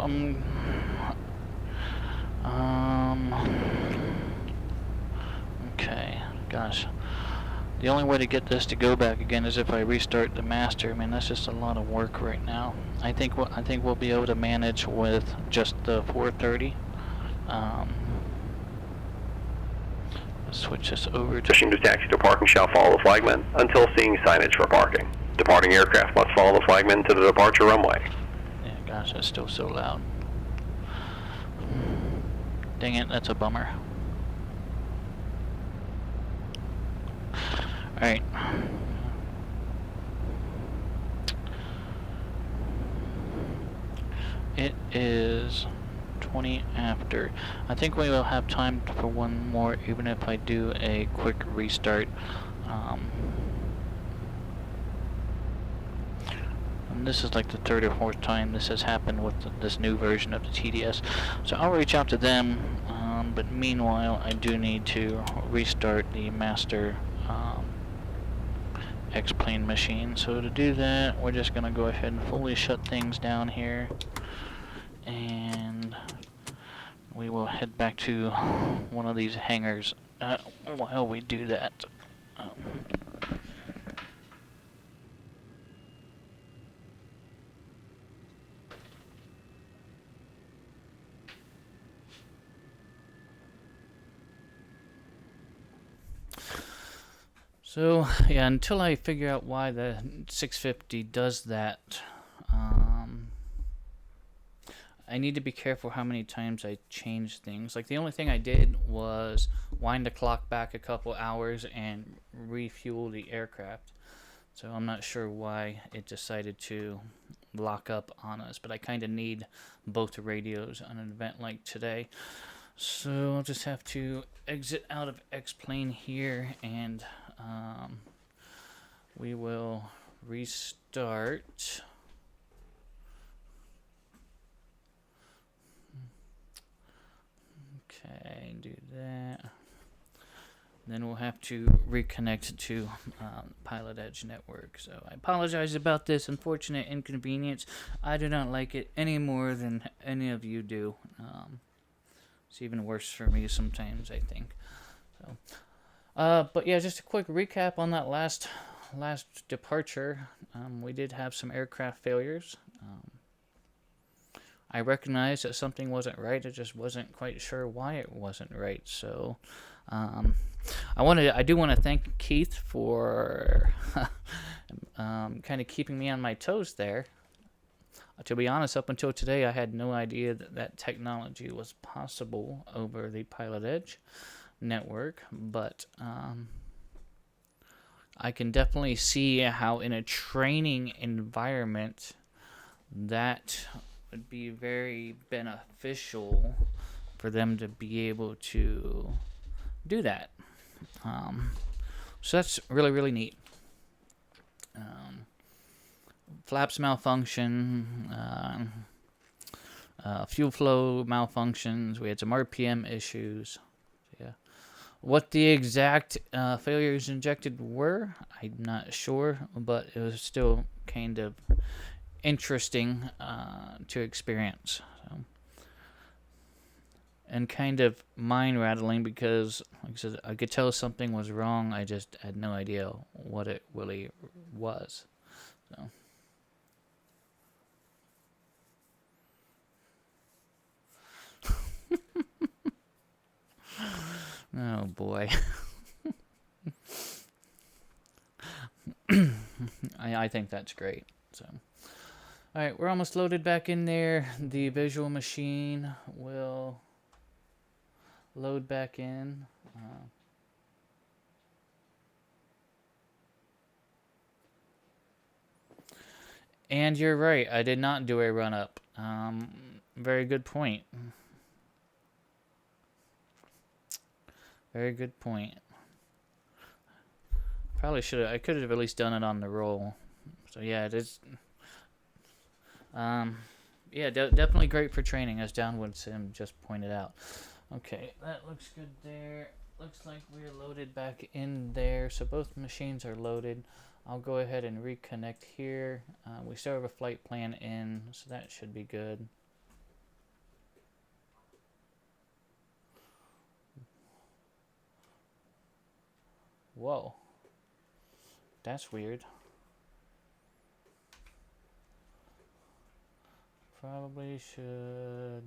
okay, gosh. The only way to get this to go back again is if I restart the master. I mean, that's just a lot of work right now. I think we'll be able to manage with just the 430. Let's switch this over to. Wishing to taxi to parking shall follow the flagman until seeing signage for parking. Departing aircraft must follow the flagman to the departure runway. Yeah, gosh, that's still so loud. Dang it, that's a bummer. Alright. It is 20 after. I think we will have time for one more, even if I do a quick restart. And this is like the third or fourth time this has happened with this new version of the TDS. So I'll reach out to them, but meanwhile I do need to restart the master X-plane machine. So to do that, we're just going to go ahead and fully shut things down here. And we will head back to one of these hangars while we do that. So, yeah, until I figure out why the 650 does that, I need to be careful how many times I change things. Like, the only thing I did was wind the clock back a couple hours and refuel the aircraft. So I'm not sure why it decided to lock up on us, but I kind of need both the radios on an event like today. So I'll just have to exit out of X-plane here, and we will restart. Okay, do that. Then we'll have to reconnect to PilotEdge network. So I apologize about this unfortunate inconvenience. I do not like it any more than any of you do. It's even worse for me sometimes, I think. So, but yeah, just a quick recap on that last departure. We did have some aircraft failures. I recognized that something wasn't right. I just wasn't quite sure why it wasn't right. So, I do want to thank Keith for kind of keeping me on my toes there. To be honest, up until today, I had no idea that technology was possible over the PilotEdge network, but I can definitely see how in a training environment that would be very beneficial for them to be able to do that. So that's really, really neat. Flaps malfunction, fuel flow malfunctions. We had some RPM issues. Yeah, what the exact failures injected were, I'm not sure, but it was still kind of interesting to experience. So. And kind of mind rattling because, like I said, I could tell something was wrong. I just had no idea what it really was. So. Oh boy. I think that's great. So, all right, we're almost loaded back in there. The visual machine will load back in. And you're right, I did not do a run-up. Very good point. Very good point. Probably should have. I could have at least done it on the roll. So yeah, it is. Yeah, definitely great for training, as Downwood Sim just pointed out. Okay, that looks good there. Looks like we're loaded back in there, so both machines are loaded. I'll go ahead and reconnect here. We still have a flight plan in, so that should be good. Whoa. That's weird. Probably should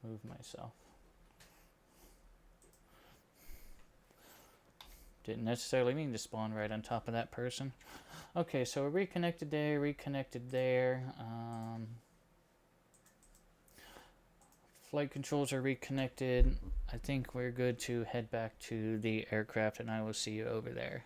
move myself. Didn't necessarily mean to spawn right on top of that person. Okay, so we're reconnected there, reconnected there. Flight controls are reconnected. I think we're good to head back to the aircraft, and I will see you over there.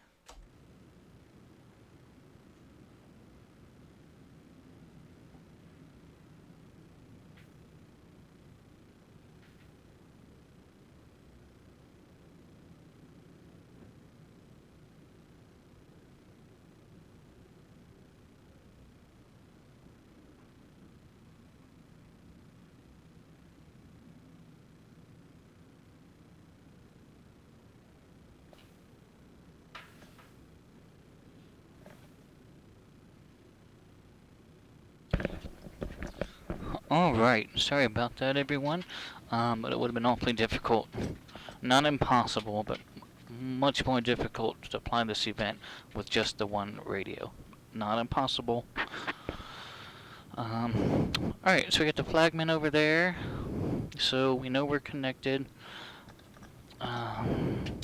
Alright, sorry about that everyone, but it would have been awfully difficult. Not impossible, but much more difficult to apply this event with just the one radio. Not impossible. Alright, so we got the flagman over there, so we know we're connected. And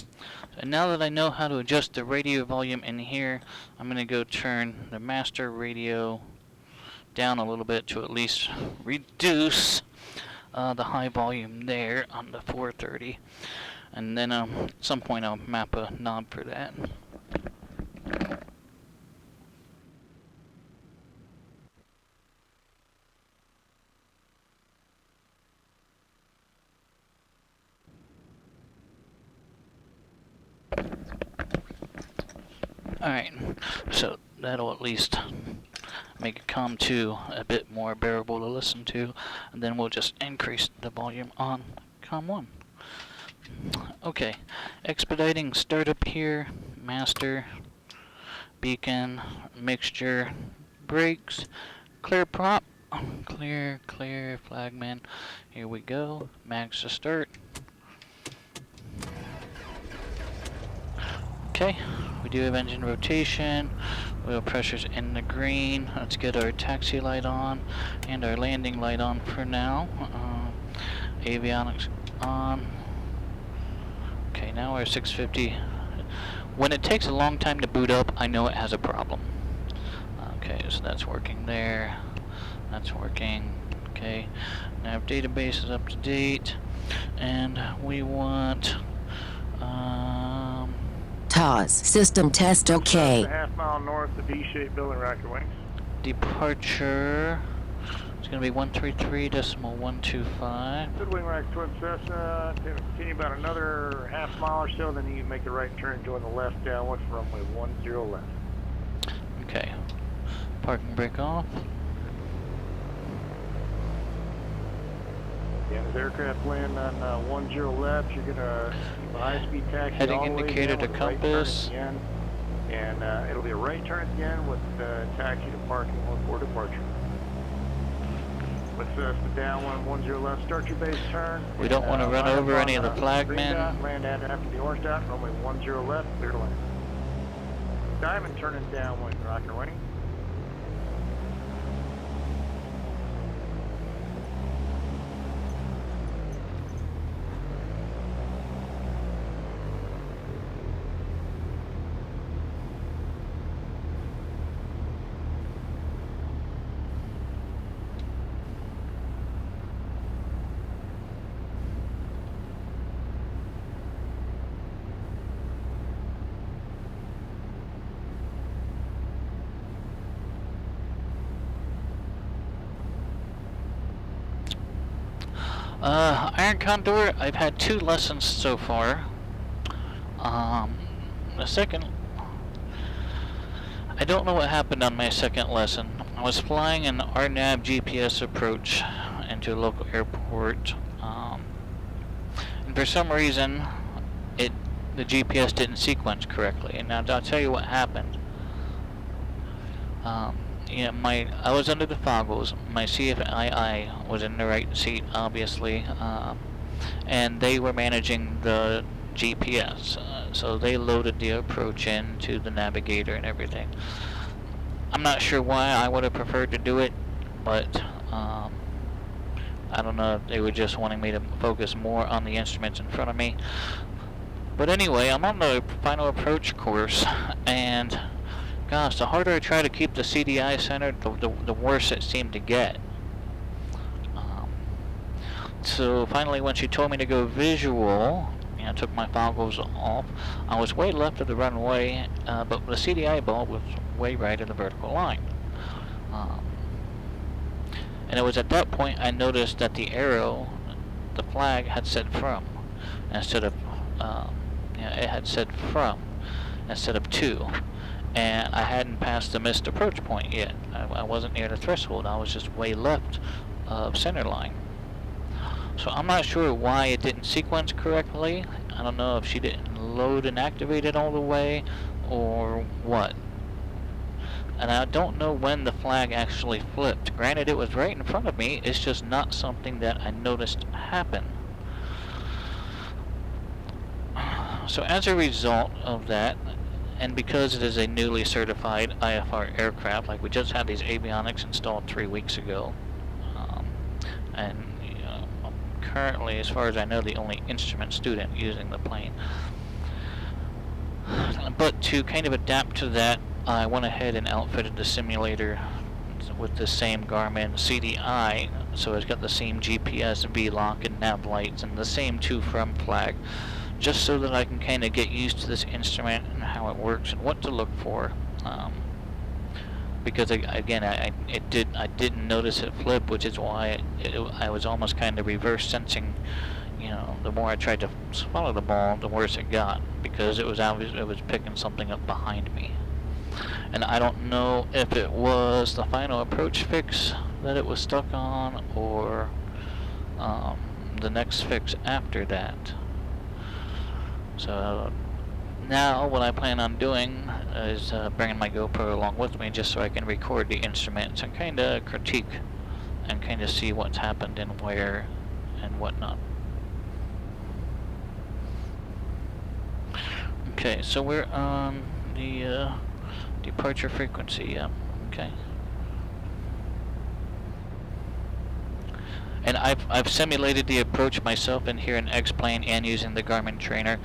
now that I know how to adjust the radio volume in here, I'm going to go turn the master radio down a little bit to at least reduce the high volume there on the 430, and then at some point I'll map a knob for that. Alright, so that'll at least make COM 2 a bit more bearable to listen to, and then we'll just increase the volume on COM 1. Okay, expediting startup here, master, beacon, mixture, brakes, clear prop, clear, flagman, here we go, max to start. Okay, we do have engine rotation, oil pressure's in the green. Let's get our taxi light on and our landing light on for now. Avionics on. Okay, now our 650. When it takes a long time to boot up, I know it has a problem. Okay, so that's working there. That's working. Okay, now database is up to date, and we want TOS system test okay. A half mile north of D-shaped building, rocket wings. Departure. It's going to be 133.125. Good wing right towards Cessna. Continue about another half mile or so, then you can make a right turn and join the left downwind for runway 10 left. Okay. Parking brake off. Yeah, as aircraft land on 10 left, you're going to keep a high-speed taxi Heading all the way indicator down to with a right compass. turn at the end. And it'll be a right turn at the end with taxi to parking for departure. With downwind 10 left, start your base turn. We don't want to run over any of the flagmen. Land after the orange dot, runway 10 left, clear to land. Diamond turning downwind, rocket wing. Iron Condor, I've had 2 lessons so far. The second, I don't know what happened on my second lesson. I was flying an RNAV GPS approach into a local airport, and for some reason, the GPS didn't sequence correctly. And now I'll tell you what happened. I was under the foggles. My CFII was in the right seat, obviously, and they were managing the GPS. So they loaded the approach into the navigator and everything. I'm not sure why I would have preferred to do it, but I don't know if they were just wanting me to focus more on the instruments in front of me. But anyway, I'm on the final approach course, and gosh, the harder I try to keep the CDI centered, the worse it seemed to get. So finally, when she told me to go visual, I took my foggles off. I was way left of the runway, but the CDI bulb was way right of the vertical line. And it was at that point I noticed that the arrow, the flag, had said from instead of, it had said from instead of to. And I hadn't passed the missed approach point yet. I wasn't near the threshold. I was just way left of center line. So I'm not sure why it didn't sequence correctly. I don't know if she didn't load and activate it all the way or what. And I don't know when the flag actually flipped. Granted, it was right in front of me. It's just not something that I noticed happen. So as a result of that, and because it is a newly certified IFR aircraft, like we just had these avionics installed 3 weeks ago, and I'm currently, as far as I know, the only instrument student using the plane. But to kind of adapt to that, I went ahead and outfitted the simulator with the same Garmin CDI, so it's got the same GPS, V-lock, and nav lights, and the same to from flag, just so that I can kind of get used to this instrument and how it works and what to look for. Because again, I didn't notice it flip, which is why I was almost kind of reverse sensing. The more I tried to follow the ball, the worse it got, because it was obvious it was picking something up behind me. And I don't know if it was the final approach fix that it was stuck on, or the next fix after that. So now what I plan on doing is bringing my GoPro along with me, just so I can record the instruments and kind of critique and kind of see what's happened and where and whatnot. Okay, so we're on the departure frequency. Okay. And I've simulated the approach myself in here in X-Plane and using the Garmin trainer,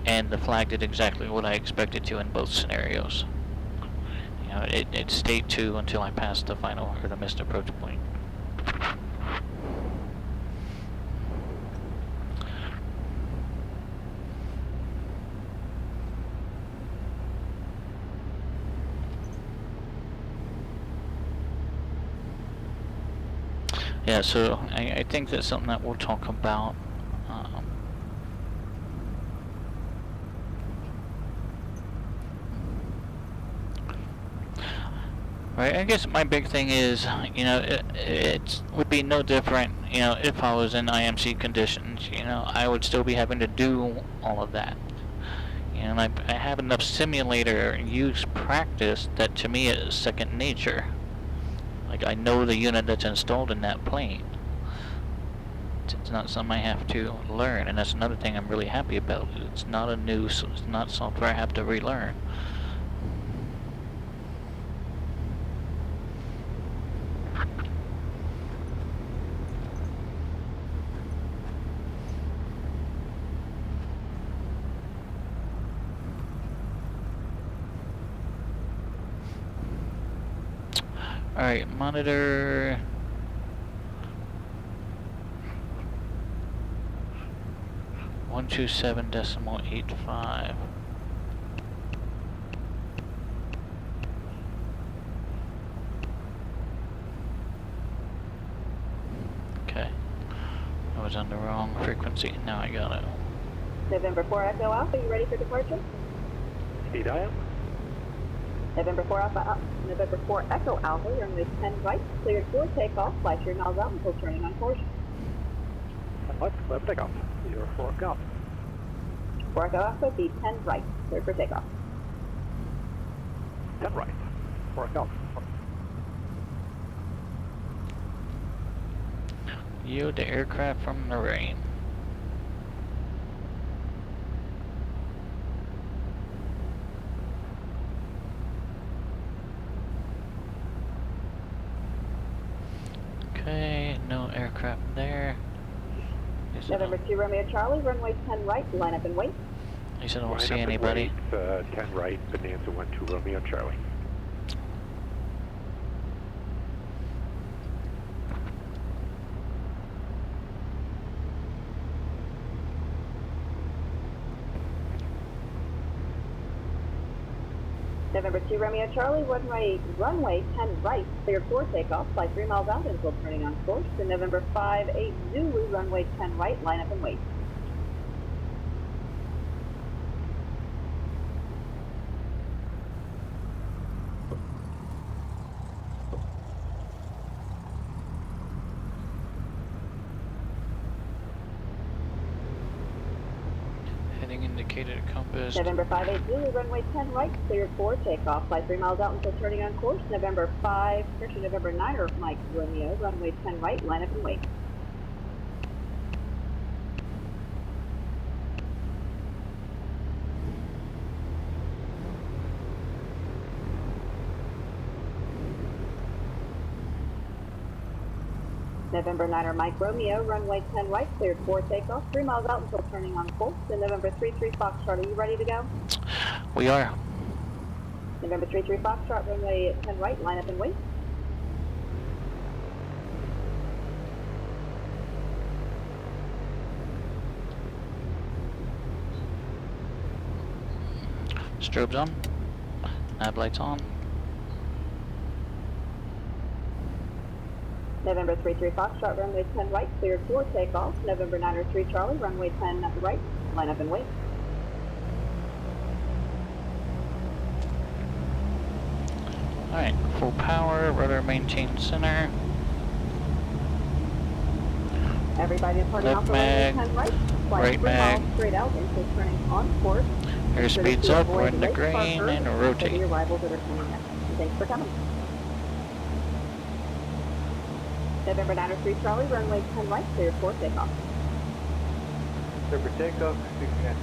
and the flag did exactly what I expected to in both scenarios. It stayed to until I passed the final, or the missed approach point. Yeah, so I think that's something that we'll talk about. Right, I guess my big thing is, it would be no different, if I was in IMC conditions. I would still be having to do all of that. And I have enough simulator use practice that to me it is second nature. Like, I know the unit that's installed in that plane. It's not something I have to learn, and that's another thing I'm really happy about. It's not it's not software I have to relearn. Alright, monitor 127.85. Okay. was on the wrong frequency. Now I got it. November 4 Echo Alpha, you ready for departure? Speed I am. November 4 Echo Alpha, runway 10 right, cleared for takeoff, flight your miles out until turning on course. What? Left takeoff. 04 Golf. 4 Echo Alpha, be 10 right, cleared for takeoff. 10 right. 4 Golf. Yield the aircraft from the rain. Okay, no aircraft there. November 2 Romeo Charlie, runway 10 right, line up and wait. He said I don't see anybody. 10 right, Bonanza 12 Romeo Charlie. November 2 Romeo Charlie, runway 10 right, cleared for takeoff, flight 3 miles out until turning on course. And November 5-8 Zulu, runway 10 right, line up and wait. Heading indicated compass. November 5-8 Zulu, runway 10 right, cleared for takeoff, flight 3 miles out until turning on course. November 9 Mike Romeo, runway 10 right, line up and wait. November 9 Mike Romeo, runway 10 right, cleared for takeoff, 3 miles out until turning on course. And November 33 Foxtrot, are you ready to go? We are. November 33 Foxtrot, runway 10 right, line up and wait. Strobes on. Nav lights on. November 33 Foxtrot, runway 10 right, cleared for takeoff. November 903 Charlie, runway 10 right, line up and wait. Alright, full power, rudder maintain center. Everybody departing Left off the mag, runway 10 right, flight right 3 mag. miles straight out until turning on course. Airspeed's up, we're in the green, and for rotate. the arrivals that are coming in. Thanks for coming. November 903 Charlie, runway 10 right, cleared for takeoff. Clear for takeoff. 610.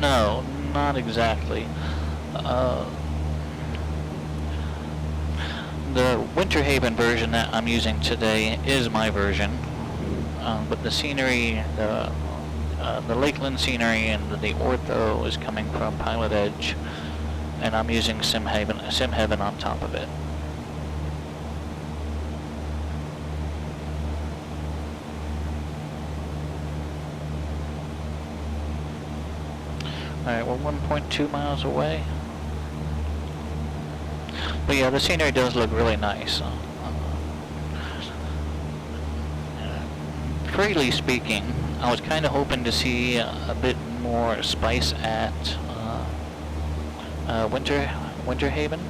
No, not exactly. The Winter Haven version that I'm using today is my version, but the scenery, the Lakeland scenery and the ortho is coming from PilotEdge, and I'm using SimHeaven on top of it. Alright, we're 1.2 miles away. But yeah, the scenery does look really nice. Freely speaking, I was kind of hoping to see a bit more spice at Winter Haven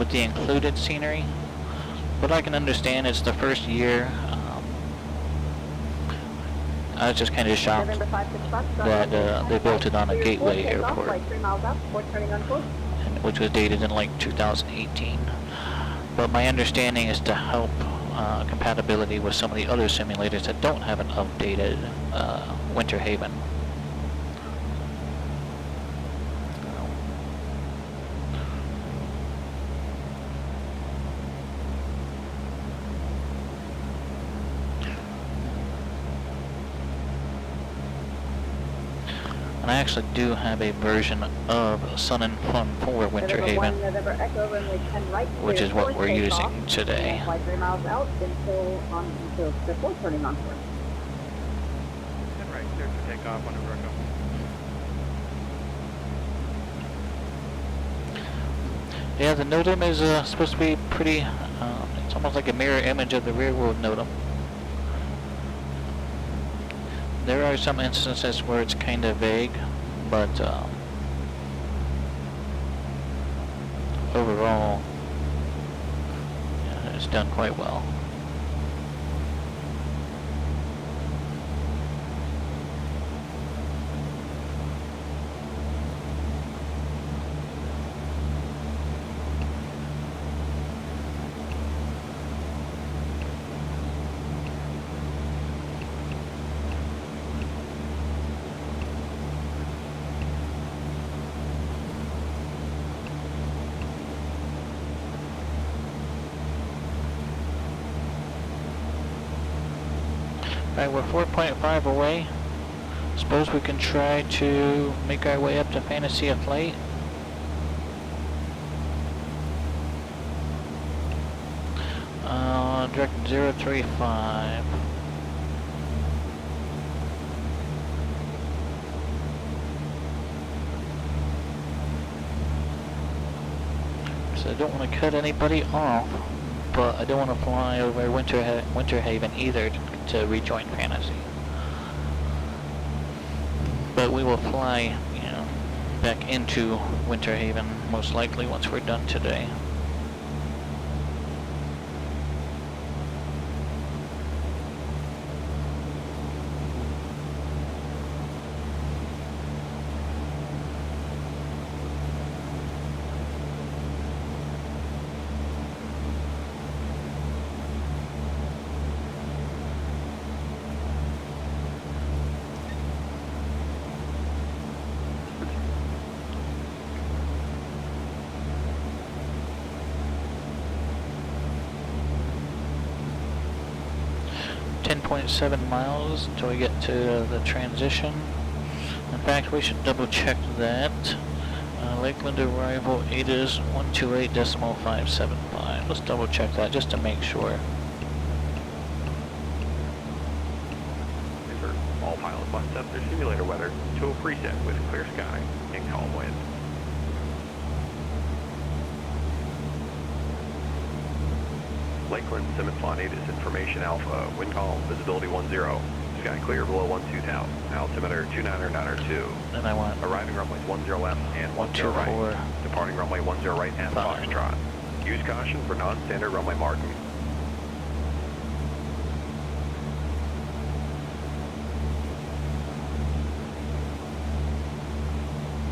with the included scenery. But I can understand it's the first year. I was just kind of shocked that they built it on a gateway airport, which was dated in like 2018. But my understanding is to help compatibility with some of the other simulators that don't have an updated Winter Haven. And I actually do have a version of Sun and Fun for Winter Haven, which is what we're using today. Fly 3 miles out until before turning on course. And right, clear for takeoff on Echo. Yeah, the NOTAM is supposed to be pretty, it's almost like a mirror image of the rear world NOTAM. There are some instances where it's kind of vague, but overall, yeah, it's done quite well. Alright, we're 4.5 away. Suppose we can try to make our way up to Fantasy of Flight. Direct 035. So I don't want to cut anybody off, but I don't want to fly over Winter Haven either to rejoin Fantasy. But we will fly, you know, back into Winter Haven most likely once we're done today. .7 miles until we get to the transition. In fact, we should double check that. Lakeland arrival ATIS 128.575. Let's double check that just to make sure. All pilots must set their simulator weather to a preset with clear sky and calm wind. Lakeland, Simon-Fon ATIS Information Alpha, wind calm, visibility 10, sky clear below 12,000, altimeter 29902. Then I want arriving runways 10 left and 10 right, departing runway 10 right and Foxtrot. Use caution for non-standard runway marking.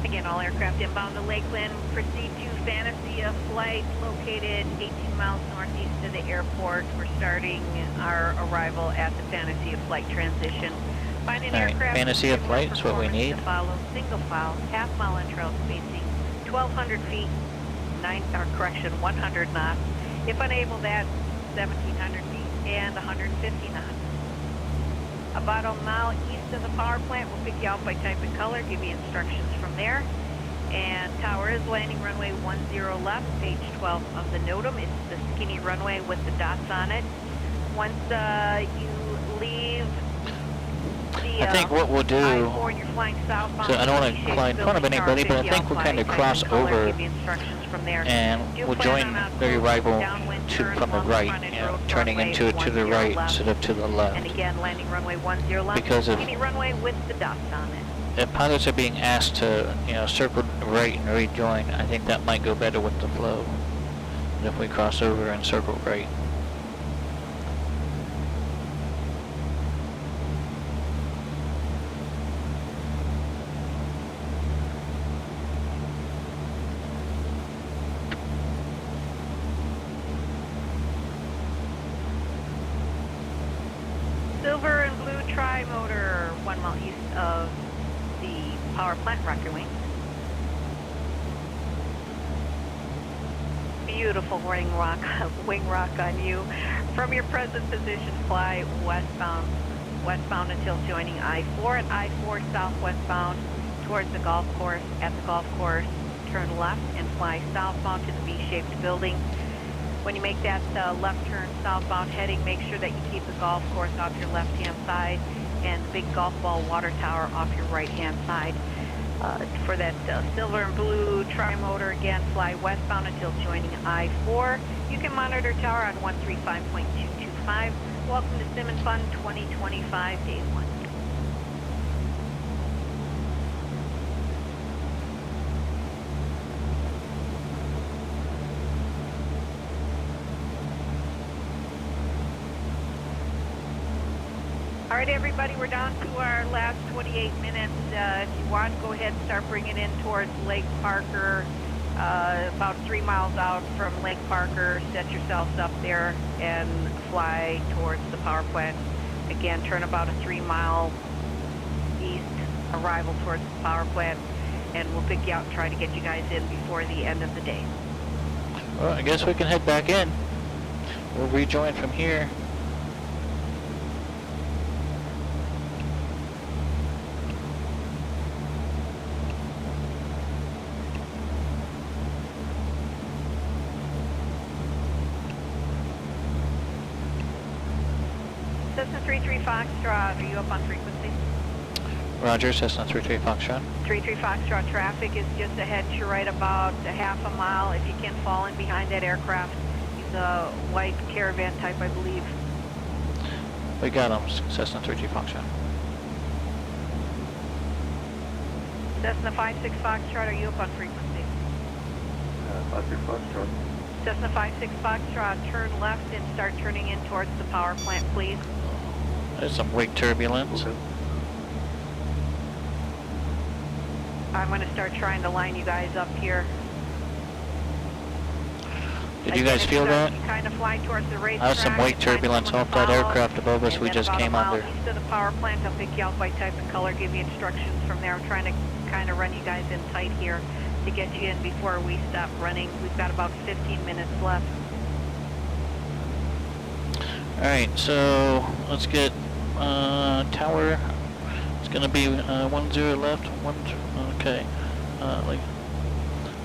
Again, all aircraft inbound to Lakeland, proceed to Fantasy of Flight, located 18 miles northeast of the airport. We're starting our arrival at the Fantasy of Flight transition. Find an aircraft Fantasy of Flight is what we need. To follow single file, half mile entrail spacing, 1,200 feet, 100 knots. If unable, that 1,700 feet and 150 knots. About a mile east of the power plant, we'll pick you out by type and color, give you instructions from there. And tower is landing runway 10 left, page 12 of the NOTAM. It's the skinny runway with the dots on it. Once you leave the I think what we'll do, I-4 and you're flying southbound, so I don't want to fly in front of anybody, but I think we'll kind of cross over and we'll join the arrival from the right, you know, turning into to the right instead of to the left. And again, landing runway 10 left, because skinny runway with the dots on it. If pilots are being asked to, you know, circle right and rejoin, I think that might go better with the flow than if we cross over and circle right. Silver and blue tri-motor, 1 mile east of the power plant rocker wing. Beautiful wing rock on you. From your present position, fly westbound until joining I-4 at I-4 southwestbound, towards the golf course. At the golf course, turn left and fly southbound to the V-shaped building. When you make that left turn southbound heading, make sure that you keep the golf course off your left-hand side and the big golf ball water tower off your right-hand side. For that silver and blue tri-motor, again, fly westbound until joining I-4. You can monitor tower on 135.225. Welcome to Sim and Fun 2025, Day 1. All right, everybody, we're down to our last 28 minutes. If you want, go ahead and start bringing in towards Lake Parker, about 3 miles out from Lake Parker. Set yourselves up there and fly towards the power plant. Again, turn about a 3-mile east arrival towards the power plant, and we'll pick you out and try to get you guys in before the end of the day. Well, I guess we can head back in. We'll rejoin from here. Cessna 33 Foxtrot, are you up on frequency? Roger, Cessna 33 Foxtrot. 33 Foxtrot, traffic is just ahead to your right about a half a mile. If you can fall in behind that aircraft, he's a white caravan type, I believe. We got him, Cessna 33 Foxtrot. Cessna 56 Foxtrot, are you up on frequency? 56 Foxtrot. Cessna 56 Foxtrot, turn left and start turning in towards the power plant, please. There's some wake turbulence. Okay. I'm going to start trying to line you guys up here. Did you guys feel that? Kind of fly towards the racetrack. I have some wake turbulence off that aircraft above us we just came under. East of the power plant, I'll pick you out by type and color, give you instructions from there. I'm trying to kind of run you guys in tight here to get you in before we stop running. We've got about 15 minutes left. Alright, so let's get tower. It's going to be 10 left. Okay.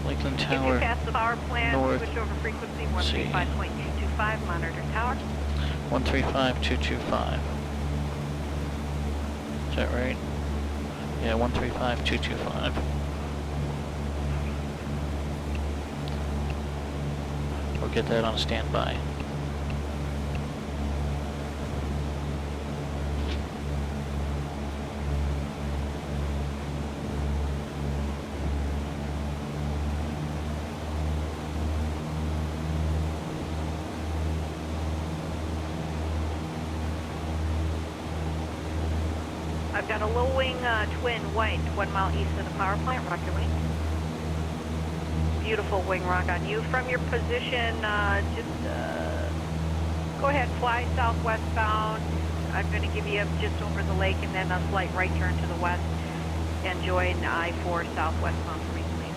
Lakeland Tower. If you pass the power plant, north. switch over frequency 135.225, monitor tower. 135.225. Is that right? Yeah, 135.225. We'll get that on standby. I've got a low wing twin white, 1 mile east of the power plant. Rock your wing. Beautiful wing rock on you. From your position, just go ahead, fly southwestbound. I'm going to give you just over the lake and then a slight right turn to the west and join I-4 southwestbound for me, please.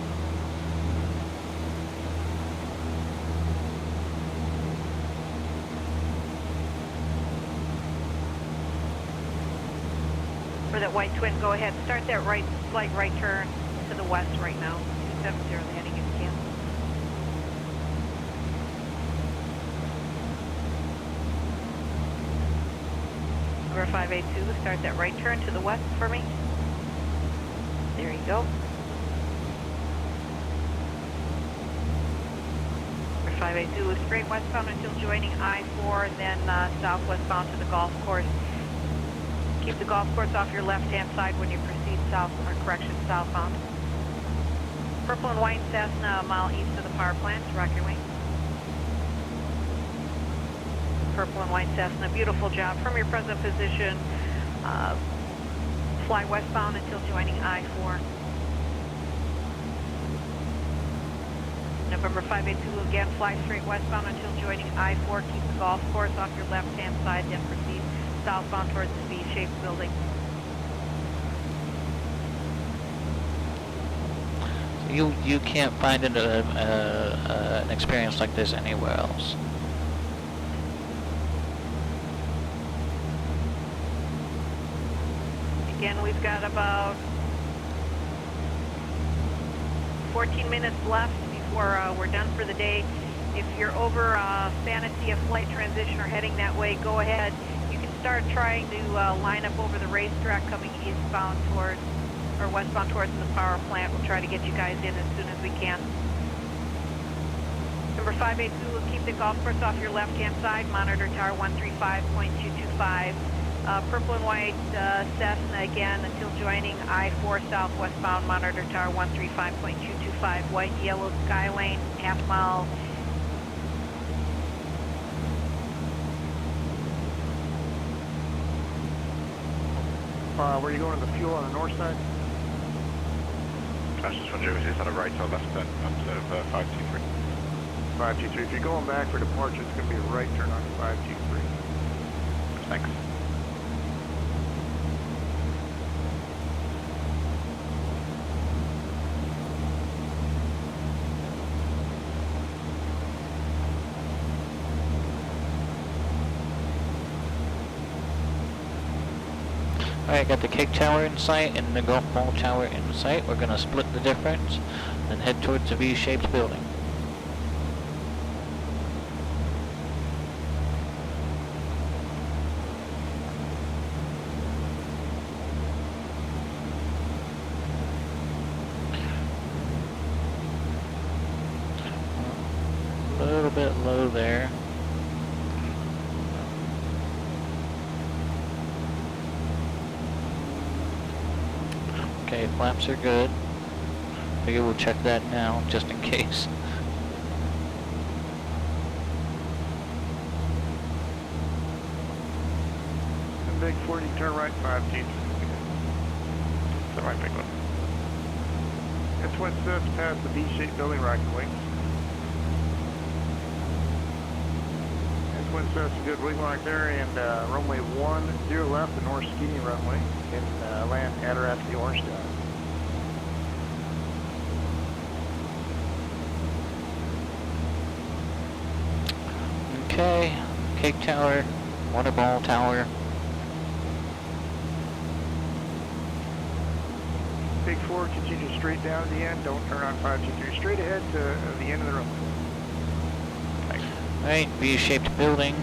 For that white twin, go ahead, start that slight right turn to the west right now. 270 landing if you can. Number 582, start that right turn to the west for me. There you go. Number 582 is straight westbound until joining I-4 and then southwestbound to the golf course. Keep the golf course off your left-hand side when you proceed southbound. Purple and white Cessna, a mile east of the power plant. Rock your wing. Purple and white Cessna, beautiful job. From your present position, fly westbound until joining I-4. November 582, again, fly straight westbound until joining I-4. Keep the golf course off your left-hand side, then proceed southbound towards the V-shaped building. You can't find an experience like this anywhere else. Again, we've got about 14 minutes left before we're done for the day. If you're over Fantasy, a flight transition or heading that way, go ahead. You can start trying to line up over the racetrack coming eastbound towards, or westbound towards the power plant. We'll try to get you guys in as soon as we can. Number 582 will keep the golf course off your left-hand side. Monitor tower 135.225. Purple and white Cessna again until joining I-4 southwestbound. Monitor tower 135.225. White and yellow Skylane, half-mile. Where are you going to the fuel on the north side? That's just wondering if it's on the right or left then, observe 523. 523. If you're going back for departure, it's going to be a right turn on 523. Thanks. Alright, got the cake tower in sight and the golf ball tower in sight. We're gonna split the difference and head towards the V-shaped building. A little bit low there. Okay, flaps are good. Figure we'll check that now, just in case. And big 40, turn right 523. It's the right big one. That's what sets past the V-shaped building rocket wings. That's what sets a good wing right there, and runway 10 left, the north skinny runway, and land at or after the orange dot. Okay, cake tower, water ball tower. Big 4, continue straight down to the end, don't turn on 523, straight ahead to the end of the runway. Thanks. Alright, V-shaped building.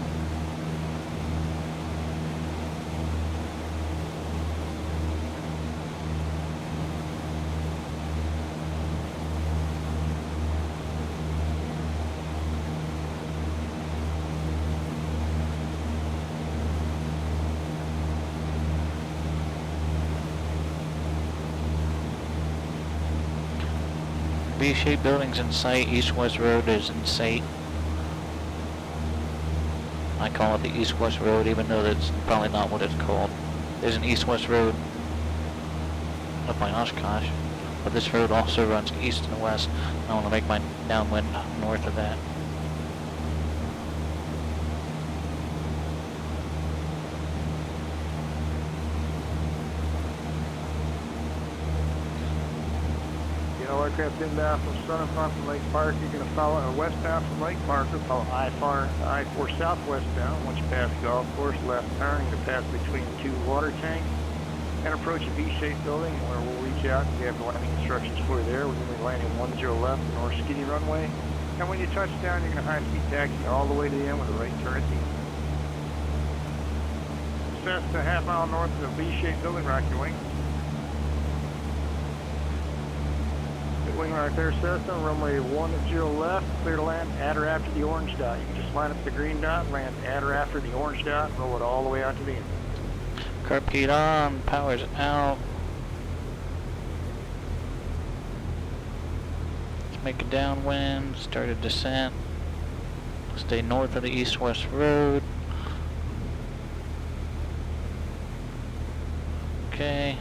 V-shaped buildings in sight, east-west road is in sight. I call it the east-west road, even though that's probably not what it's called. There's an east-west road up by Oshkosh, but this road also runs east and west. I want to make my downwind north of that. Aircraft inbound from Sun and Front from Lake Park. You're going to follow westbound from Lake Parker, follow I-4 southwestbound. Once you pass the golf course, left turn, you're going to pass between the two water tanks and approach a V-shaped building where we'll reach out and we have the landing instructions for you there. We're going to be landing 10 left, the north skinny runway. And when you touch down, you're going to high-speed taxi all the way to the end with a right turn at the end. Cessna half-mile north of the V-shaped building, rock your wing. Wing right there, Cessna, runway 10 left, clear to land at or after the orange dot. You can just line up the green dot, land at or after the orange dot, roll it all the way out to the end. Carb keyed on, power's out. Let's make a downwind, start a descent. Stay north of the east-west road. Okay.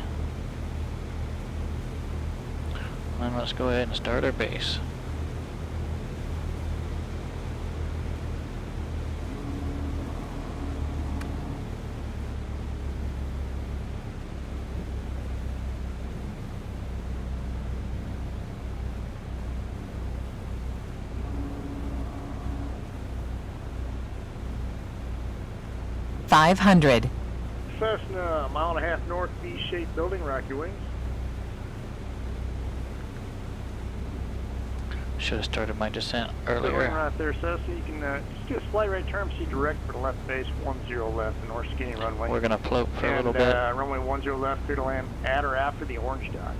And let's go ahead and start our base. $500. Cessna, a mile and a half north, V-shaped building, rock your wings. Should have started my descent Going earlier. right there, Cessna. You can just do a slight right turn, proceed direct for the left base, 10 left, the north skinny runway. We're gonna float for a little bit. Runway 10 left, clear to land at or after the orange dot.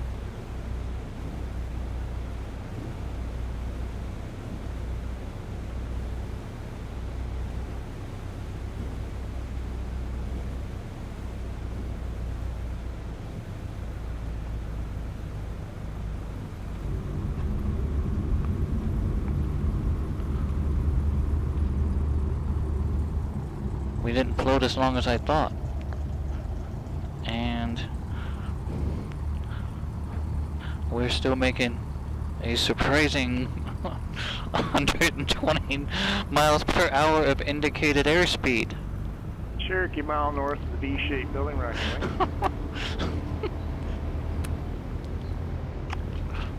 We didn't float as long as I thought. And we're still making a surprising 120 miles per hour of indicated airspeed. Cherokee mile north of the V-shaped building runway.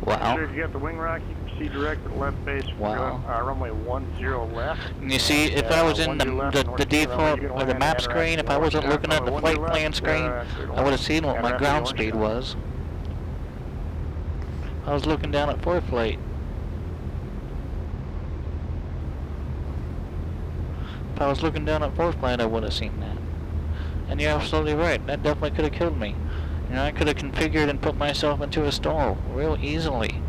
Wow. Sure, if you got the wing rock, you can proceed direct to the left base. Wow. Runway 10 left. And you see, if I was in the default or the map screen, if I wasn't looking at the flight plan screen, I would have seen what my ground speed was. I was looking down at ForeFlight. If I was looking down at ForeFlight, I would have seen that. And you're absolutely right. That definitely could have killed me. You know, I could have configured and put myself into a stall real easily.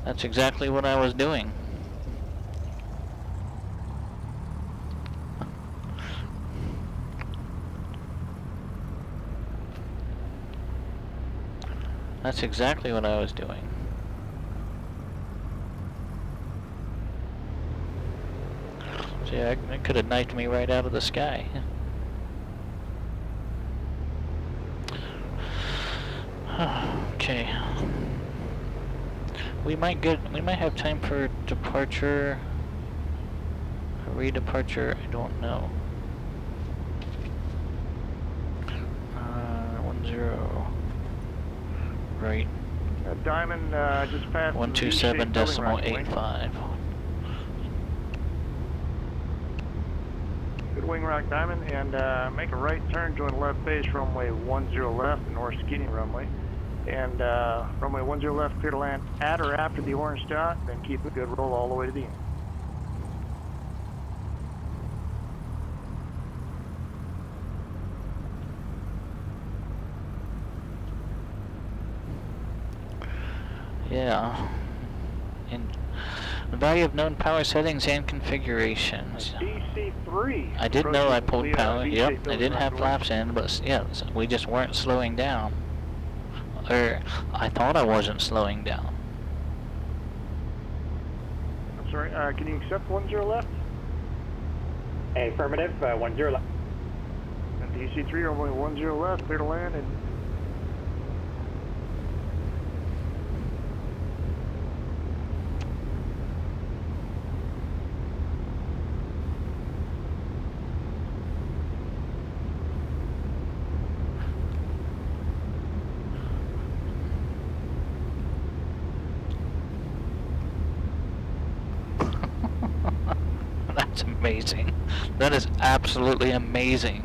That's exactly what I was doing. That's exactly what I was doing. See, it could have knifed me right out of the sky. Okay. We might have time for departure, redeparture, I don't know. 10, right. Diamond just passed 127.85. Good wing rock, Diamond, and make a right turn, join the left base, runway 10 left, the north skinny runway. And runway 10 left, clear to land at or after the orange dot, then keep a good roll all the way to the end. Yeah. And the value of known power settings and configurations. DC-3. I did know I pulled power. Yep, I did have flaps in, but yeah, we just weren't slowing down. Or I thought I wasn't slowing down. I'm sorry, can you accept 10 left? Affirmative, 10 left. And DC-3, runway 10 left, clear to land, and That's amazing. That is absolutely amazing.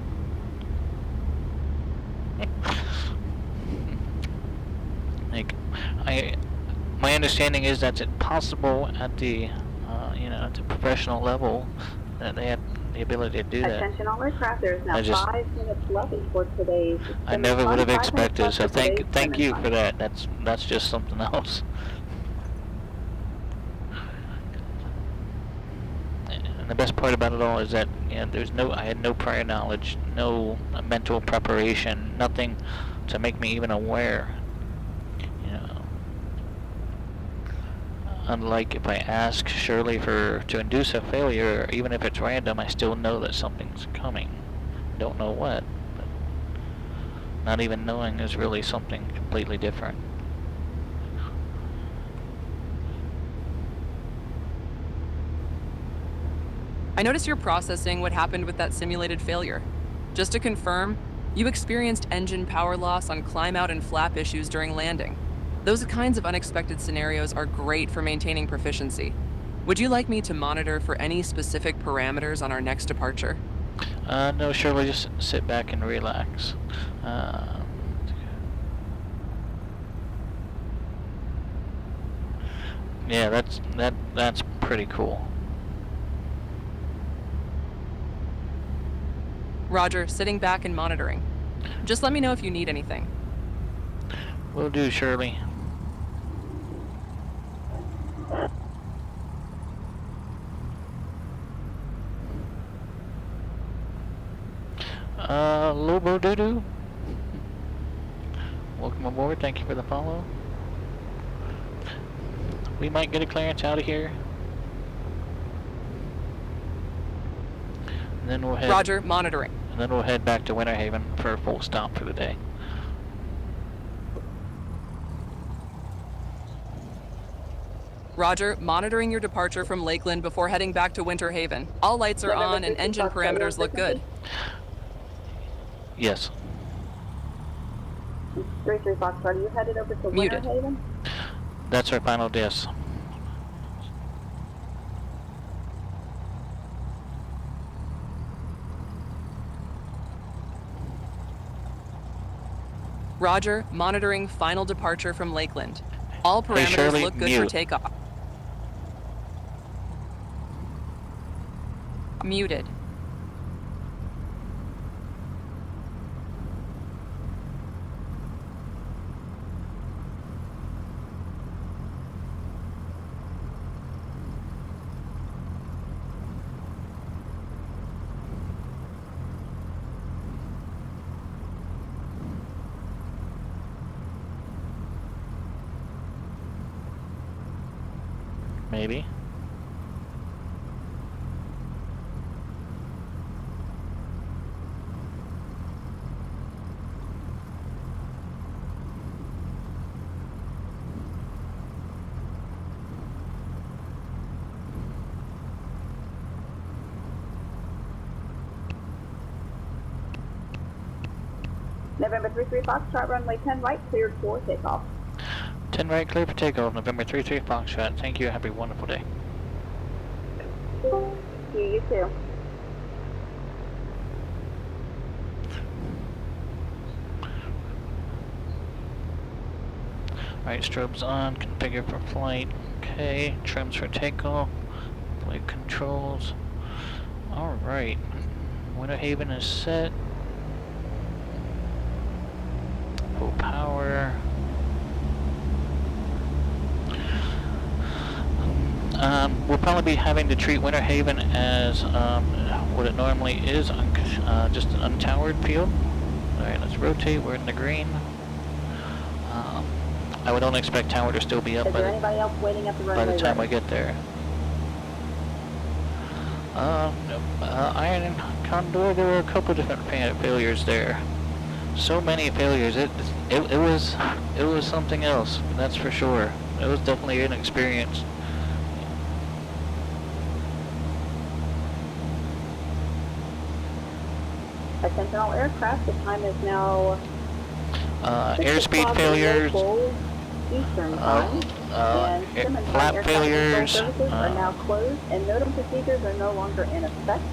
Like, my understanding is that's possible at the, at the professional level, that they have the ability to do that. Attention all aircraft, there is now 5 minutes left for today's. I never would have expected. So thank you for that. That's just something else. And the best part about it all is that I had no prior knowledge, no mental preparation, nothing to make me even aware. Unlike if I ask Shirley to induce a failure, even if it's random, I still know that something's coming. Don't know what, but not even knowing is really something completely different. I noticed you're processing what happened with that simulated failure. Just to confirm, you experienced engine power loss on climb out and flap issues during landing. Those kinds of unexpected scenarios are great for maintaining proficiency. Would you like me to monitor for any specific parameters on our next departure? No, Shirley, just sit back and relax. Yeah, that's pretty cool. Roger, sitting back and monitoring. Just let me know if you need anything. Will do, Shirley. Lobo Doodoo. Welcome aboard, thank you for the follow. We might get a clearance out of here. And then we'll head... Roger, monitoring. And then we'll head back to Winter Haven for a full stop for the day. Roger, monitoring your departure from Lakeland before heading back to Winter Haven. All lights are on and engine parameters look good. Yes. 33 Foxtrot, are you headed over to Winter Haven? That's our final dis. Roger, monitoring final departure from Lakeland. All parameters Hey, Shirley, look good mute. for takeoff. Muted. Maybe. November 33 Foxtrot, runway 10 right, cleared for takeoff. 10 right, clear for takeoff, November 33 Foxtrot. Thank you, have a wonderful day. You too. Alright, strobes on, configure for flight. Okay, trims for takeoff. Flight controls. Alright. Winter Haven is set. Full power. We'll probably be having to treat Winter Haven as what it normally is, just an untowered field. Alright, let's rotate, we're in the green. I would only expect tower to still be up Is there anybody else waiting at the runway by the time ready? we get there. Iron and Condor, there were a couple different failures there. So many failures, it was something else, that's for sure. It was definitely an experience. Attention all aircraft, the time is now Airspeed failures, Eastern time, and Simmons flap aircraft failures, control services are now closed, and NOTAM procedures are no longer in effect.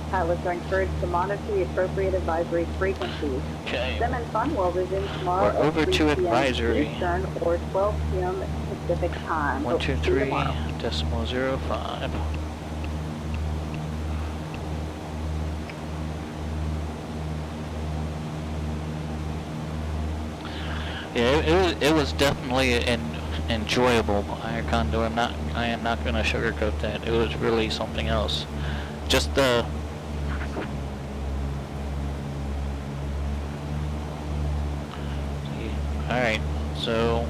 Pilots are encouraged to monitor the appropriate advisory frequencies. Okay. Simmons Fun will resume tomorrow We're over at 3 to p.m. advisory. Eastern or 12 p.m. Pacific time. 123.05. Yeah, it was definitely an enjoyable Iron Condor. I am not going to sugarcoat that. It was really something else. Just the Alright, so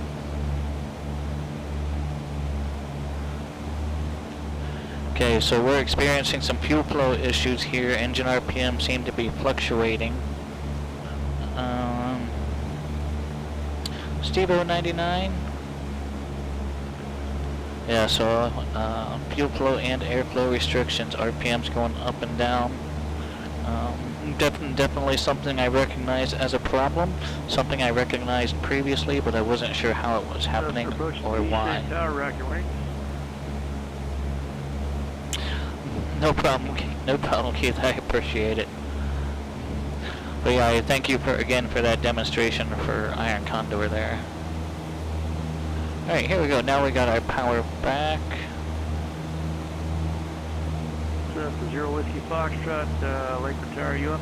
okay, so we're experiencing some fuel flow issues here. Engine RPM seem to be fluctuating. Steve 099. Yeah, so fuel flow and airflow restrictions, RPMs going up and down. Definitely something I recognize as a problem, something I recognized previously, but I wasn't sure how it was happening or why. No problem, Keith, I appreciate it. But yeah, thank you again for that demonstration for Iron Condor there. Alright, here we go. Now we got our power back. Cessna 0 Whiskey Foxtrot, Lakewood Tower, you up?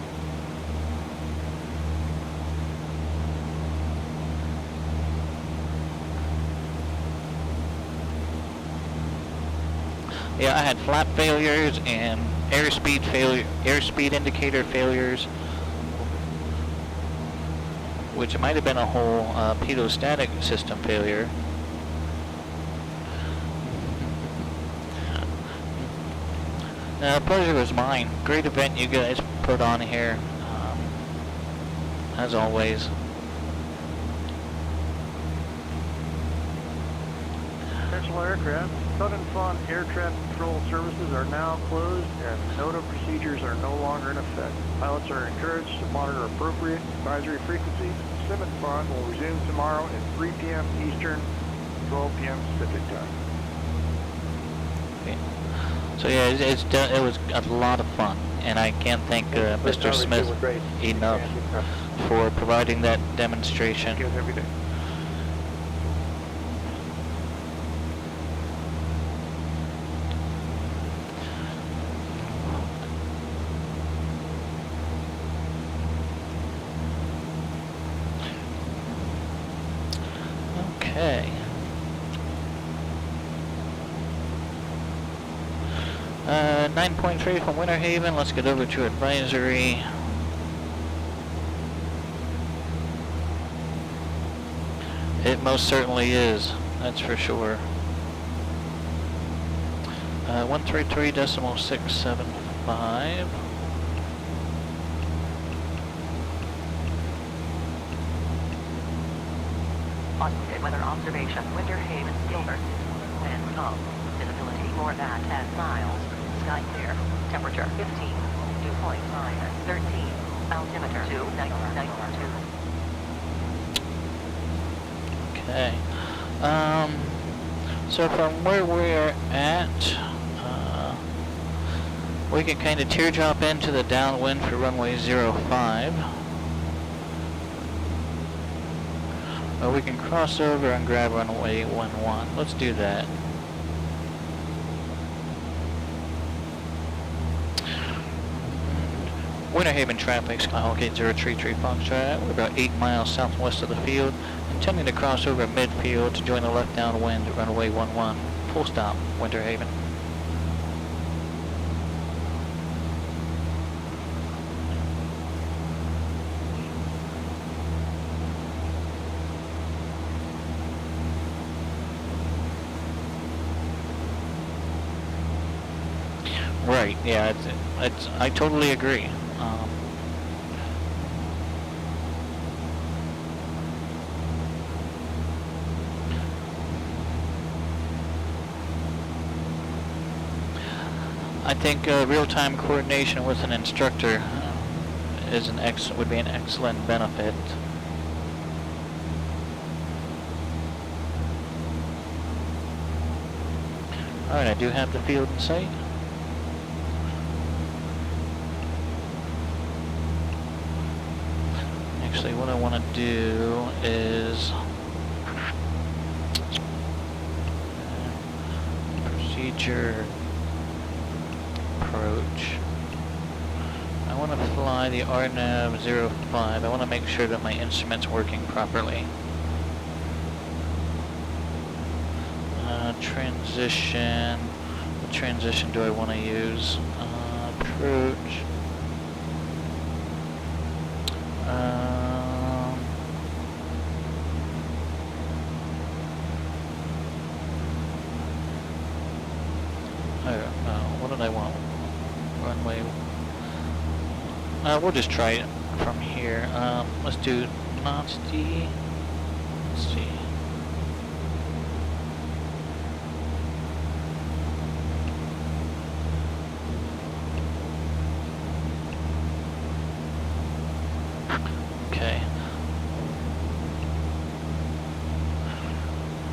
Yeah, I had flap failures and airspeed indicator failures, which might have been a whole pitot-static system failure. Pleasure was mine. Great event you guys put on here, as always. Attention all aircraft. Fun and Fun air traffic control services are now closed and NOTAM procedures are no longer in effect. Pilots are encouraged to monitor appropriate advisory frequencies. Sim and Fun will resume tomorrow at 3 p.m. Eastern, 12 p.m. Pacific time. Okay. So yeah, it was a lot of fun, and I can't thank Mr. Smith enough for providing that demonstration. Every day. Okay. 9.3 from Winter Haven. Let's get over to advisory. It most certainly is. That's for sure. 133.675. Positive weather observation. Winter Haven, Gilbert. Wind up. Visibility more than 10 miles. Sky clear. Temperature 15. Dew point minus 13. Altimeter 2.992. Okay. So from where we're at, we can kind of teardrop into the downwind for runway 05. Or we can cross over and grab runway 11. Let's do that. Winter Haven traffic, Skyhawk 8033 Foxtrot. We're about 8 miles southwest of the field, intending to cross over midfield to join the left downwind at runway 11. Full stop, Winter Haven. Right, yeah, I totally agree. I think real-time coordination with an instructor is would be an excellent benefit. All right, I do have the field in sight. Actually, what I want to do is procedure approach. I want to fly the RNAV 05. I want to make sure that my instrument's working properly. Transition. What transition do I want to use? Approach. I don't know. What did I want? Runway. We'll just try it from here. Let's do Nasty. Let's see. Okay.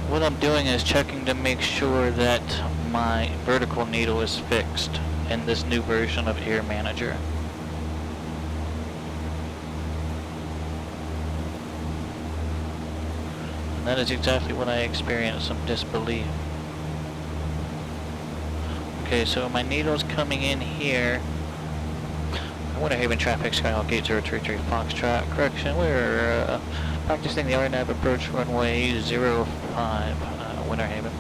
What I'm doing is checking to make sure that my vertical needle is fixed in this new version of Air Manager. that is exactly what I experienced, some disbelief. Okay, so my needle's coming in here. Winter Haven traffic, Skyhawk 8033 Foxtrot. Correction, we're practicing the RNAV approach runway 05, Winter Haven.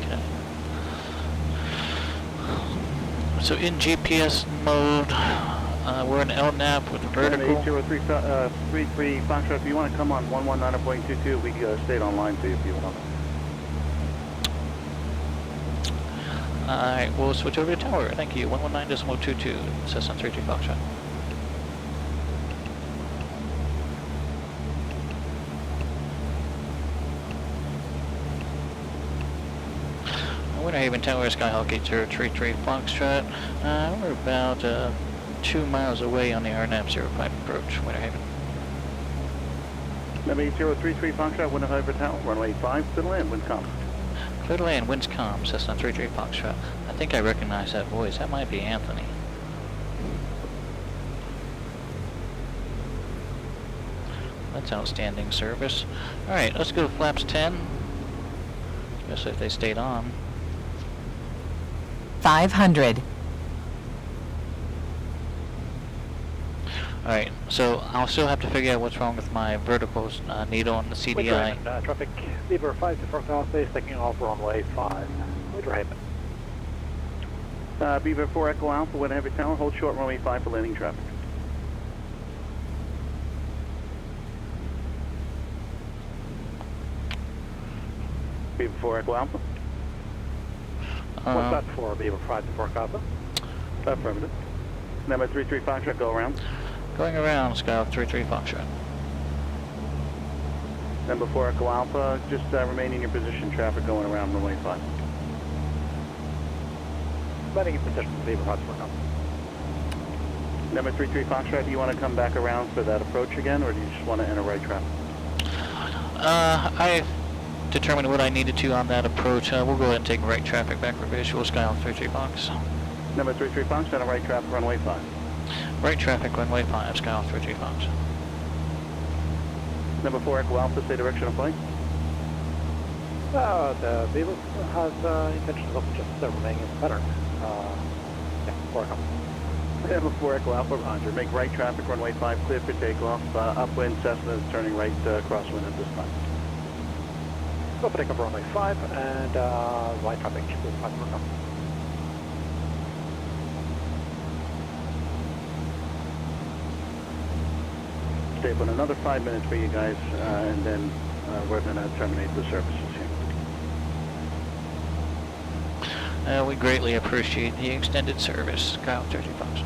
Okay. So in GPS mode, we're in LNAV with vertical. 80333 Foxtrot, if you want to come on 119.22, we stayed online for you if you want. Alright, we'll switch over to tower. Thank you. 119.22, Cessna 32 Foxtrot. Winter Haven Tower, Skyhawk 8033 Foxtrot. We're about 2 miles away on the RNAV 05 approach, Winter Haven. Number 8033 Foxtrot, Winter Haven Tower, runway 5 to the land, winds calm. Clear to land, winds calm, Cessna 33 Foxtrot. I think I recognize that voice. That might be Anthony. That's outstanding service. Alright, let's go to flaps 10. Especially if they stayed on. 500. Alright, so I'll still have to figure out what's wrong with my vertical needle on the CDI. Traffic, Beaver 5 to Front Office, taking off runway 5. Winter Haven. Beaver 4 Echo Alpha, Winter Haven Tower, hold short runway 5 for landing traffic. Beaver 4 Echo Alpha. What's that for, Beaver 5 to Front Alpha? Affirmative. Number 33 Foxtrot, go around. Going around, Skyhawk 33 Foxtrot. Number 4 Echo Alpha, just remain in your position, traffic going around runway 5. Landing in position, Beaver 5 to Front Alpha. Number 33 Foxtrot, do you want to come back around for that approach again, or do you just want to enter right traffic? I determined what I needed to on that approach. We'll go ahead and take right traffic back for visual, Skyhawk 33 Fox. Number 33 Fox, enter right traffic, runway 5. Right traffic, runway 5, Skyhawk 33 Fox. Number 4 Echo Alpha, say direction of flight. The Beaver has intentions of just remaining in the pattern. Yeah, 4 Echo. Number 4 Echo Alpha, Roger. Make right traffic, runway 5, clear for takeoff. Upwind, Cessna is turning right crosswind at this time. Go for takeoff runway 5 and right traffic, Beaver 5 to Front Alpha. Stay for another 5 minutes for you guys, and then we're going to terminate the services here. We greatly appreciate the extended service, Skyhawk 33 Fox.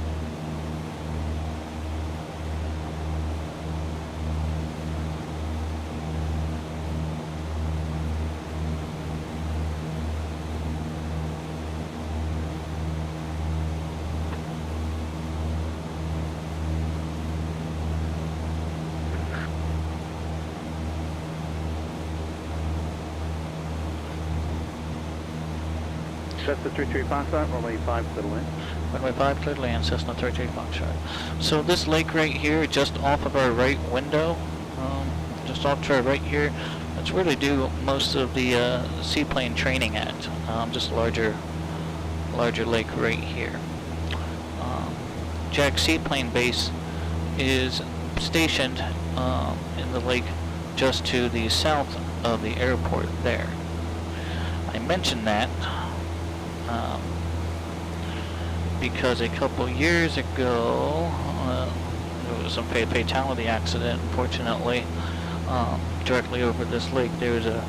Cessna 33 Foxtrot, runway 5 to the land. Runway 5, clear to land, Cessna 33 Foxtrot. So this lake right here, just off of our right window, just off to our right here, that's where they do most of the seaplane training at. Just a larger lake right here. Jack Seaplane Base is stationed in the lake just to the south of the airport there. I mentioned that because a couple years ago there was some fatality accident, unfortunately. Directly over this lake there was a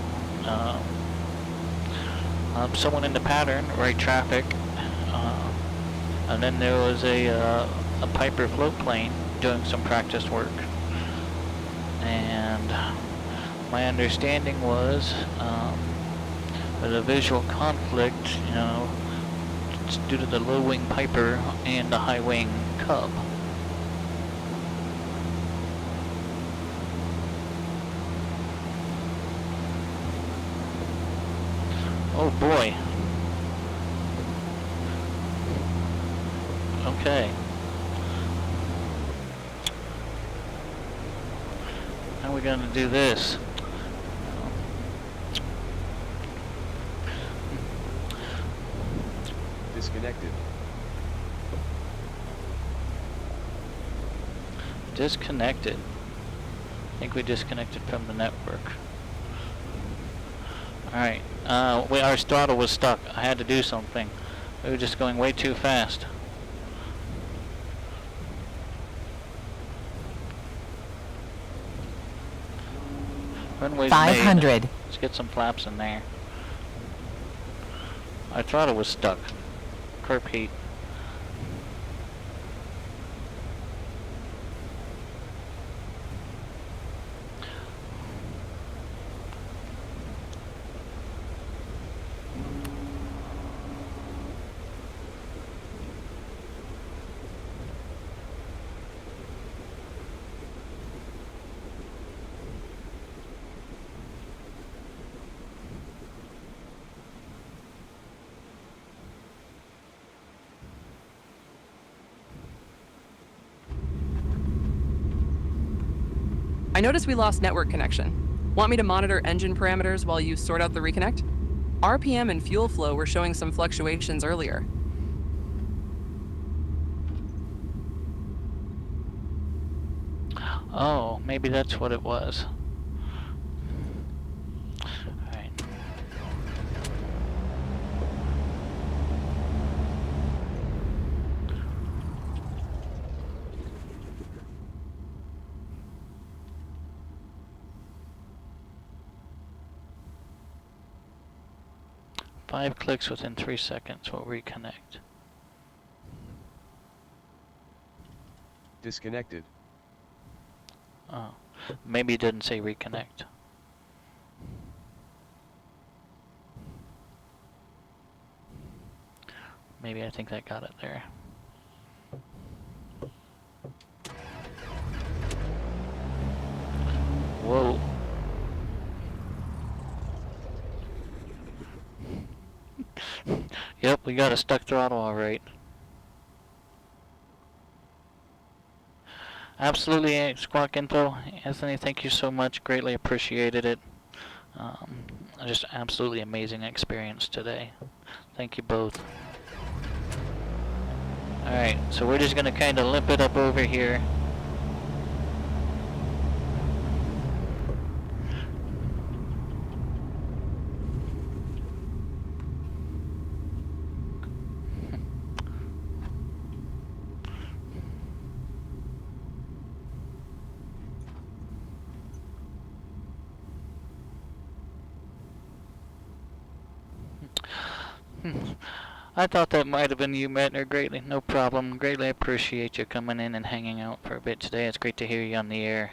someone in the pattern, right traffic, and then there was a Piper float plane doing some practice work, and my understanding was that a visual conflict, you know, it's due to the low wing Piper and the high wing Cub. Oh boy. Okay. How are we gonna do this? Disconnected. Disconnected. I think we disconnected from the network. Alright, our throttle was stuck. I had to do something. We were just going way too fast. Runway's 500. made. Let's get some flaps in there. Our throttle was stuck. Curb heat. I noticed we lost network connection. Want me to monitor engine parameters while you sort out the reconnect? RPM and fuel flow were showing some fluctuations earlier. Oh, maybe that's what it was. Alright. Five clicks within 3 seconds will reconnect. Disconnected. Oh, maybe it didn't say reconnect. Maybe I think that got it there. Whoa. Yep, we got a stuck throttle all right. Absolutely, Squawk Info. Anthony, thank you so much. Greatly appreciated it. Just absolutely amazing experience today. Thank you both. Alright, so we're just going to kind of limp it up over here. I thought that might have been you, Metner. Greatly, no problem. Greatly appreciate you coming in and hanging out for a bit today. It's great to hear you on the air.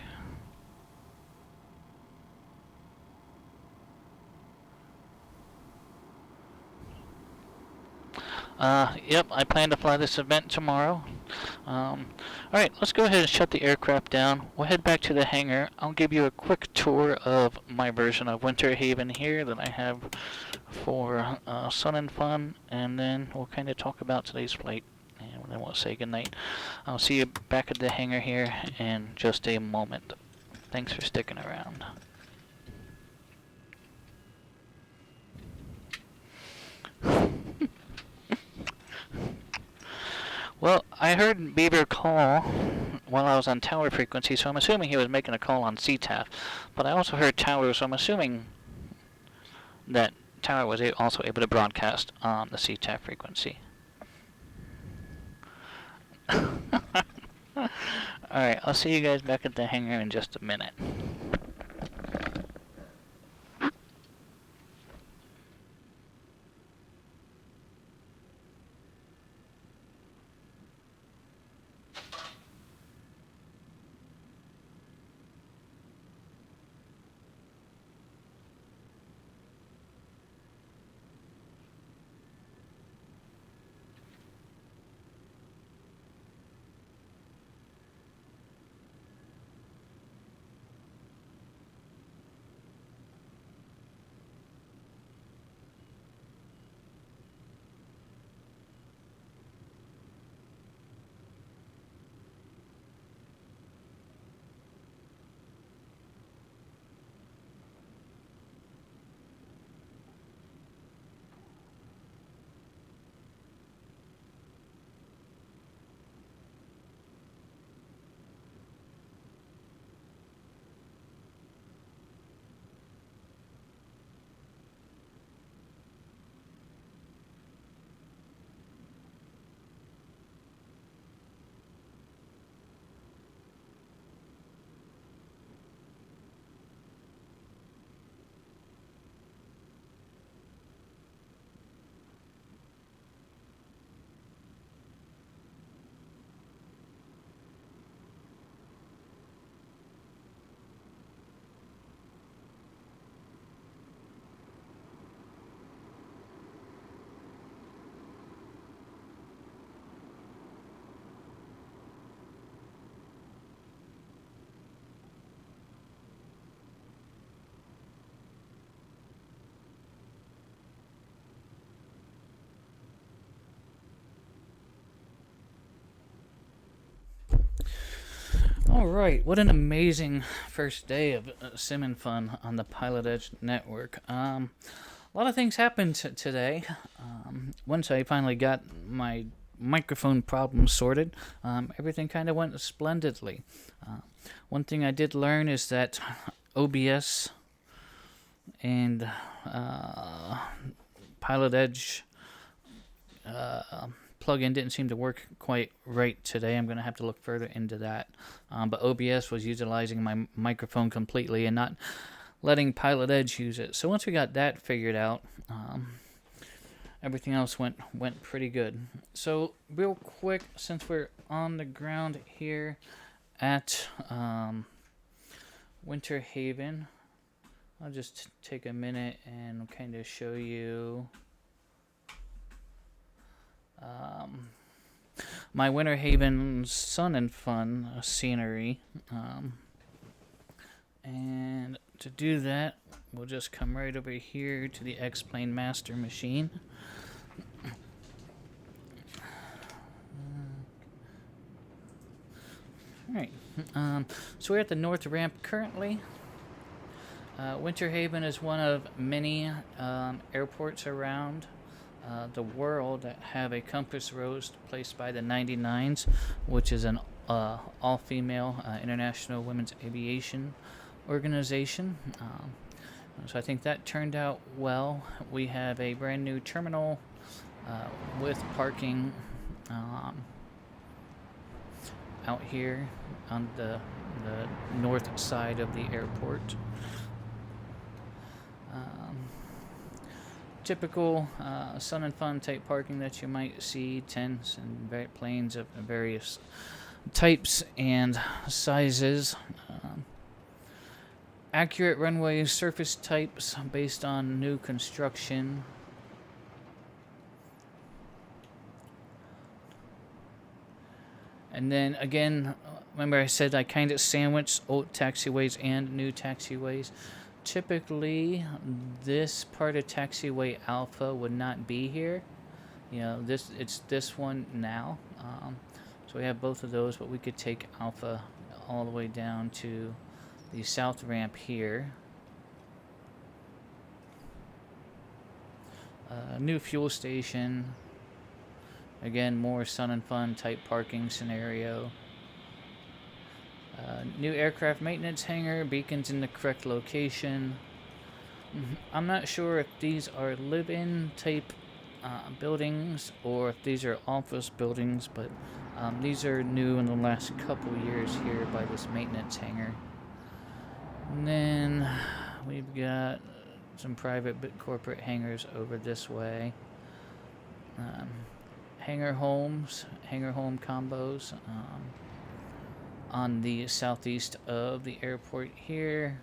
Yep, I plan to fly this event tomorrow. Alright, let's go ahead and shut the aircraft down. We'll head back to the hangar. I'll give you a quick tour of my version of Winter Haven here that I have for Sun and Fun, and then we'll kind of talk about today's flight, and then we'll say goodnight. I'll see you back at the hangar here in just a moment. Thanks for sticking around. Well, I heard Beaver call while I was on tower frequency, so I'm assuming he was making a call on CTAF. But I also heard tower, so I'm assuming that tower was also able to broadcast on the CTAF frequency. Alright, I'll see you guys back at the hangar in just a minute. Alright, what an amazing first day of Sim and Fun on the PilotEdge network. A lot of things happened today. Once I finally got my microphone problem sorted, everything kind of went splendidly. One thing I did learn is that OBS and PilotEdge plugin didn't seem to work quite right today. I'm going to have to look further into that. But OBS was utilizing my microphone completely and not letting PilotEdge use it. So once we got that figured out, everything else went pretty good. So real quick, since we're on the ground here at Winter Haven, I'll just take a minute and kind of show you my Winter Haven Sun and Fun scenery. And to do that, we'll just come right over here to the X-Plane Master Machine. Alright, so we're at the North Ramp currently. Winter Haven is one of many airports around the world that have a compass rose placed by the 99s, which is an all-female international women's aviation organization. So I think that turned out well. We have a brand new terminal with parking out here on the north side of the airport. Typical Sun and Fun type parking that you might see, tents and planes of various types and sizes. Accurate runway surface types based on new construction. And then again, remember I said I kind of sandwiched old taxiways and new taxiways. Typically, this part of taxiway Alpha would not be here. You know, it's this one now. So we have both of those, but we could take Alpha all the way down to the south ramp here. New fuel station. Again, more Sun and Fun type parking scenario. New aircraft maintenance hangar, beacons in the correct location. I'm not sure if these are live-in type buildings or if these are office buildings, but these are new in the last couple years here by this maintenance hangar. And then we've got some private but corporate hangars over this way. Hangar home combos on the southeast of the airport here.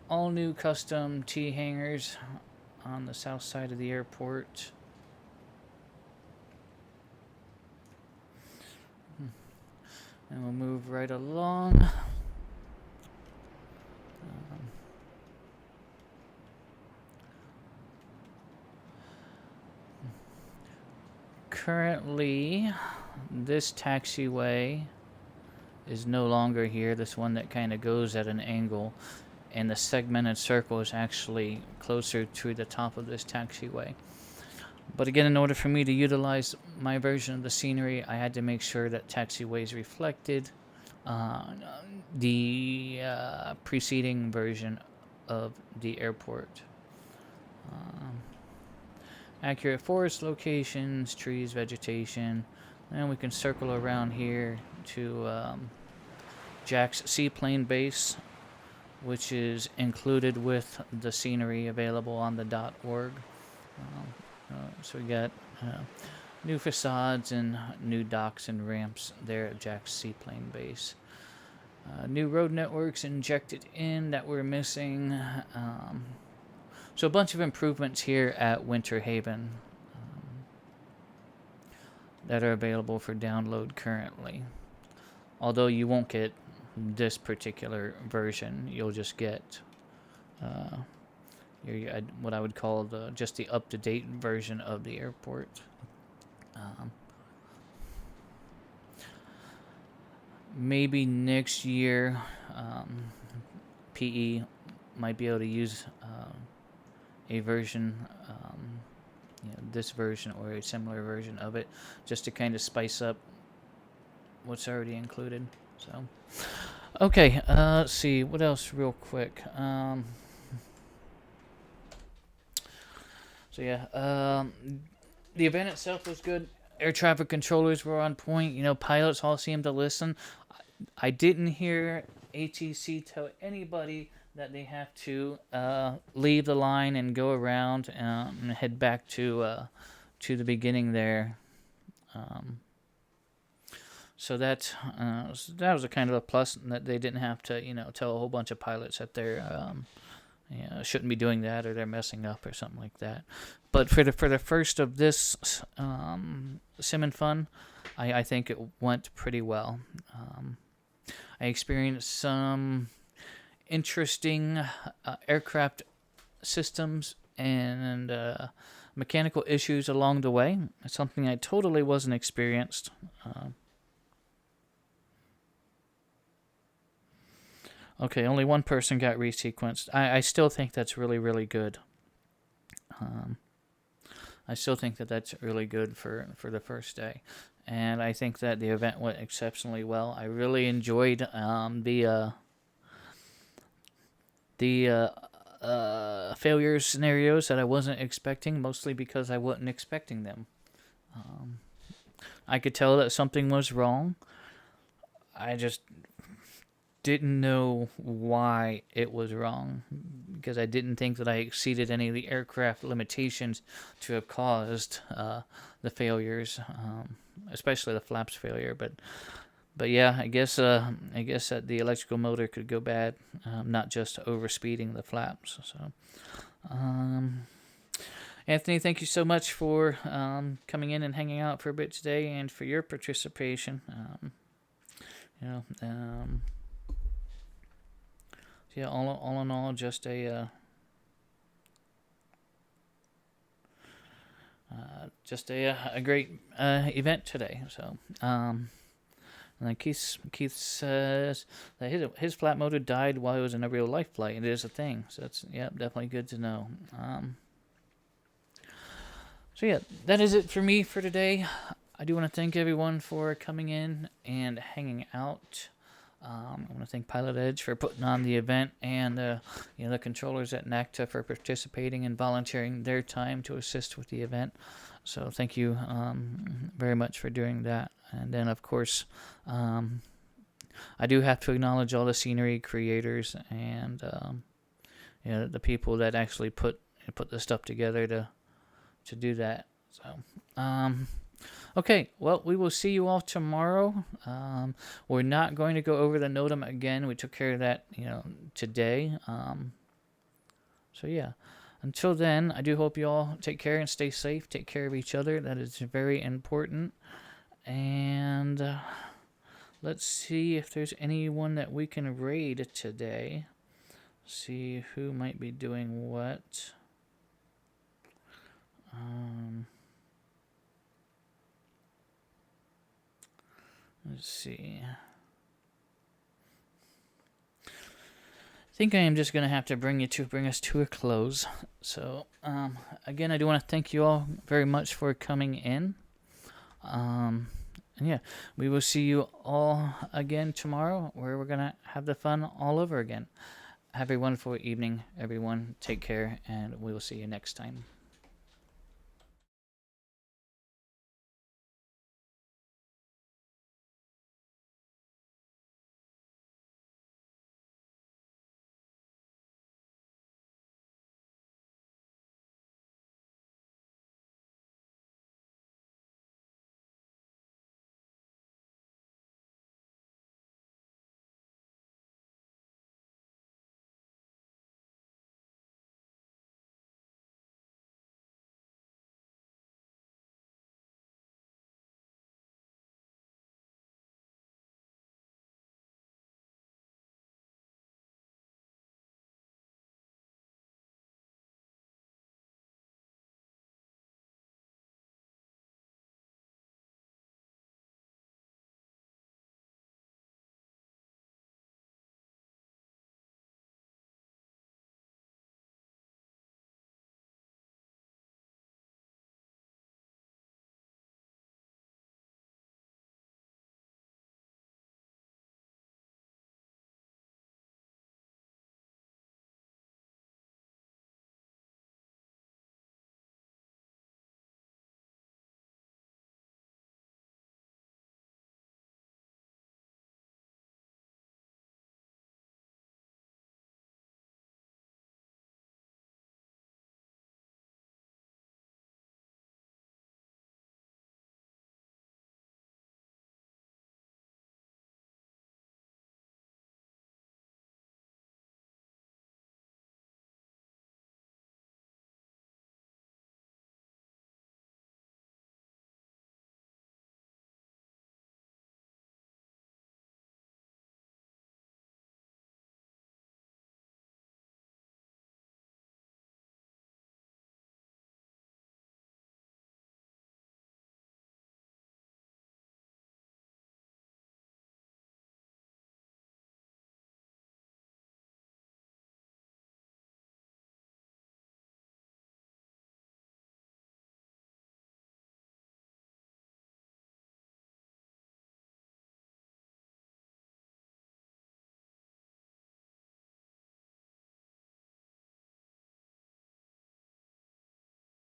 All new custom T hangars on the south side of the airport. And we'll move right along. Currently, this taxiway is no longer here. This one that kind of goes at an angle, and the segmented circle is actually closer to the top of this taxiway. But again, in order for me to utilize my version of the scenery, I had to make sure that taxiways reflected the preceding version of the airport. Accurate forest locations, trees, vegetation, and we can circle around here to Jack's seaplane base, which is included with the scenery available on the .org. So we got new facades and new docks and ramps there at Jack's seaplane base. New road networks injected in that we're missing. So a bunch of improvements here at Winter Haven that are available for download currently. Although you won't get this particular version, you'll just get what I would call just the up-to-date version of the airport. maybe next year, PE might be able to use a version, this version or a similar version of it, just to kind of spice up what's already included. So, okay, let's see what else real quick. The event itself was good. Air traffic controllers were on point. Pilots all seemed to listen. I didn't hear ATC tell anybody that they have to leave the line and go around and head back to the beginning there. So that was a kind of a plus, that they didn't have to tell a whole bunch of pilots that they're shouldn't be doing that, or they're messing up or something like that. But for the first of this Sim and Fun, I think it went pretty well. I experienced some interesting aircraft systems and mechanical issues along the way. It's something I totally wasn't experienced. Okay, only one person got resequenced. I still think that's really, really good. I still think that that's really good for the first day. And I think that the event went exceptionally well. I really enjoyed the failure scenarios that I wasn't expecting, mostly because I wasn't expecting them. I could tell that something was wrong. I just didn't know why it was wrong, because I didn't think that I exceeded any of the aircraft limitations to have caused the failures, especially the flaps failure. But yeah, I guess that the electrical motor could go bad, not just overspeeding the flaps. So, Anthony, thank you so much for coming in and hanging out for a bit today, and for your participation. Yeah, all in all, just a great event today. So, and then Keith says that his flat motor died while he was in a real life flight. It is a thing, so that's definitely good to know. So yeah, that is it for me for today. I do want to thank everyone for coming in and hanging out. I want to thank PilotEdge for putting on the event, and the controllers at NACTA for participating and volunteering their time to assist with the event. So thank you very much for doing that. And then, of course, I do have to acknowledge all the scenery creators and the people that actually put the stuff together to do that. So okay, well, we will see you all tomorrow. We're not going to go over the NOTAM again. We took care of that, today. So yeah, until then, I do hope you all take care and stay safe. Take care of each other. That is very important. And let's see if there's anyone that we can raid today. See who might be doing what. Let's see. I think I am just going to have to bring us to a close. So, again, I do want to thank you all very much for coming in. And yeah, we will see you all again tomorrow, where we're going to have the fun all over again. Have a wonderful evening, everyone. Take care, and we will see you next time.